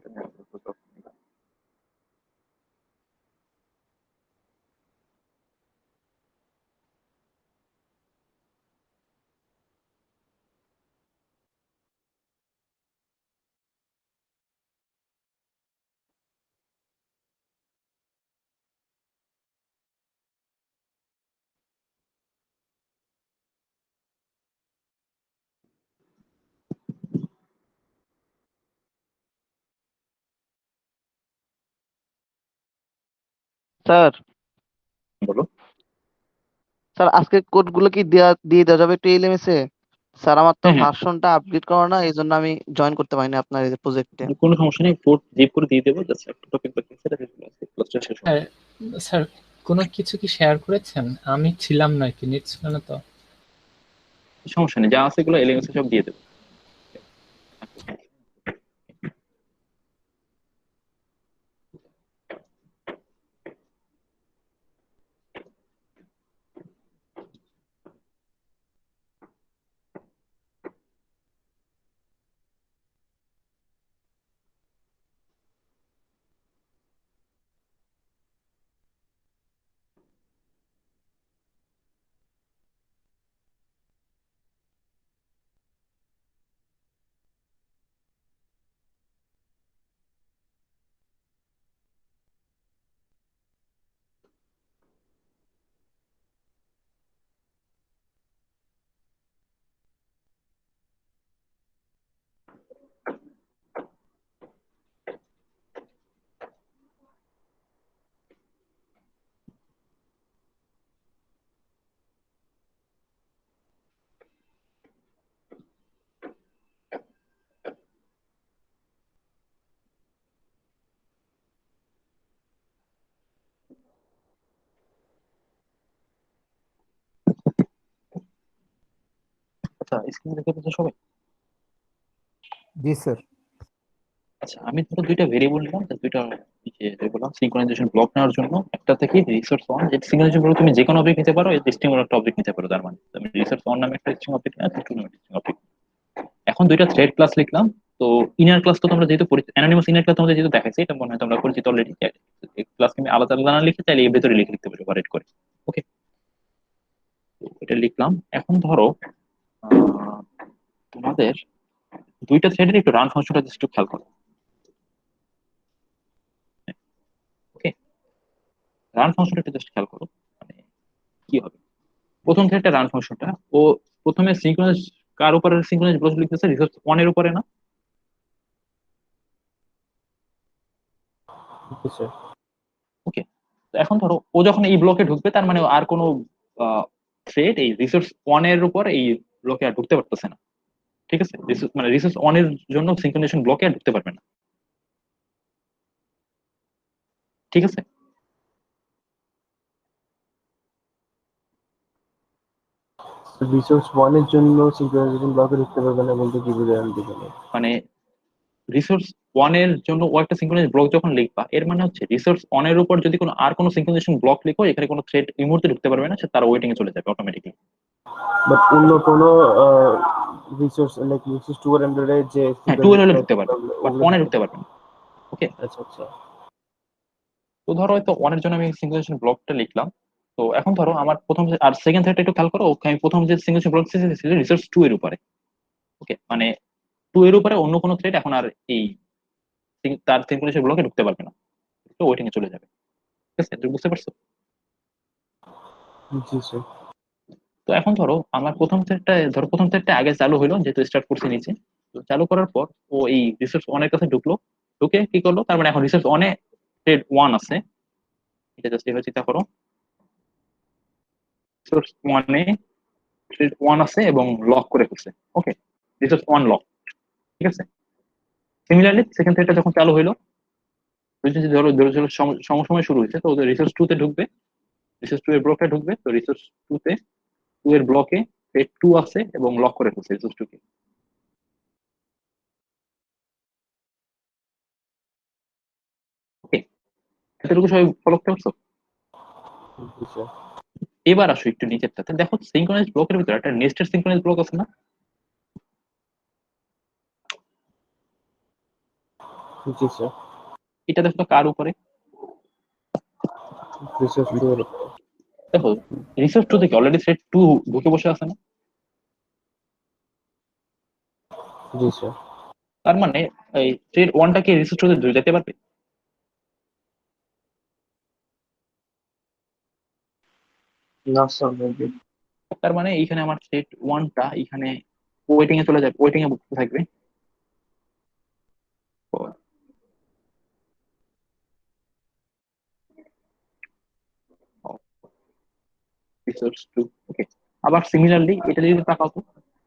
Speaker 6: স্যার
Speaker 1: বলো।
Speaker 6: স্যার আজকে কোডগুলো কি দিয়ে দেওয়া যাবে টিএলএমএস এ? স্যার আমার তো
Speaker 1: হ্যাঁ হ্যাঁ,
Speaker 6: ভার্সনটা আপডেট করা না, এই জন্য আমি জয়েন করতে পারিনি আপনার এই প্রজেক্টে।
Speaker 1: কোনো সমস্যা নেই, কোড জিপ করে দিয়ে দেবো, জাস্ট একটা টপিক বাকি সেটা ক্লাসটা শেষ হবে।
Speaker 4: আর স্যার কোনো কিছু কি শেয়ার করেছেন? আমি ছিলাম না, কি নেট ছিল না তো।
Speaker 1: সমস্যা নেই, যা আছে এগুলো এলিমেন্টস সব দিয়ে দেবো। আচ্ছা, স্ক্রিনে দেখতে পাচ্ছ সবাই?
Speaker 10: জি স্যার।
Speaker 1: আচ্ছা, আমি ধরো দুইটা ভেরিয়েবল নিলাম, দুইটা বললাম সিনক্রোনাইজেশন ব্লক নেওয়ার জন্য। একটা থেকে রিসোর্স অন, যেটা সিনক্রোনাইজেশন ব্লক তুমি যে কোনো অবজেক্ট নিতে পারো, ডিস্টিং একটা অবজেক্ট নিতে পারো। তার মানে তুমি রিসোর্স অন নামে একটা ডিস্টিং অবজেক্ট না, টু নামে ডিস্টিং অবজেক্ট। এখন দুইটা থ্রেড ক্লাস লিখলাম। তো ইনার ক্লাস তো তোমরা যেহেতু অ্যানোনিমাস ইনার ক্লাস তোমাদের যেহেতু দেখাইছে, এটা মনে হয় তোমরা পরিচিত অলরেডি। ক্লাস তুমি আলাদা আলাদা না লিখে চাইলে এর ভেতরে লিখে লিখতে পারো সেপারেট করে। ওকে, এটা লিখলাম। এখন ধরো তোমাদের দুইটা থ্রেডের একটু রান ফাংশনটা জাস্ট একটু খেয়াল করো। ওকে, রান ফাংশনটা একটু জাস্ট খেয়াল করো। মানে কি হবে, প্রথম থ্রেডটা রান ফাংশনটা ও প্রথমে সিঙ্ক্রোনাইজ কার উপরে সিঙ্ক্রোনাইজ ব্লক লিখতেছে, রিসোর্স ওয়ান এর উপরে না?
Speaker 8: স্যার।
Speaker 1: ওকে, তো এখন ধরো ও যখন এই ব্লকে ঢুকবে, তার মানে আর কোনো থ্রেড এই রিসোর্স ওয়ান এর উপর এই ব্লকে আর ঢুকতে পারতেছে না। ঠিক আছে, মানে রিসোর্স ওয়ান এর জন্য সিঙ্ক্রোনাইজেশন ব্লকে আর ঢুকতে পারবে না। ঠিক আছে,
Speaker 8: রিসোর্স ওয়ানের জন্য সিঙ্ক্রোনাইজেশন ব্লকে ঢুকতে পারবে না বলতে কি বোঝালেন দিবেন?
Speaker 1: মানে রিসোর্স ওয়ান এর জন্য ও একটা সিঙ্ক্রোনাইজ ব্লক যখন লিখবা, এর মানে হচ্ছে রিসোর্স ওয়ান এর উপর যদি কোনো আর কোনো সিঙ্ক্রোনাইজেশন ব্লক লিখো, এখানে কোনো থ্রেড এই মুহূর্তে ঢুকতে পারবে না, সে তার ওয়েটিং এ চলে যাবে অটোমেটিকলি।
Speaker 8: বাট অন্য কোনো রিসোর্স লাইক রিসোর্স টু এর আন্ডারে যে
Speaker 1: হ্যাঁ, টু এর হলে ঢুকতে পারবে, বাট
Speaker 8: ওগুলো
Speaker 1: ওয়ান এ
Speaker 8: ঢুকতে
Speaker 1: ঢুকতে
Speaker 8: পারবে
Speaker 1: পারবে না। ওকে,
Speaker 8: আচ্ছা আচ্ছা।
Speaker 1: তো ধরো হয়তো ওয়ানের জন্য আমি সিঙ্ক্রোনাইজেশন ব্লকটা লিখলাম। তো এখন ধরো আমার প্রথম আর সেকেন্ড থ্রেডটা একটু খেয়াল করো, ওকে আমি প্রথম যে সিঙ্ক্রোনাইজেশন ব্লক ছিল রিসোর্স টু এর উপরে। ওকে, মানে টু এর উপরে অন্য কোনো থ্রেড এখন আর এই তার সিঙ্ক্রোনাইজেশন ব্লকে ঢুকতে পারবে না, তো ওয়েটিং এ চলে যাবে। ঠিক আছে, তুমি বুঝতে পারছো?
Speaker 8: জি স্যার।
Speaker 1: তো এখন ধরো আমার প্রথম থ্রেডটা আগে চালু হলো, যেহেতু স্টার্ট করছে নিচে। তো চালু করার পর ও এই রিসোর্স ওয়ানের কাছে ঢুকলো। ঢুকে কি করলো, তার মানে এখন রিসোর্স ওয়ানে থ্রেড ওয়ান আছে। এটা জাস্ট এভাবে চিন্তা করো, রিসোর্স ওয়ানে থ্রেড ওয়ান আছে এবং লক করে ফেলছে। ওকে, রিসোর্স ওয়ান লক। ঠিক আছে, সিমিলারলি সেকেন্ড থ্রেডটা যখন চালু হলো, ধরো ধরো ধরো সময় শুরু হয়েছে, তো ওদের রিসোর্স টু তে ঢুকবে। রিসোর্স 2 এর ব্লকে ঢুকবে, তো রিসোর্স 2 তে 2 এর ব্লকে থ্রেড 2 আছে এবং লক করে ফেলছে রিসোর্স 2 কে। ওকে, এতটুকু সবাই ফলো করতে পারছো?
Speaker 8: জি স্যার।
Speaker 1: এবার আসো একটু নিচেরটাতে, দেখো সিঙ্ক্রোনাইজ ব্লকের ভিতরে একটা নেস্টেড সিঙ্ক্রোনাইজ ব্লক আছে না?
Speaker 8: জি স্যার।
Speaker 1: এটা দেখো তো কার উপরে?
Speaker 8: রিসোর্স 2 এর উপর।
Speaker 1: দেখো রিসোর্স 2 থেকে অলরেডি থ্রেড 2 ঢুকে বসে আছে না?
Speaker 8: জি স্যার।
Speaker 1: তার মানে এই থ্রেড 1 টাকে রিসোর্স 2 তে যেতে পারবে?
Speaker 8: না স্যার, মেবি।
Speaker 1: তার মানে এইখানে আমার থ্রেড 1 টা এখানে ওয়েটিং এ চলে যাবে, ওয়েটিং এ বসে থাকবে। রিসোর্স 2, ওকে। আবার সিমিলারলি এটা যদি তাকাও তো,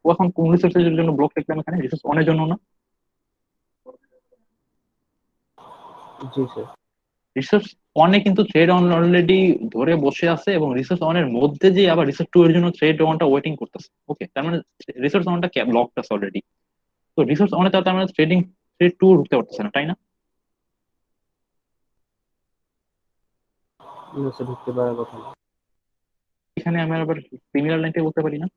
Speaker 1: ও এখন কোন রিসোর্সের জন্য ব্লক লিখলাম এখানে? রিসোর্স 1 এর জন্য না?
Speaker 8: জি স্যার।
Speaker 1: রিসোর্স 1 এ কিন্তু থ্রেড 1 অলরেডি ধরে বসে আছে এবং রিসোর্স 1 এর মধ্যে যে আবার রিসোর্স 2 এর জন্য থ্রেড 1 টা ওয়েটিং করতেছে। ওকে, তার মানে রিসোর্স 1 টা ব্লকড আছে অলরেডি। তো রিসোর্স 1 এ তার মানে থ্রেড 2 ঢুকতে পারতেছে না, তাই না?
Speaker 8: না স্যার, ঢুকতে পারার কথা না।
Speaker 1: এখানে আমি আবার সিমিলার লাইনটা বলতে পারি না?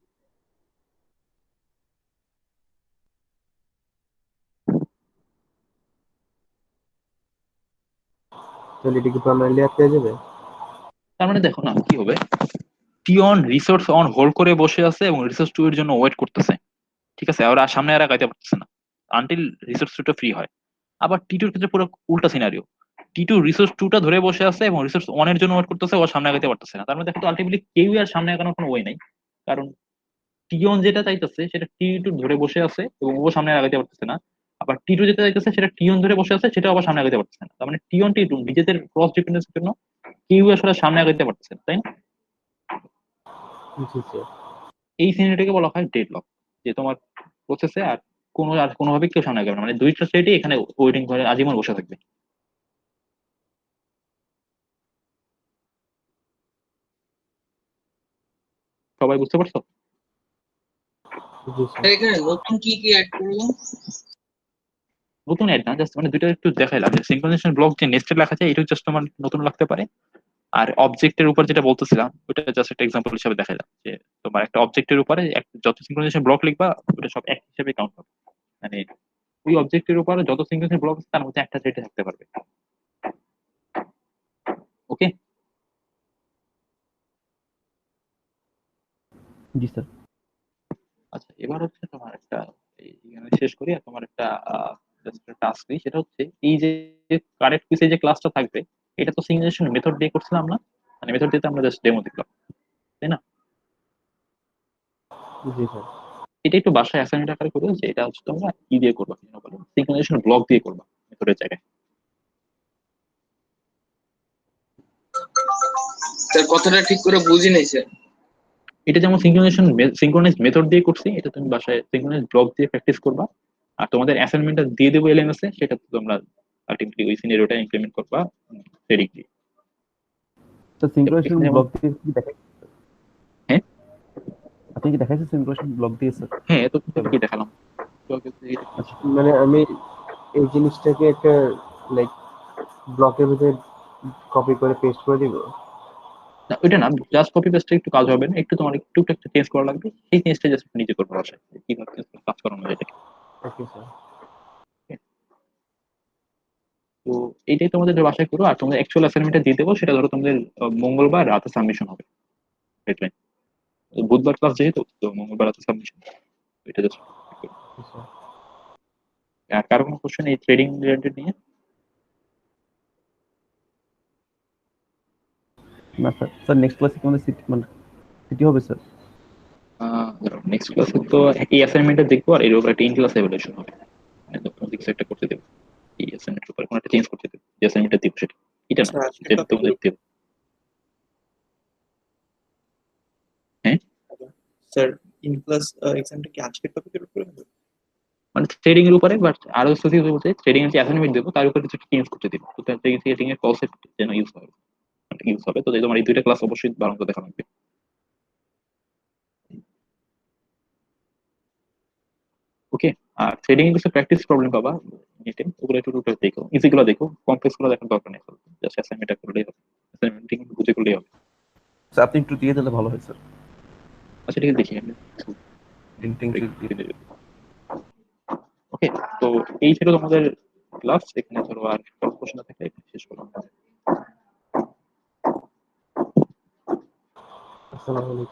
Speaker 8: তাহলে এটা কি পার্মানেন্টলি আটকে যাবে?
Speaker 1: তার মানে দেখো না কি হবে, টি1 রিসোর্স 1 হোল্ড করে বসে আছে এবং রিসোর্স 2 এর জন্য ওয়েট করতেছে, ঠিক আছে? আর সামনে আর আগাইতে পারতেছে না আনটিল রিসোর্স 2 টা ফ্রি হয়। আবার টি2 এর ক্ষেত্রে পুরো উল্টা সিনারিও, টি2 রিসোর্স 2 টা ধরে বসে আছে এবং রিসোর্স 1 এর জন্য ওয়েট করতেছে, ও সামনে আগাইতে পারতেছে না। তার মানে দেখো তো আলটিমেটলি কেউই আর সামনে আগানোর কোনো ওয়ে নাই, কারণ টি1 যেটা চাইতেছে সেটা টি2 ধরে বসে আছে এবং ও সামনে আগাইতে পারতেছে না। আবার টি2 যেটা চাইতেছে সেটা টি1 ধরে বসে আছে, সেটা আবার সামনে আগাইতে পারতেছে না। তার মানে টি1 টি2 নিজেদের ক্রস ডিপেন্ডেন্সির জন্য কেউ আসলে সামনে আগাইতে পারতেছে না, তাই না?
Speaker 8: জি স্যার।
Speaker 1: এই সিনারিটাকে বলা হয় ডেডলক, যে তোমার প্রসেসে আর কোনোভাবে কেউ সামনে আগাবে না, মানে দুইটা স্টেটই এখানে ওয়েটিং করে আজীবন বসে থাকবে। সবাই বুঝতে পারছো?
Speaker 8: জি স্যার।
Speaker 3: এখানে নতুন কি কি অ্যাড করলাম?
Speaker 1: নতুন অ্যাড না, জাস্ট মানে দুইটা একটু দেখাইলাম যে সিঙ্ক্রোনাইজেশন ব্লক যে নেস্টেড লেখা যায় এটা জাস্ট তোমার নতুন লাগতে পারে। আর অবজেক্টের উপর যেটা বলতেছিলাম ওটা জাস্ট একটা এক্সাম্পল হিসেবে দেখাইলাম, যে তোমার একটা অবজেক্টের উপরে যত সিঙ্ক্রোনাইজেশন ব্লক লিখবা ওটা সব এক হিসেবে কাউন্ট হবে, মানে ওই অবজেক্টের উপরে যত সিঙ্ক্রোনাইজেশন ব্লক আছে তার মধ্যে একটা থ্রেডে থাকতে পারবে। ওকে,
Speaker 2: জি স্যার।
Speaker 1: আচ্ছা এবার হচ্ছে তোমার একটা এখানে শেষ করি আর তোমার একটা টাস্ক দিই, সেটা হচ্ছে এই যে কারেক্ট কুইজে যে ক্লাসটা থাকবে এটা তো সিঙ্গেশন মেথড দিয়ে করছিলাম না, মানে মেথড দিয়ে তো আমরা জাস্ট ডেমো দিলাম, তাই না?
Speaker 8: জি স্যার।
Speaker 1: এটা একটু বাসায় অ্যাসাইনমেন্ট আকারে করবে, যে এটা হচ্ছে তোমরা কি দিয়ে করবা, কি বলো, সিঙ্গেশন ব্লক দিয়ে করবা মেথডের জায়গায়।
Speaker 3: স্যার কথাটা ঠিক করে বুঝি নাই স্যার।
Speaker 1: এটা যেমন সিঙ্ক্রোনাইজ মেথড দিয়ে করছি, এটা তুমি বাসায় সিঙ্ক্রোনাইজ ব্লক দিয়ে প্র্যাকটিস করবা। আর তোমাদের অ্যাসাইনমেন্টটা দিয়ে দেবো এলএমএস এ, সেটা তো তোমরা আলটিমেটলি ওই সিনারিওটা ইমপ্লিমেন্ট করবা থ্রেডিং দিয়ে।
Speaker 2: তো সিঙ্ক্রোনাইজেশন
Speaker 1: এখানে
Speaker 2: ব্লক দিয়ে কি দেখাই?
Speaker 1: হ্যাঁ
Speaker 2: আপনি কি দেখাইছেন সিঙ্ক্রোনাইজেশন ব্লক দিয়ে স্যার?
Speaker 1: হ্যাঁ, তো কি দেখালাম
Speaker 2: আচ্ছা।
Speaker 8: মানে আমি এই জিনিসটাকে একটা লাইক ব্লকের ভিতরে কপি করে পেস্ট করে দিব?
Speaker 1: না ওইটা না, জাস্ট কপি পেস্টে একটু কাজ হবে না, একটু তোমার একটু একটা চেঞ্জ করা লাগবে, সেই চেঞ্জটা জাস্ট নিজে করবো বাসায়, কিভাবে কাজ করানো যায় এটাকে।
Speaker 8: Okay sir.
Speaker 1: তো এইটাই তোমাদের বাসায় করো, আর তোমাদের অ্যাকচুয়াল অ্যাসাইনমেন্টটা দিয়ে দেবো, সেটা ধরো তোমাদের মঙ্গলবার রাতে সাবমিশন হবে ডেডলাইন। বুধবার ক্লাস যেহেতু, তো মঙ্গলবার রাতে সাবমিশন, এটা জাস্ট।
Speaker 8: স্যার।
Speaker 1: আর কারো কোনো কোশ্চেন এই ট্রেডিং রিলেটেড নিয়ে?
Speaker 2: না স্যার, স্যার নেক্সট ক্লাসে কি আমাদের সিটি হবে স্যার?
Speaker 1: নেক্সট ক্লাসে তো এই অ্যাসাইনমেন্টটা দেখবো, আর এর উপর একটা ইন ক্লাস এভালুয়েশন হবে, মানে তোমাদের কিছু একটা করতে দেবো এই অ্যাসাইনমেন্টের উপর, কোনো একটা চেঞ্জ করতে দেবো, যে অ্যাসাইনমেন্টটা দিব সেটা, এটা না যেটা তোমাদের দেবো। হ্যাঁ
Speaker 7: স্যার, ইন ক্লাস এক্সামটা কি আজকের টপিকের উপরে হবে?
Speaker 1: মানে থ্রেডিং এর উপরে, বাট আরো স্পেসিফিক বলতে থ্রেডিং এর যে অ্যাসাইনমেন্ট দেবো তার উপরে কিছু চেঞ্জ করতে দেবো, তো ট্রেডিং এর কনসেপ্ট যেন ইউজ হয়, ইউজ হবে। তো তোমার এই দুইটা ক্লাস অবশ্যই ভালো মতো দেখা লাগবে। ওকে, আর থ্রেডিং এর কিছু প্র্যাকটিস প্রবলেম পাবা নেটে, ওগুলো একটু টুকটাক দেখো, ইজিগুলো দেখো, কমপ্লেক্স গুলো দেখার দরকার নেই, জাস্ট অ্যাসাইনমেন্টটা করলেই হবে, অ্যাসাইনমেন্ট বুঝে করলেই হবে।
Speaker 2: স্যার আপনি একটু দিয়ে দিলে ভালো হয় স্যার।
Speaker 1: আচ্ছা ঠিক আছে, দেখি আমি। ওকে, তো এই ছিল তোমাদের ক্লাস। এখানে ধরো আর প্রশ্ন থাকলে এখানে শেষ করলাম।
Speaker 8: আসসালামু আলাইকুম।